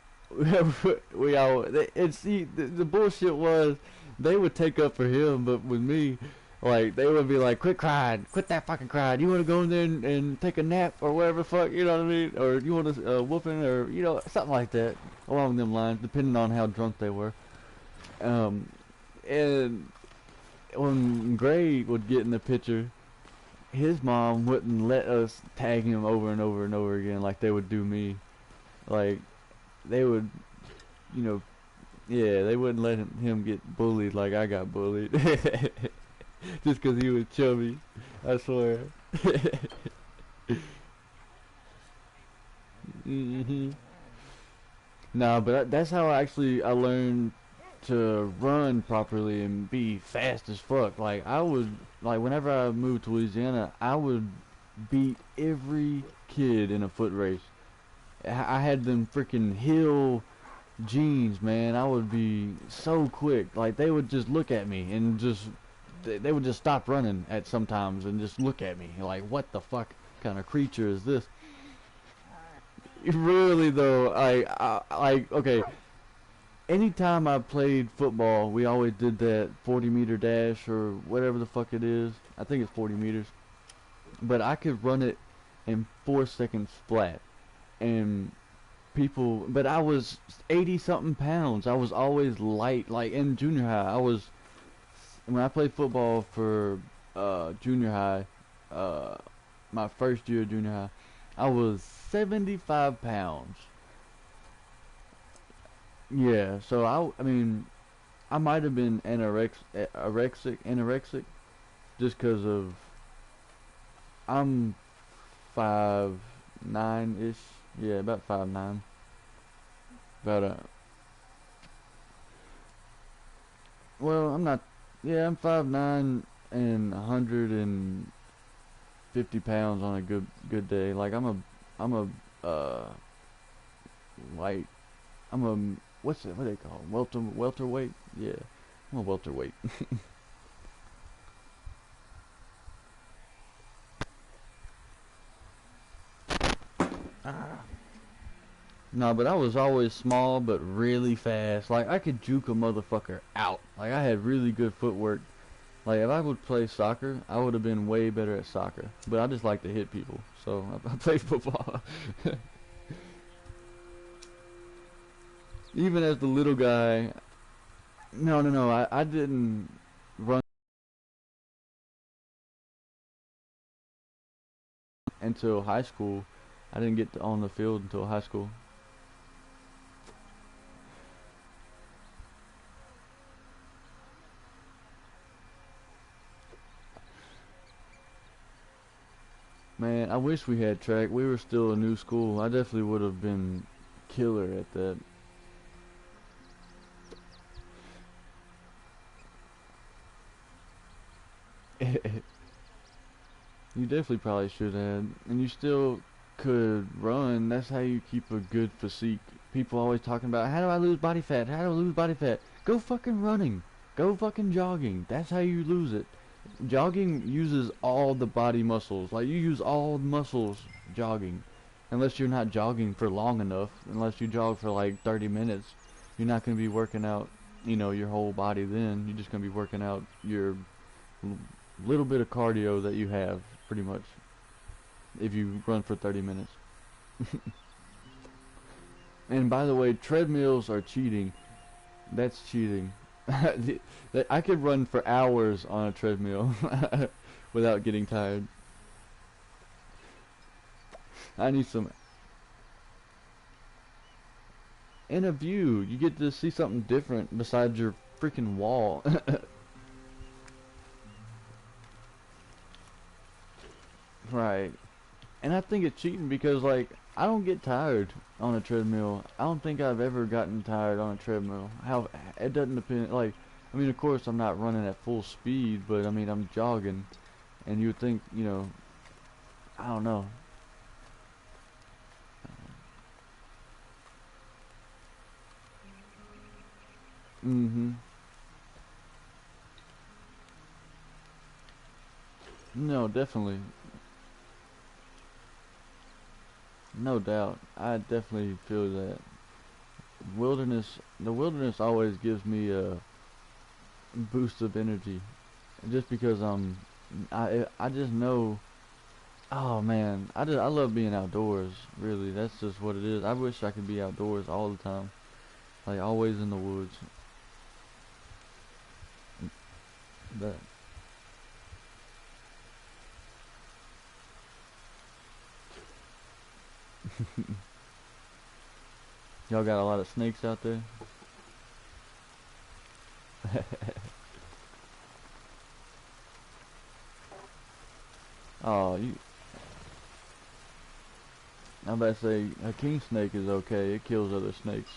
we all the bullshit was they would take up for him, but with me, like they would be like, quit crying, quit that fucking crying. You want to go in there and take a nap or whatever the fuck, you know what I mean? Or you want to whooping or you know something like that along them lines, depending on how drunk they were. And when Gray would get in the picture, his mom wouldn't let us tag him over and over and over again like they would do me. Like they would, you know, yeah, they wouldn't let him get bullied like I got bullied. Just 'cause he was chubby, I swear. hmm Nah, but that's how I learned to run properly and be fast as fuck. Like I would, like whenever I moved to Louisiana, I would beat every kid in a foot race. I had them freaking hill jeans, man. I would be so quick. Like they would just look at me and just they would just stop running at sometimes and just look at me like, what the fuck kind of creature is this? Really though, like okay. Anytime I played football, we always did that 40-meter dash or whatever the fuck it is. I think it's 40 meters. But I could run it in 4 seconds flat. And people, but I was 80 something pounds. I was always light. Like in junior high, when I played football for junior high, my first year of junior high, I was 75 pounds. Yeah, so I mean, I might have been anorexic, just 'cause of I'm 5'9" ish, yeah, about 5'9", about well, I'm not, yeah, I'm 5'9" and 150 pounds on a good day. Like I'm a light, I'm a what's it? What do they call 'em? Welterweight? Yeah, I'm a welterweight. No, but I was always small but really fast. Like I could juke a motherfucker out. Like I had really good footwork. Like if I would play soccer, I would have been way better at soccer. But I just like to hit people, so I played football. Even as the little guy, no, I didn't run until high school. I didn't get on the field until high school. Man, I wish we had track. We were still a new school. I definitely would have been killer at that. You definitely probably should have. And you still could run. That's how you keep a good physique. People always talking about, how do I lose body fat? How do I lose body fat? Go fucking running. Go fucking jogging. That's how you lose it. Jogging uses all the body muscles. Like, you use all the muscles jogging. Unless you're not jogging for long enough. Unless you jog for like 30 minutes. You're not going to be working out, you know, your whole body then. You're just going to be working out your little bit of cardio that you have, pretty much, if you run for 30 minutes. And by the way, treadmills are cheating. That's cheating. I could run for hours on a treadmill without getting tired. I need some. And a view. You get to see something different besides your freaking wall. Right. And I think it's cheating because, like, I don't get tired on a treadmill. I don't think I've ever gotten tired on a treadmill. How it doesn't depend. Like, I mean, of course, I'm not running at full speed, but I mean, I'm jogging, and you would think, you know, I don't know. Mm-hmm. No, definitely, no doubt. I definitely feel that the wilderness always gives me a boost of energy, just because I just know. Oh man, I love being outdoors. Really, that's just what it is. I wish I could be outdoors all the time, like always in the woods. But y'all got a lot of snakes out there. Oh, I'm about to say a king snake is okay. It kills other snakes.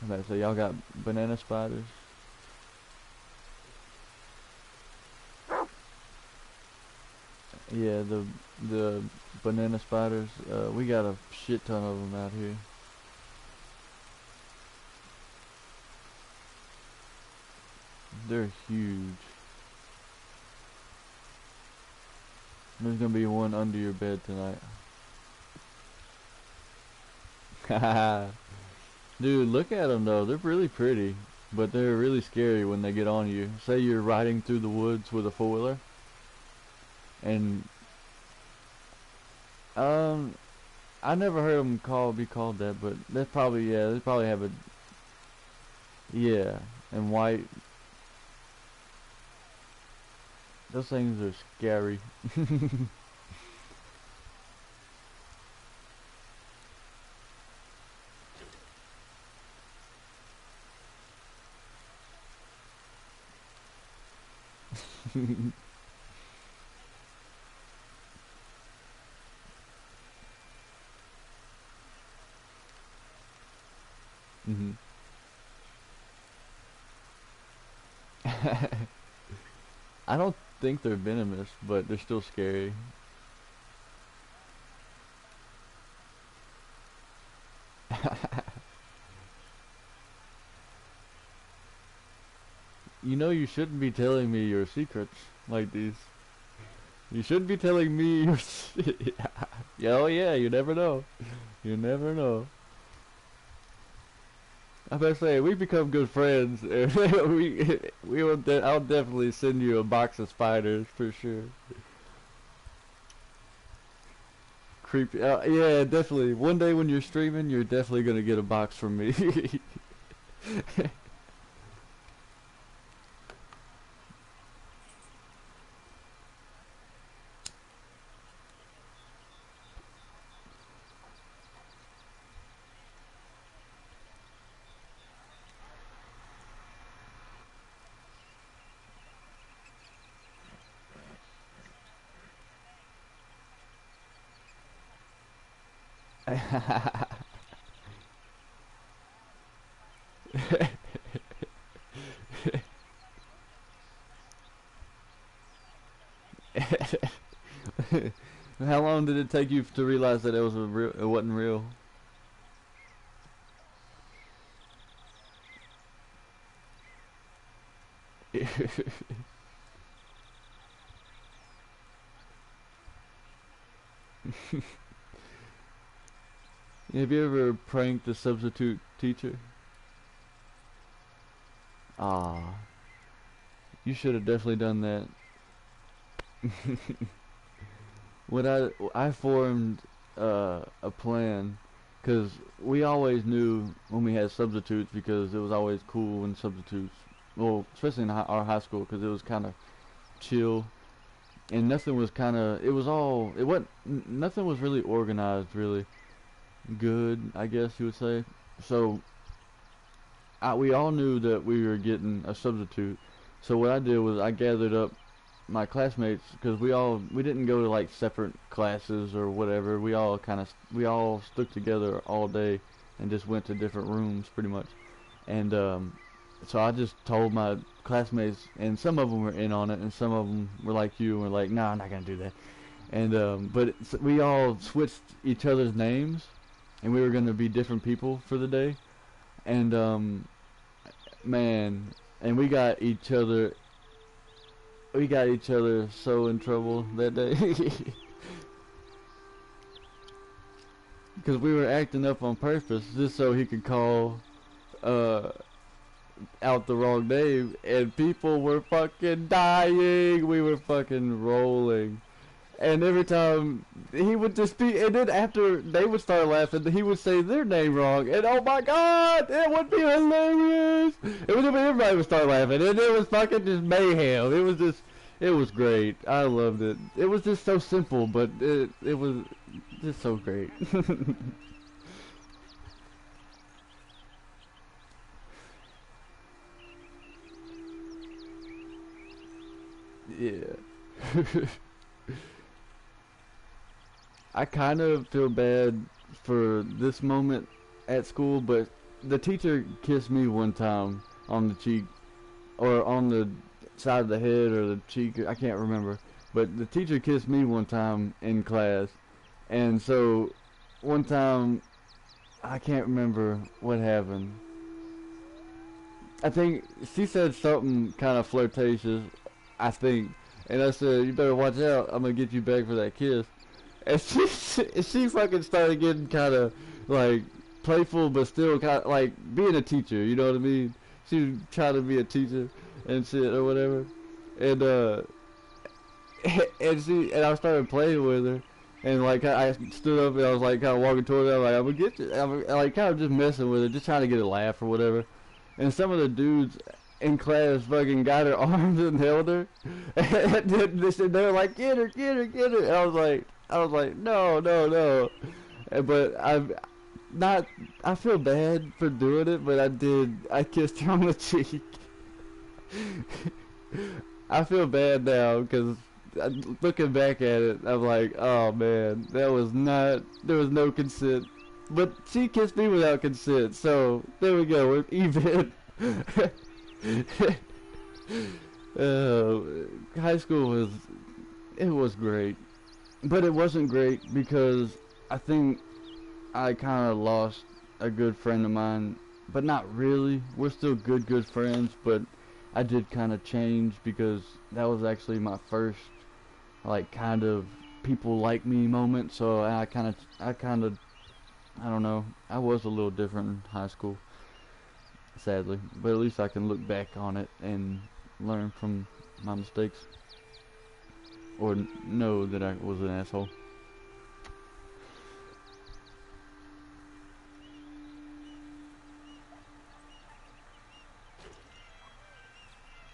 I'm about to say y'all got banana spiders. Yeah, the banana spiders. We got a shit ton of them out here. They're huge. There's gonna be one under your bed tonight. Dude, look at them though. They're really pretty, but they're really scary when they get on you. Say you're riding through the woods with a four-wheeler, and um, I never heard them be called that, but that's probably, yeah. They probably have a, yeah, and white. Those things are scary. Hmm. I don't think they're venomous, but they're still scary. you know you shouldn't be telling me your secrets like these. You shouldn't be telling me your yeah, oh yeah, you never know. You never know. I better say, we become good friends. We will I'll definitely send you a box of spiders for sure. Creepy. Yeah, definitely. One day when you're streaming, you're definitely gonna get a box from me. How long did it take you to realize that it wasn't real? Have you ever pranked a substitute teacher? Ah, you should have definitely done that. When I formed a plan, because we always knew when we had substitutes, because it was always cool when substitutes, well, especially in our high school, because it was kind of chill, and nothing was kind of, it wasn't, nothing was really organized, really good, I guess you would say. So we all knew that we were getting a substitute. So what I did was I gathered up my classmates, because we didn't go to like separate classes or whatever. We all stuck together all day and just went to different rooms pretty much. And so I just told my classmates, and some of them were in on it, and some of them were like you and were like, "No, I'm not gonna do that." And we all switched each other's names, and we were gonna be different people for the day. And man, and we got each other so in trouble that day. Because we were acting up on purpose just so he could call out the wrong name, and people were fucking dying. We were fucking rolling. And every time he would just be, and then after they would start laughing, he would say their name wrong, and oh my god, it would be hilarious. Everybody would start laughing, and it was fucking just mayhem. It was great. I loved it. It was just so simple, but it was just so great. Yeah. I kind of feel bad for this moment at school, but the teacher kissed me one time on the cheek, or on the side of the head, or the cheek, I can't remember. But the teacher kissed me one time in class, and so one time, I can't remember what happened. I think she said something kind of flirtatious, I think, and I said, "You better watch out, I'm gonna get you back for that kiss." And she fucking started getting kind of like playful, but still kind of like being a teacher. You know what I mean? She was trying to be a teacher and shit or whatever. And and I started playing with her, and like I stood up and I was like kind of walking toward her. I'm like, I'm gonna get you. I'm like kind of just messing with her, just trying to get a laugh or whatever. And some of the dudes in class fucking got her arms and held her, and they were like, get her, get her, get her. And I was like, no, no, no. But I feel bad for doing it, but I did. I kissed her on the cheek. I feel bad now, because looking back at it, I'm like, oh man, there was no consent. But she kissed me without consent, so there we go, we're even. High school was great. But it wasn't great because I think I kind of lost a good friend of mine, but not really. We're still good friends, but I did kind of change because that was actually my first, like, kind of people like me moment. So I don't know, I was a little different in high school, sadly. But at least I can look back on it and learn from my mistakes. Or know that I was an asshole.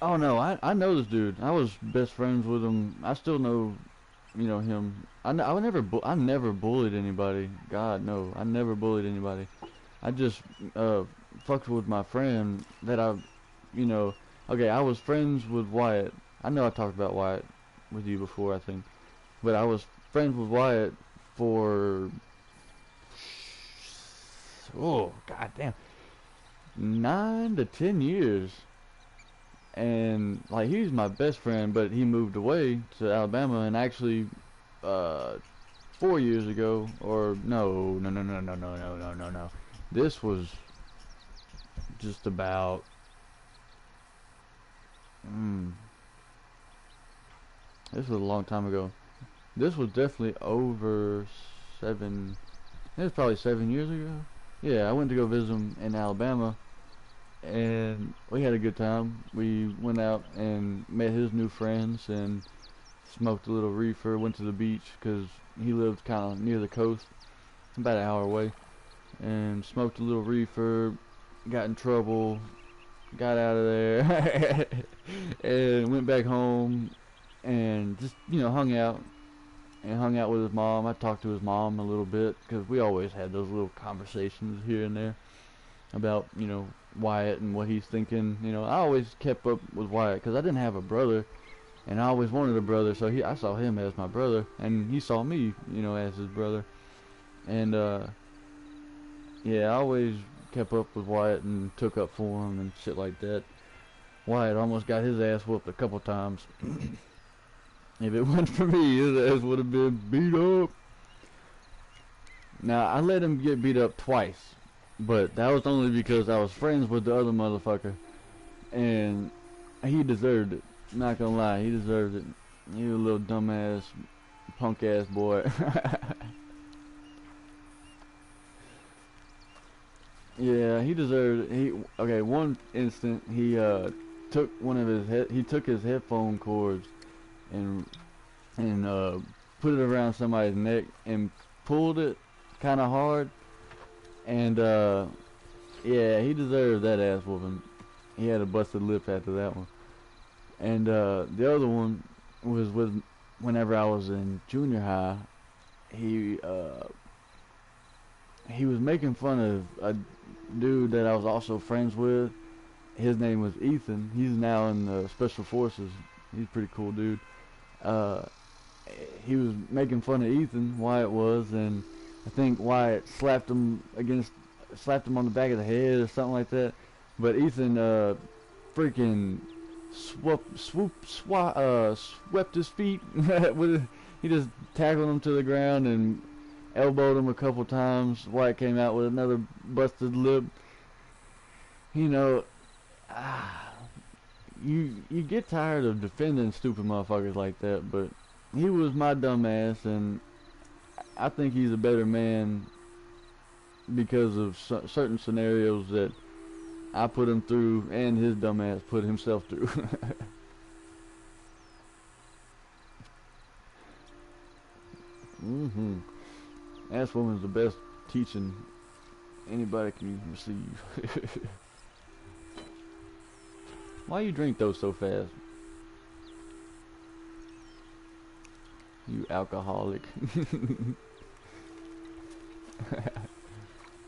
Oh no, I know this dude. I was best friends with him. I still know, him. I never bullied anybody. God no, I never bullied anybody. I just fucked with my friend that you know. Okay, I was friends with Wyatt. I know I talked about Wyatt with you before, I think, but I was friends with Wyatt for goddamn 9 to 10 years. And like he's my best friend, but he moved away to Alabama, and actually, 4 years ago, or no. This was just about, this was a long time ago. This was definitely over it was probably 7 years ago. Yeah, I went to go visit him in Alabama, and we had a good time. We went out and met his new friends and smoked a little reefer, went to the beach because he lived kind of near the coast, about an hour away, and smoked a little reefer, got in trouble, got out of there, and went back home and just, hung out with his mom. I talked to his mom a little bit because we always had those little conversations here and there about, Wyatt and what he's thinking. I always kept up with Wyatt because I didn't have a brother, and I always wanted a brother, so I saw him as my brother, and he saw me, as his brother. And yeah, I always kept up with Wyatt and took up for him and shit like that. Wyatt almost got his ass whooped a couple times. If it wasn't for me, his ass would have been beat up. Now, I let him get beat up twice, but that was only because I was friends with the other motherfucker, and he deserved it. Not gonna lie, he deserved it. He was a little dumbass, punk ass boy. Yeah, he deserved it. Okay, one instant he took his headphone cords and put it around somebody's neck and pulled it kind of hard, and yeah, he deserved that ass whooping. He had a busted lip after that one. And the other one was whenever I was in junior high. He was making fun of a dude that I was also friends with. His name was Ethan. He's now in the Special Forces. He's a pretty cool dude. He was making fun of Ethan, Wyatt was, and I think Wyatt slapped him on the back of the head or something like that. But Ethan freaking swept his feet. He just tackled him to the ground and elbowed him a couple times. Wyatt came out with another busted lip. You get tired of defending stupid motherfuckers like that, but he was my dumb ass, and I think he's a better man because of certain scenarios that I put him through and his dumb ass put himself through. Ass woman's the best teaching anybody can receive. Why you drink those so fast? You alcoholic.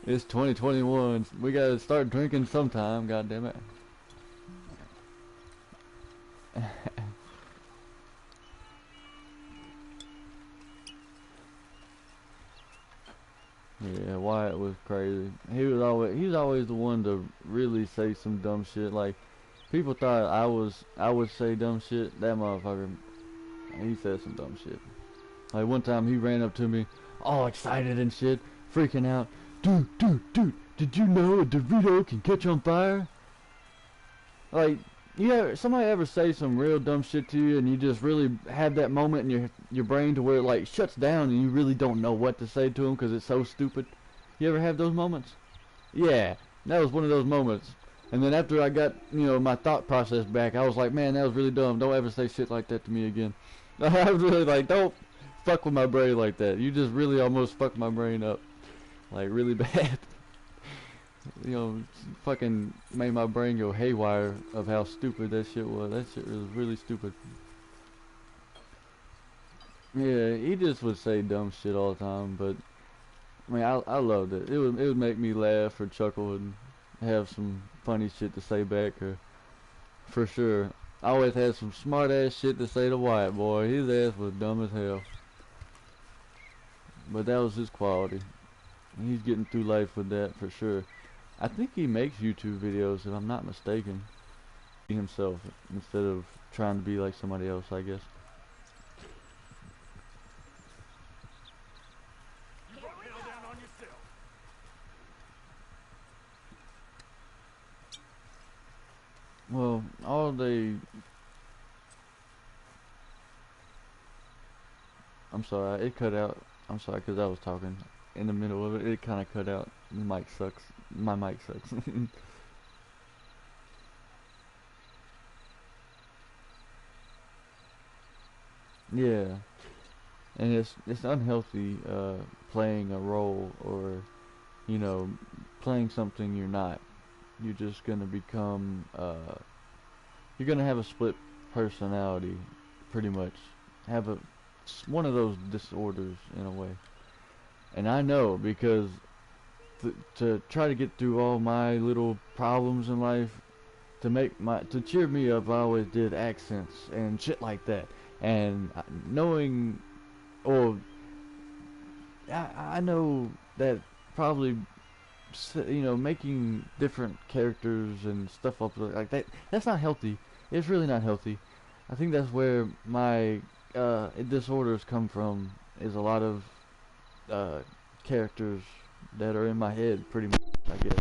It's 2021. We gotta start drinking sometime, goddammit. Yeah, Wyatt was crazy. He's always the one to really say some dumb shit. Like, people thought I would say dumb shit. That motherfucker, he said some dumb shit. Like, one time he ran up to me, all excited and shit, freaking out. Dude, did you know a Dorito can catch on fire? Like, Yeah, somebody ever say some real dumb shit to you, and you just really have that moment in your brain to where it like shuts down, and you really don't know what to say to them because it's so stupid. You ever have those moments? Yeah, that was one of those moments. And then after I got my thought process back, I was like, man, that was really dumb. Don't ever say shit like that to me again. I was really like, don't fuck with my brain like that. You just really almost fucked my brain up, like really bad. Fucking made my brain go haywire of how stupid that shit was. That shit was really stupid. Yeah, he just would say dumb shit all the time, but I mean, I loved it. It would make me laugh or chuckle and have some funny shit to say back, or for sure. I always had some smart ass shit to say to Wyatt, boy. His ass was dumb as hell, but that was his quality. He's getting through life with that for sure. I think he makes YouTube videos, if I'm not mistaken. Himself instead of trying to be like somebody else, I guess. You brought hell down on yourself. Well, all they... I'm sorry, it cut out. I'm sorry, because I was talking in the middle of it. It kind of cut out. The mic sucks. My mic sucks. Yeah, and it's unhealthy playing a role, or you know playing something you're not. You're just gonna become you're gonna have a split personality, pretty much. Have one of those disorders in a way. And I know because to try to get through all my little problems in life, to cheer me up, I always did accents and shit like that. And knowing, or I know that probably making different characters and stuff up like that, that's not healthy. It's really not healthy. I think that's where my disorders come from, is a lot of uh, characters that are in my head, pretty much, I guess.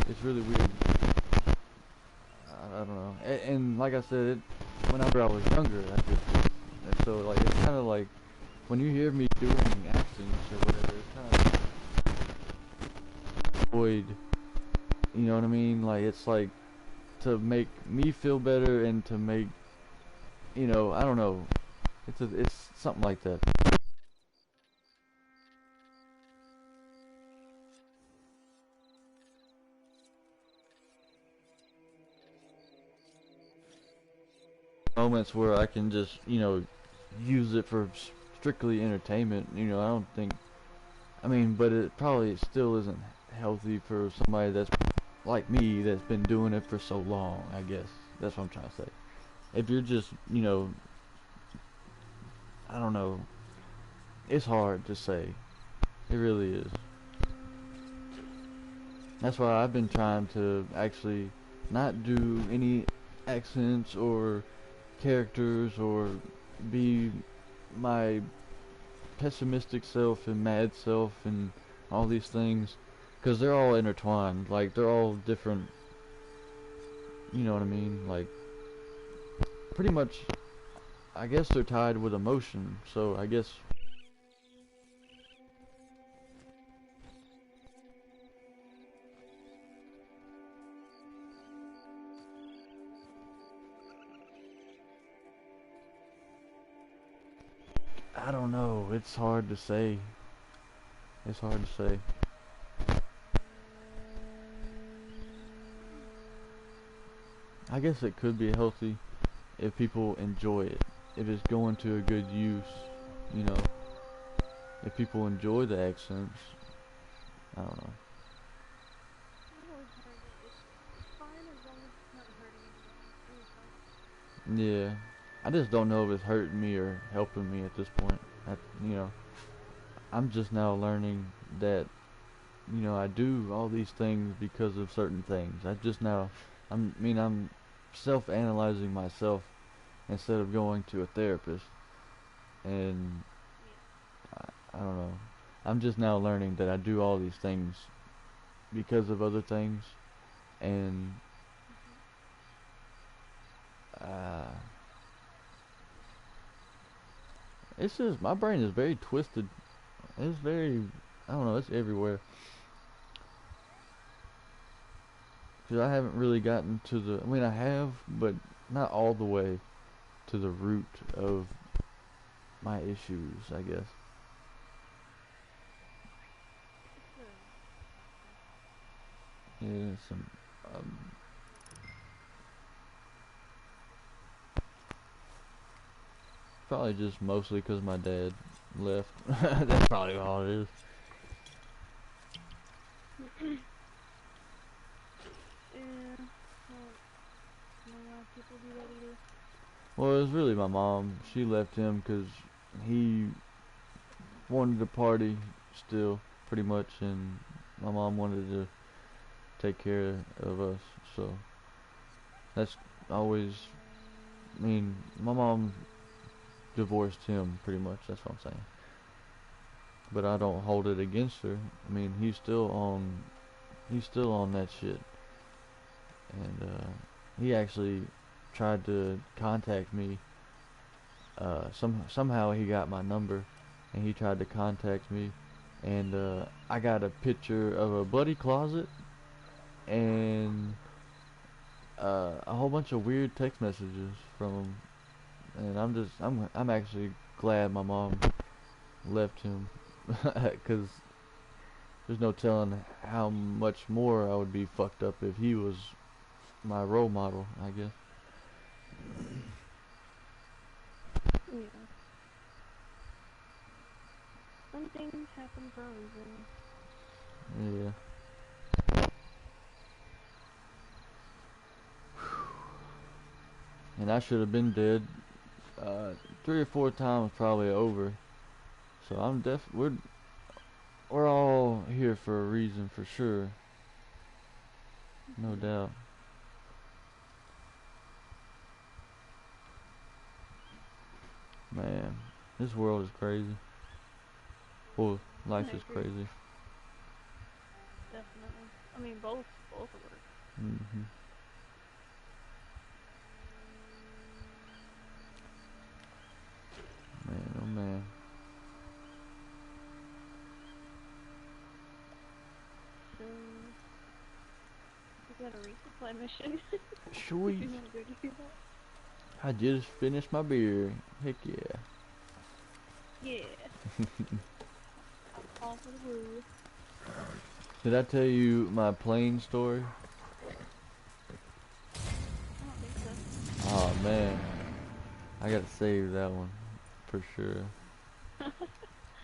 It's really weird. I don't know. And like I said, whenever I was younger, I just, and so like it's kind of like when you hear me doing accents or whatever, it's kind of void. You know what I mean? Like it's like to make me feel better and to make, I don't know. It's something like that. Moments where I can just, use it for strictly entertainment. I don't think, I mean, but it probably still isn't healthy for somebody that's like me, that's been doing it for so long, I guess. That's what I'm trying to say. If you're just, I don't know, it's hard to say. It really is. That's why I've been trying to actually not do any accents or characters or be my pessimistic self and mad self and all these things, because they're all intertwined. Like they're all different. You know what I mean? Like pretty much, I guess they're tied with emotion. So I guess I don't know. It's hard to say. It's hard to say. I guess it could be healthy if people enjoy it. If it's going to a good use, you know. If people enjoy the accents, I don't know. I've always heard that it's fine as long as it's not hurting anyone. Really fine. Yeah. I just don't know if it's hurting me or helping me at this point. I'm just now learning that, I do all these things because of certain things. I'm self-analyzing myself instead of going to a therapist. And I don't know. I'm just now learning that I do all these things because of other things. And uh, it's just my brain is very twisted. It's very, I don't know, it's everywhere. Because I haven't really gotten to the, I mean I have, but not all the way to the root of my issues, I guess. Yeah, some, um, probably just mostly because my dad left. That's probably all it is. Yeah. Well, a lot of people do that either. Well, it was really my mom. She left him because he wanted to party still, pretty much, and my mom wanted to take care of us. So that's always, I mean, my mom divorced him pretty much. That's what I'm saying. But I don't hold it against her. I mean, he's still on that shit, and he actually tried to contact me. Somehow he got my number, and he tried to contact me, and I got a picture of a bloody closet and a whole bunch of weird text messages from him, and I'm actually glad my mom left him, because there's no telling how much more I would be fucked up if he was my role model, I guess. Yeah. Some things happen for a reason. Yeah. And I should have been dead 3 or 4 times probably over. So we're all here for a reason for sure. No doubt. Man, this world is crazy. Well, life I is agree. crazy. Definitely. I mean, both work. Mhm. Man, oh man. So, we got a resupply mission. Sweet. You wanna go do that? I just finished my beer. Heck yeah. Yeah. All for the woo. Did I tell you my plane story? I don't think so. Oh man, I gotta save that one for sure.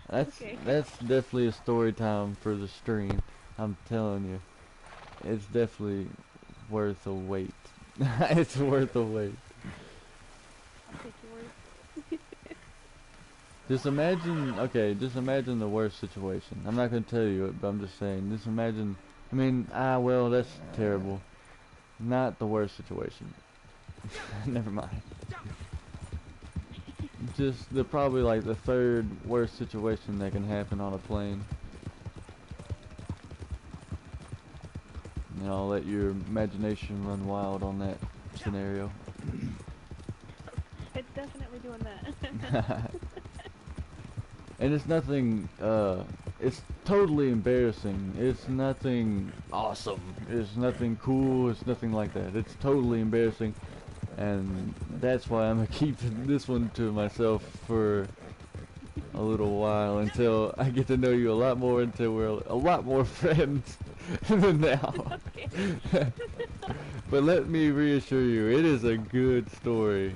That's Okay. that's definitely a story time for the stream. I'm telling you, it's definitely worth a wait. It's worth a wait. I'll take your word. Just imagine the worst situation. I'm not gonna tell you it, but I'm just saying, just imagine, I mean, well, that's terrible. Not the worst situation. Never mind. Just probably like the third worst situation that can happen on a plane. You know, let your imagination run wild on that scenario. It's definitely doing that. And it's nothing, it's totally embarrassing. It's nothing awesome. It's nothing cool. It's nothing like that. It's totally embarrassing. And that's why I'm gonna keep this one to myself for a little while, until I get to know you a lot more, until we're a lot more friends than now. But let me reassure you, it is a good story.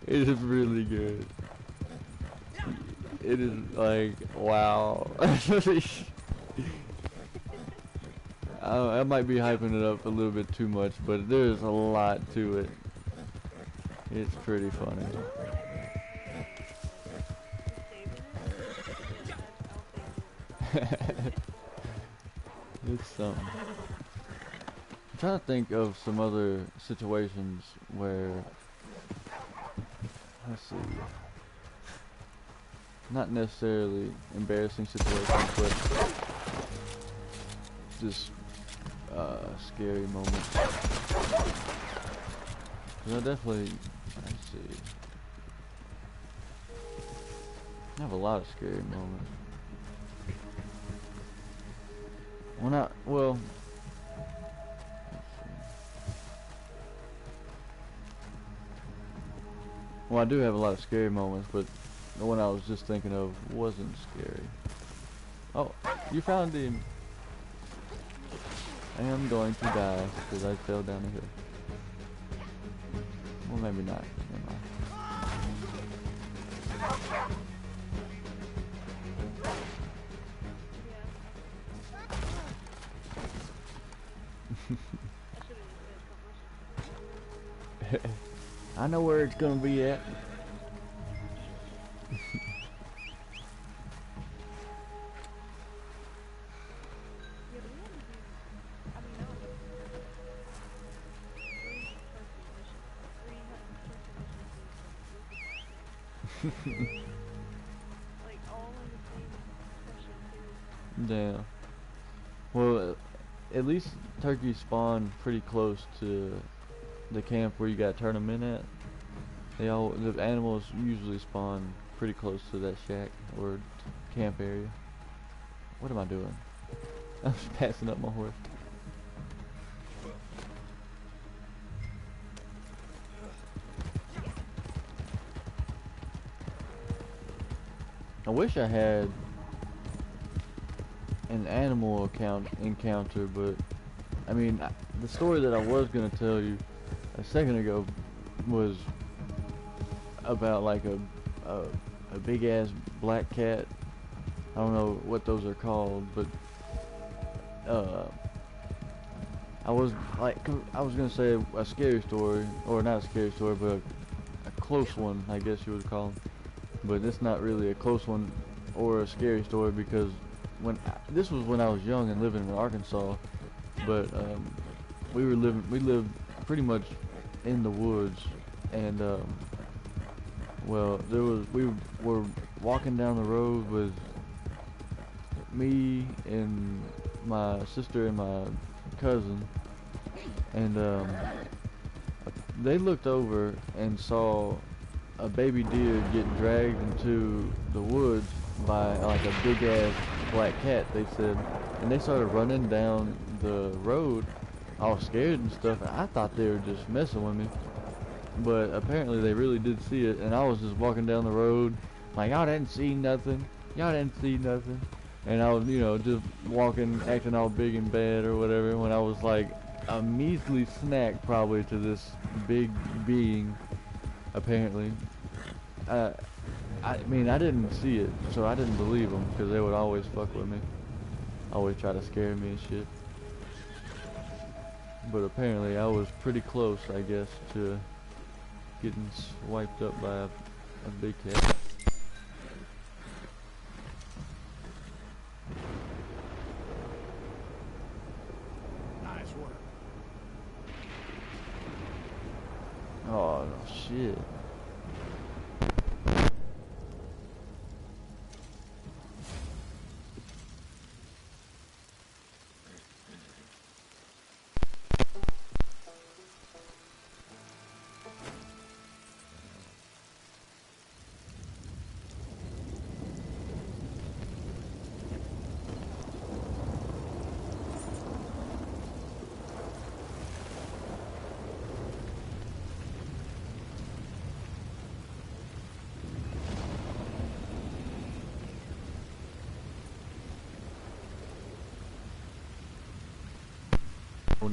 It is really good. It is like, wow. I might be hyping it up a little bit too much, but there's a lot to it. It's pretty funny. It's something. I'm trying to think of some other situations where, let's see, not necessarily embarrassing situations, but just scary moments. 'Cause I definitely see. I have a lot of scary moments. Well, I do have a lot of scary moments, but the one I was just thinking of wasn't scary. Oh, you found him. I am going to die because I fell down the hill. Well, maybe not. Never mind. I know where it's gonna be at. Like all in the same session too. Damn. Well, at least turkeys spawn pretty close to the camp where you got to turn them in at. The animals usually spawn pretty close to that shack or camp area. What am I doing? I'm just passing up my horse. I wish I had an animal encounter, but I mean, the story that I was gonna tell you a second ago was about like a big ass black cat. I don't know what those are called, but I was gonna say a scary story, or not a scary story, but a close one, I guess you would call them. But it's not really a close one or a scary story because this was when I was young and living in Arkansas, but we lived pretty much in the woods, and well, we were walking down the road with me and my sister and my cousin, and they looked over and saw a baby deer get dragged into the woods by like a big ass black cat, they said, and they started running down the road all scared and stuff, and I thought they were just messing with me, but apparently they really did see it, and I was just walking down the road like, y'all didn't see nothing, and I was, you know, just walking, acting all big and bad or whatever, when I was like a measly snack probably to this big being, apparently. I mean, I didn't see it, so I didn't believe them, because they would always fuck with me. Always try to scare me and shit. But apparently I was pretty close, I guess, to getting swiped up by a big cat. Nice work. Oh, shit.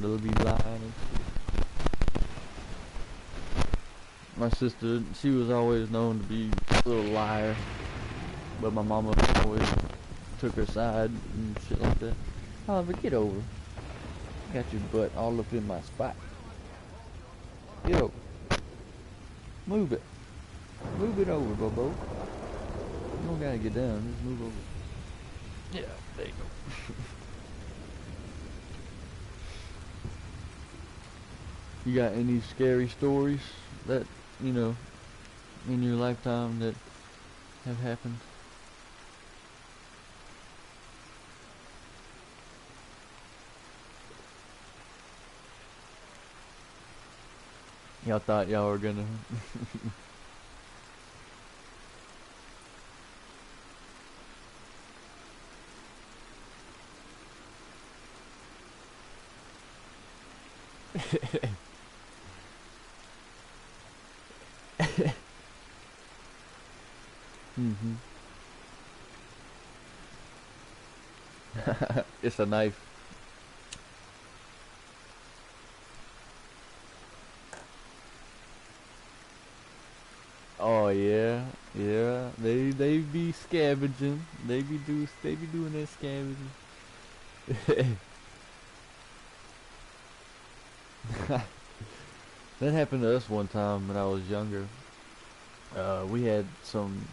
To be lying and shit. My sister, she was always known to be a little liar, but my mama always took her side and shit like that. Oliver, get over. Got your butt all up in my spot. Get over. Move it. Move it over, Bobo. You don't gotta get down, just move over. Yeah, there you go. You got any scary stories that, you know, in your lifetime that have happened? Y'all thought y'all were gonna. Mhm. It's a knife. Oh yeah, yeah. They be scavenging. They be doing that scavenging. That happened to us one time when I was younger. We had some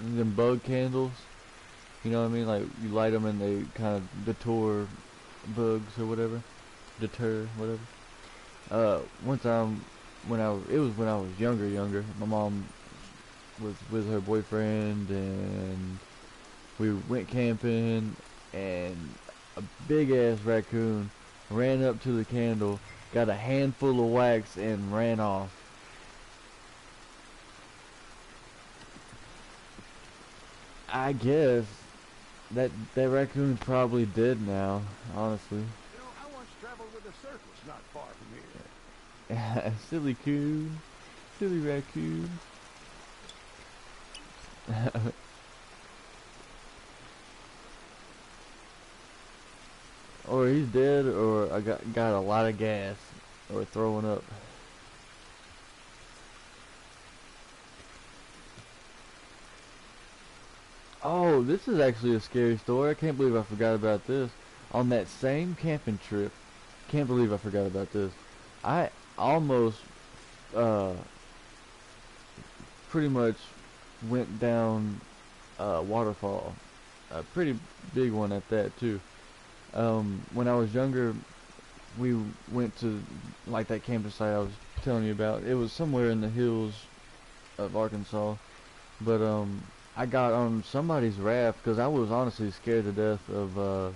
them bug candles. You know what I mean? Like you light them and they kind of deter bugs or whatever, deter whatever. One time it was when I was younger. My mom was with her boyfriend and we went camping and a big ass raccoon ran up to the candle, got a handful of wax and ran off. I guess that raccoon's probably dead now, honestly. You know, I once traveled with a circus not far from here. Silly coon. Silly raccoon. Or he's dead, or I got a lot of gas, or throwing up. Oh, this is actually a scary story. I can't believe I forgot about this. On that same camping trip, can't believe I forgot about this. I almost, uh, pretty much went down a waterfall, a pretty big one at that too. When I was younger, we went to like that camping site I was telling you about. It was somewhere in the hills of Arkansas, but I got on somebody's raft because I was honestly scared to death of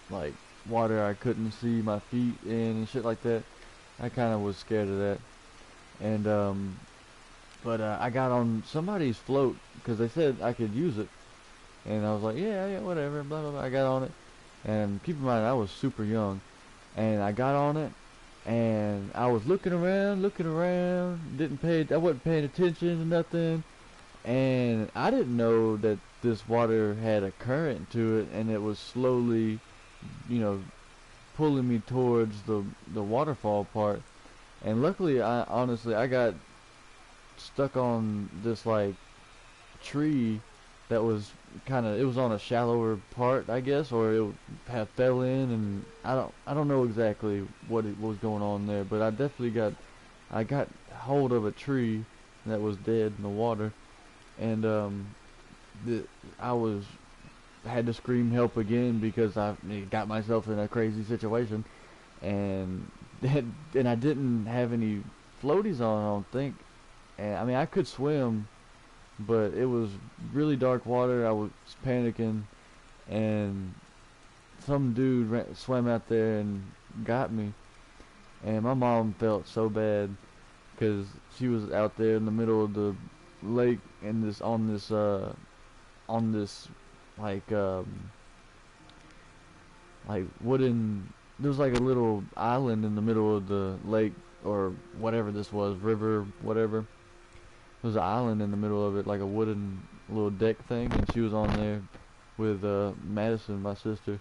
like water I couldn't see my feet in and shit like that. I kind of was scared of that, and but I got on somebody's float because they said I could use it, and I was like, yeah, whatever, blah blah blah. I got on it, and keep in mind I was super young, and I got on it, and I was looking around, I wasn't paying attention to nothing, and I didn't know that this water had a current to it, and it was slowly, you know, pulling me towards the waterfall part. And luckily, I got stuck on this like tree that was it was on a shallower part, I guess, or it had fell in, and I don't know exactly what was going on there, but I got hold of a tree that was dead in the water, and I was had to scream help again because I got myself in a crazy situation, and and I didn't have any floaties on, I don't think. And I mean, I could swim, but it was really dark water. I was panicking, and some dude swam out there and got me. And my mom felt so bad because she was out there in the middle of the lake and on this like like wooden. There was like a little island in the middle of the lake or whatever this was, river, whatever. There was an island in the middle of it, like a wooden little deck thing, and she was on there with Madison, my sister,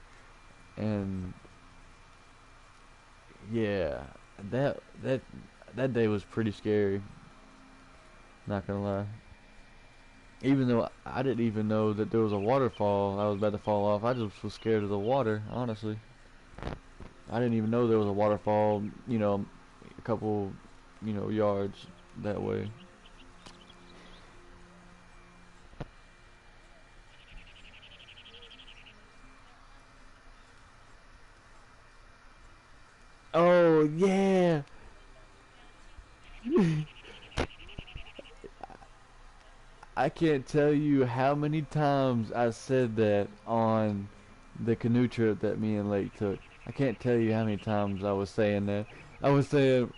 and yeah, that day was pretty scary. Not gonna lie. Even though I didn't even know that there was a waterfall, I was about to fall off. I just was scared of the water, honestly. I didn't even know there was a waterfall, a couple, yards that way. Oh yeah. I can't tell you how many times I said that on the canoe trip that me and Lake took. I can't tell you how many times I was saying that. I was saying,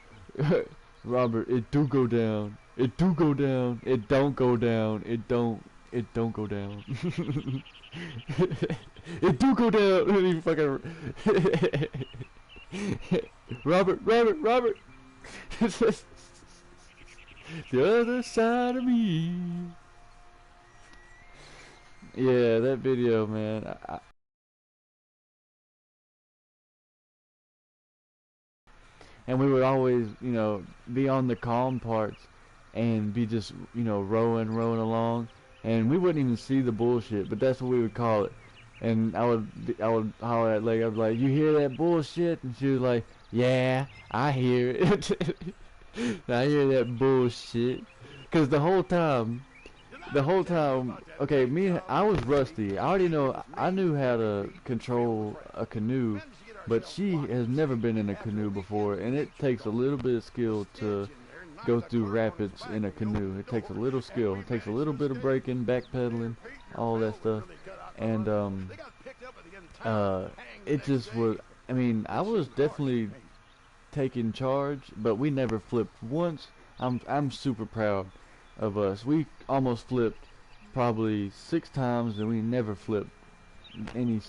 Robert, it do go down. It do go down. It don't go down. It don't. It don't go down. It do go down. And he fucking Robert, Robert, Robert. The other side of me. Yeah, that video, man. And we would always, you know, be on the calm parts and be just, you know, rowing along, and we wouldn't even see the bullshit, but that's what we would call it. And I would holler at Leg. I'd be like, "You hear that bullshit?" And she was like, "Yeah, I hear it." I hear that bullshit, cause the whole time, okay, I was rusty. I already know, I knew how to control a canoe, but she has never been in a canoe before, and it takes a little bit of skill to go through rapids in a canoe. It takes a little skill. It takes a little bit of braking, backpedaling, all that stuff, and it just was. I mean, I was definitely taking charge, but we never flipped once. I'm super proud of us. We almost flipped probably 6 times, and we never flipped any of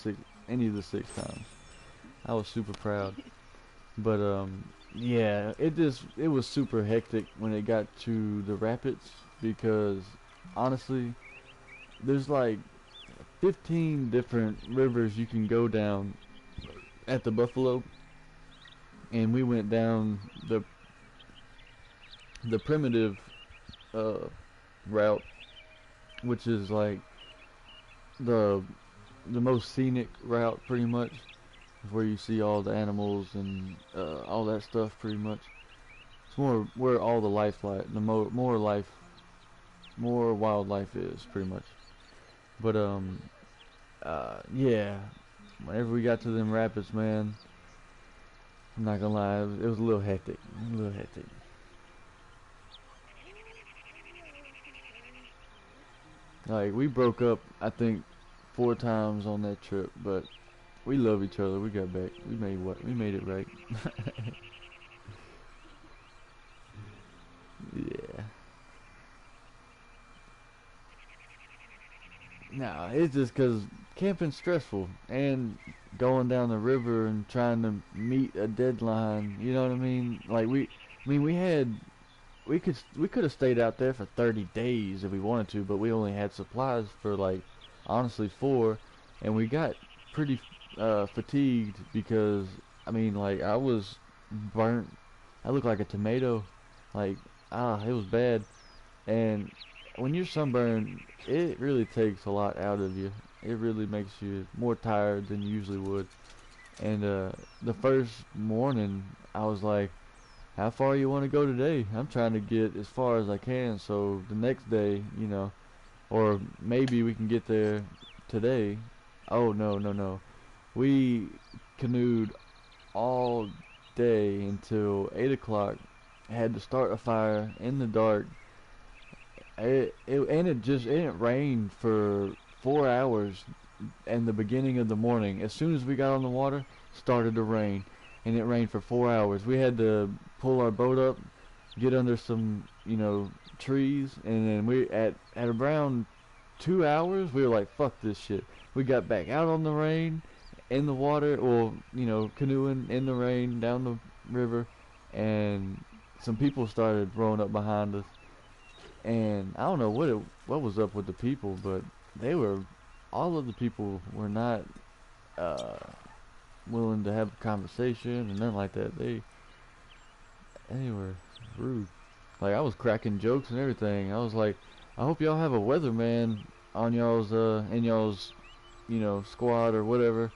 the 6 times. I was super proud. But yeah, it was super hectic when it got to the rapids, because honestly, there's like 15 different rivers you can go down at the Buffalo, and we went down the primitive uh, route, which is like the most scenic route, pretty much, where you see all the animals and all that stuff. Pretty much, it's more where all the more wildlife is, pretty much. But yeah, whenever we got to them rapids, man, I'm not gonna lie, it was a little hectic, a little hectic. Like, we broke up, I think, 4 times on that trip, but we love each other. We got back. We made what? We made it right. Yeah. No, it's just 'cause camping's stressful, and going down the river and trying to meet a deadline. You know what I mean? Like, I mean, we could have stayed out there for 30 days if we wanted to, but we only had supplies for, like, honestly 4, and we got pretty fatigued because, I mean, like, I was burnt. I looked like a tomato. Like, it was bad. And when you're sunburned, it really takes a lot out of you. It really makes you more tired than you usually would. And the first morning, I was like, how far you want to go today? I'm trying to get as far as I can, so the next day, you know, or maybe we can get there today. Oh, no, no, no. We canoed all day until 8 o'clock. Had to start a fire in the dark. It rained for 4 hours in the beginning of the morning. As soon as we got on the water, started to rain, and it rained for 4 hours. We had to pull our boat up, get under some, you know, trees, and then at around 2 hours, we were like, fuck this shit. We got back out on the rain, in the water, or, you know, canoeing in the rain down the river, and some people started rowing up behind us. And I don't know what was up with the people, but they were all of the people were not uh, willing to have a conversation and nothing like that. They were rude. Like, I was cracking jokes and everything. I was like, I hope y'all have a weatherman on y'all's in y'all's, you know, squad or whatever,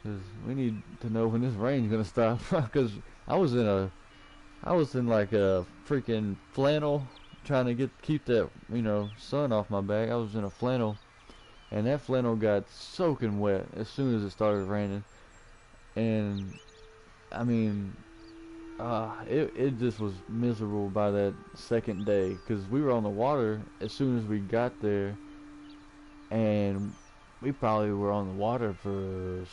'cause we need to know when this rain's gonna stop. 'Cause I was in like a freaking flannel, trying to keep that, you know, sun off my back. I was in a flannel, and that flannel got soaking wet as soon as it started raining. And I mean, it just was miserable by that second day, because we were on the water as soon as we got there, and we probably were on the water for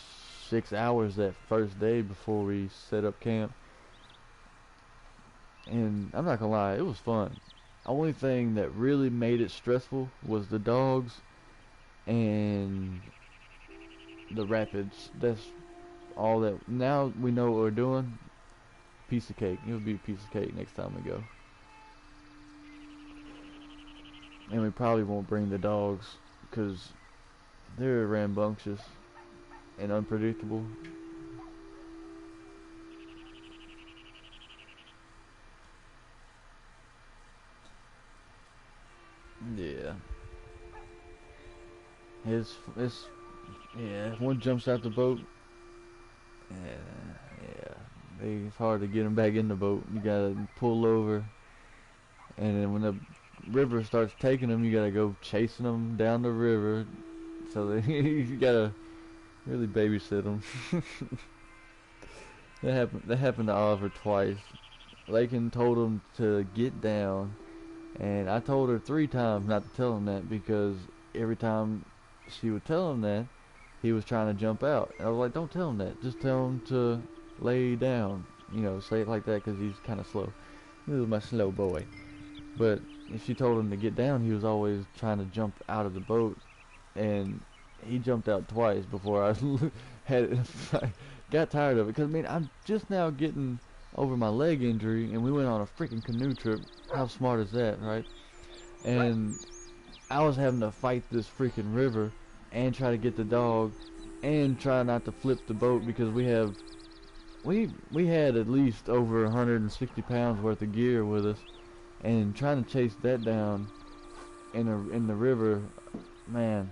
6 hours that first day before we set up camp. And I'm not gonna lie, it was fun. Only thing that really made it stressful was the dogs and the rapids. That's all that. Now we know what we're doing. Piece of cake. It'll be a piece of cake next time we go. And we probably won't bring the dogs because they're rambunctious and unpredictable. Yeah. It's yeah. If one jumps out the boat, yeah. It's hard to get them back in the boat. You gotta pull over, and then when the river starts taking them, you gotta go chasing them down the river. So you gotta really babysit them. That happened to Oliver twice. Lakin told him to get down, and I told her 3 times not to tell him that because every time she would tell him that, he was trying to jump out. And I was like, don't tell him that. Just tell him to lay down. You know, say it like that because he's kind of slow. He was my slow boy. But if she told him to get down, he was always trying to jump out of the boat. And he jumped out twice before I had it. I got tired of it. Because, I mean, I'm just now getting over my leg injury, and we went on a freaking canoe trip. How smart is that, right? And I was having to fight this freaking river and try to get the dog and try not to flip the boat because we had at least over 160 pounds worth of gear with us, and trying to chase that down in the river, man.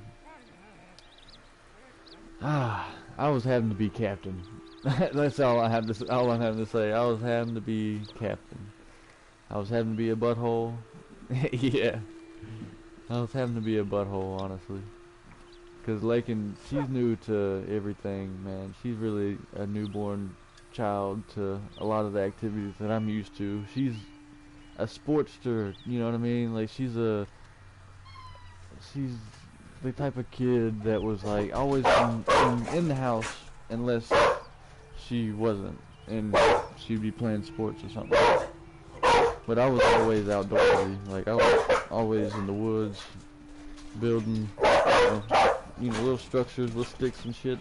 I was having to be captain. That's all I'm having to say. I was having to be captain. I was having to be a butthole. Yeah. I was having to be a butthole, honestly. Because Lakin, she's new to everything, man. She's really a newborn child to a lot of the activities that I'm used to. She's a sportster, you know what I mean? Like, she's the type of kid that was, like, always in the house unless she wasn't. And she'd be playing sports or something. But I was always outdoorsy. Like, I was always in the woods, building, little structures with sticks and shit.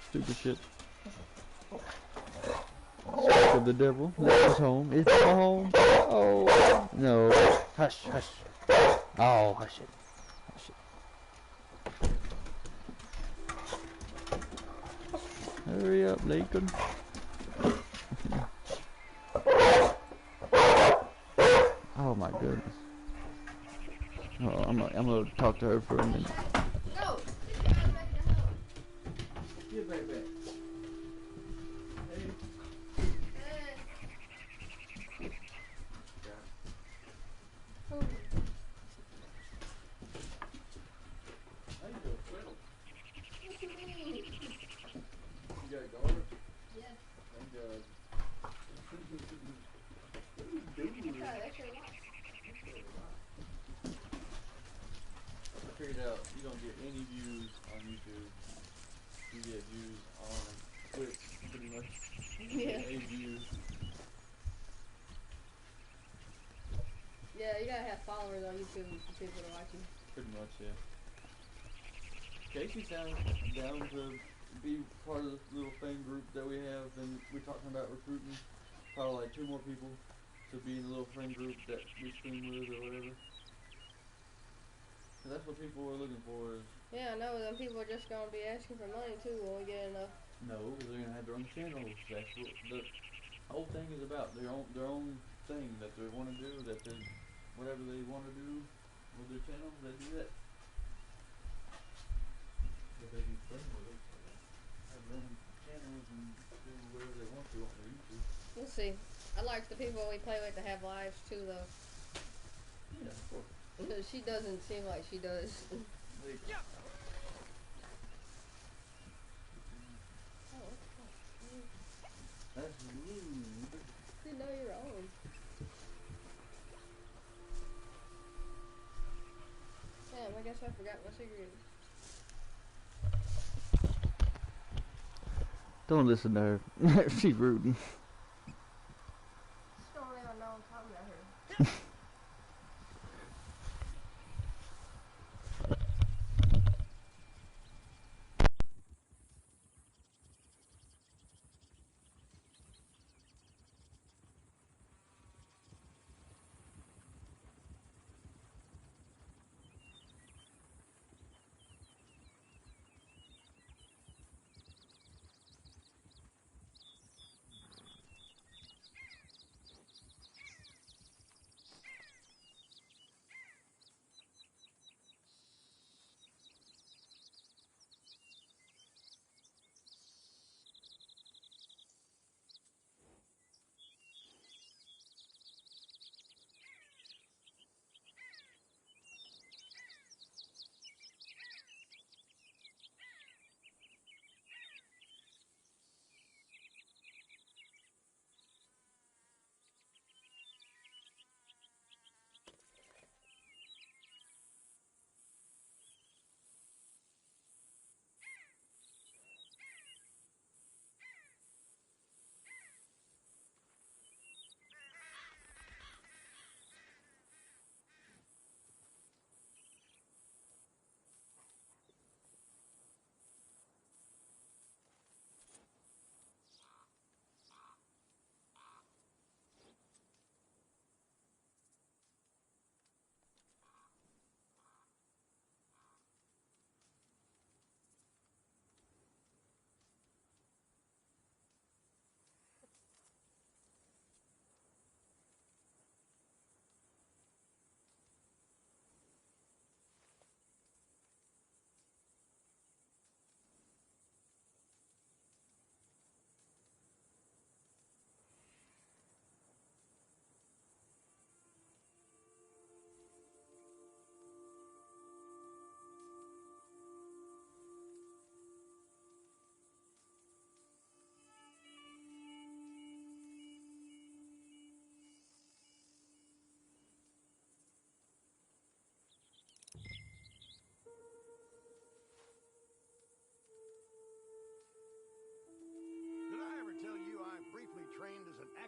Stupid shit. Speak of the devil. This is home. It's home. Oh, no. Hush, hush. Oh, hush it. Hush it. Hurry up, Lakin. Oh my goodness. Oh, I'm gonna talk to her for a minute. No! Get back. Hey. Oh. How you doing, Phil? What you mean? You got guard? Yes. Thank God. God, that's your life. I figured out you don't get any views on YouTube. You get views on Twitch, pretty much. Yeah. A view. Yeah, you gotta have followers on YouTube for people to watch you. Pretty much, yeah. Casey sounds down to be part of this little fan group that we have, and we're talking about recruiting probably like 2 more people to be in the little friend group that we stream with or whatever. 'Cause that's what people are looking for. Yeah, I know. Then people are just gonna be asking for money too when we get enough. No, they're gonna have their own channels. That's what the whole thing is about. Their own thing that they want to do. That they whatever they want to do with their channels, they do that. But they be friends with it. So they have their own channels and do whatever they want to on their YouTube. We'll see. I like the people we play with to have lives too, though. Yeah, of course. She doesn't seem like she does. Like, that's rude. You know you're wrong. Damn, I guess I forgot my cigarette. Don't listen to her. She's rude. Just don't really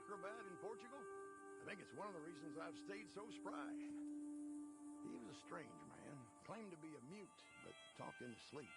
acrobat in Portugal. I think it's one of the reasons I've stayed so spry. He was a strange man, claimed to be a mute, but talked in his sleep.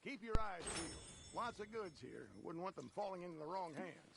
Keep your eyes peeled. Lots of goods here. Wouldn't want them falling into the wrong hands.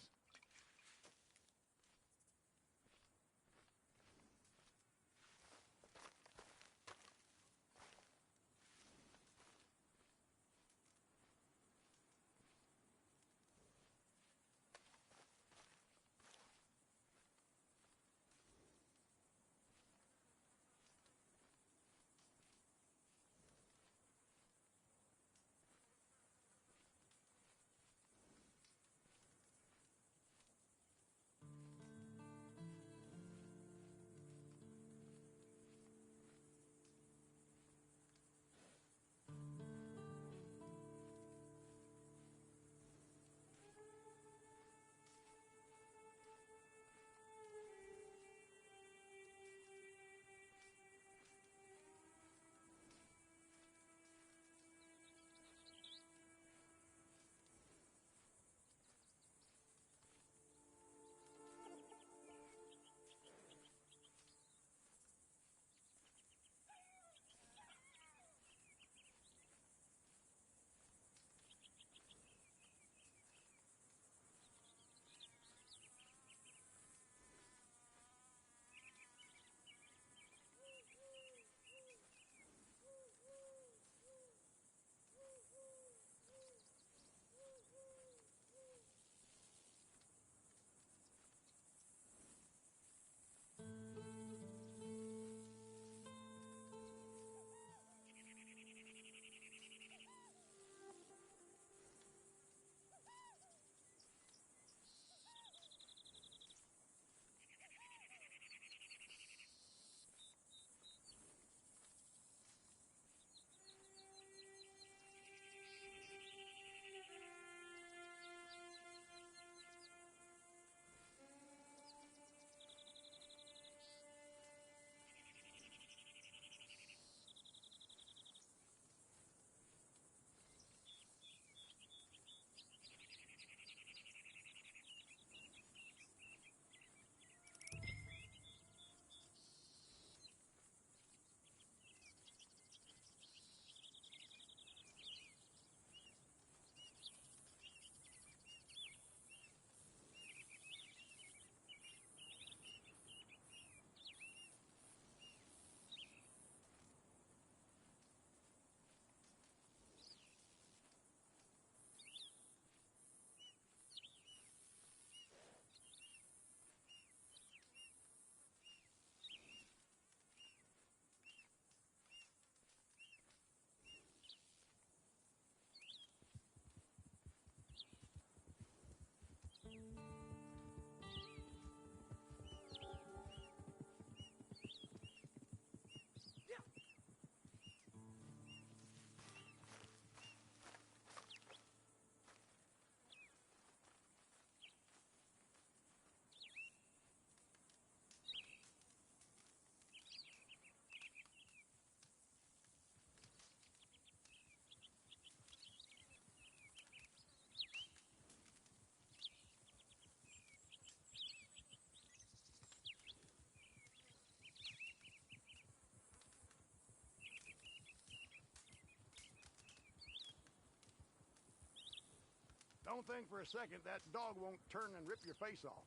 don't think for a second that dog won't turn and rip your face off.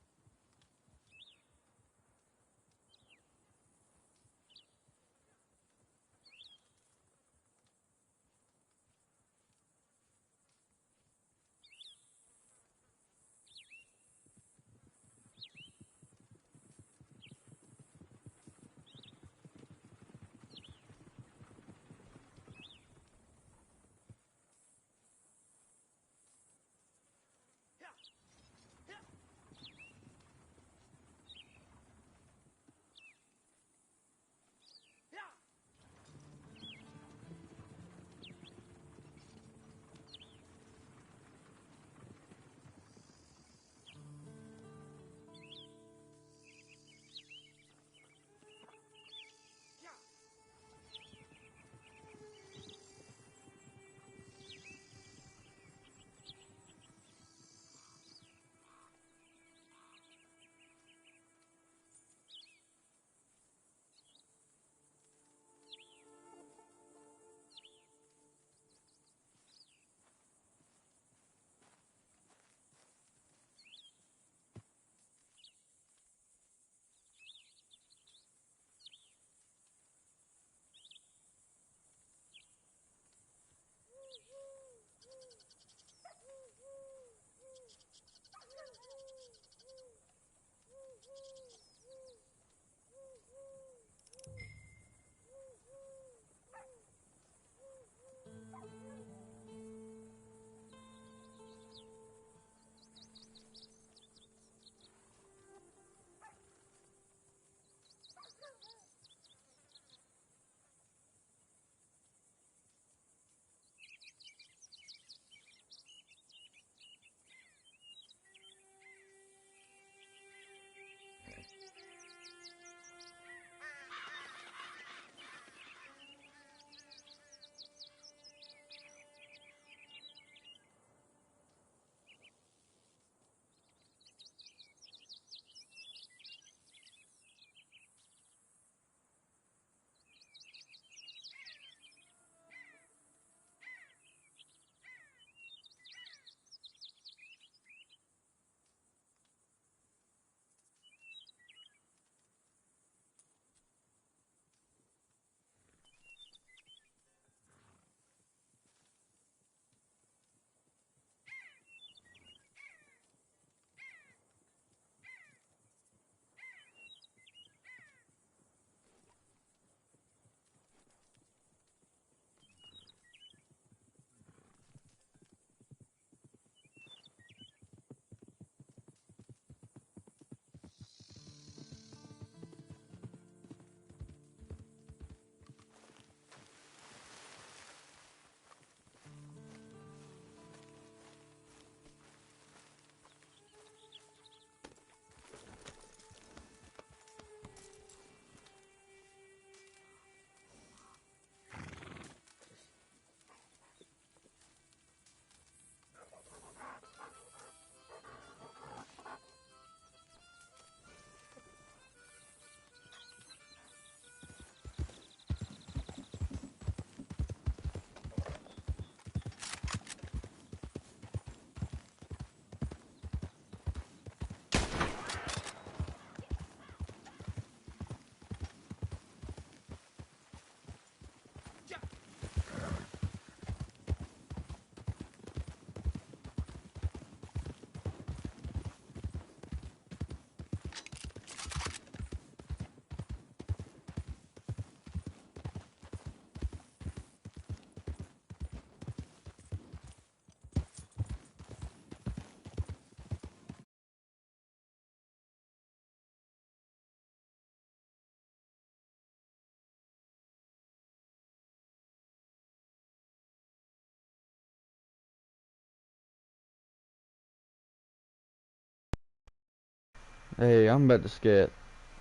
Hey, I'm about to scat.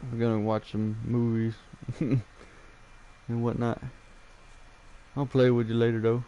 We're gonna watch some movies and whatnot. I'll play with you later though.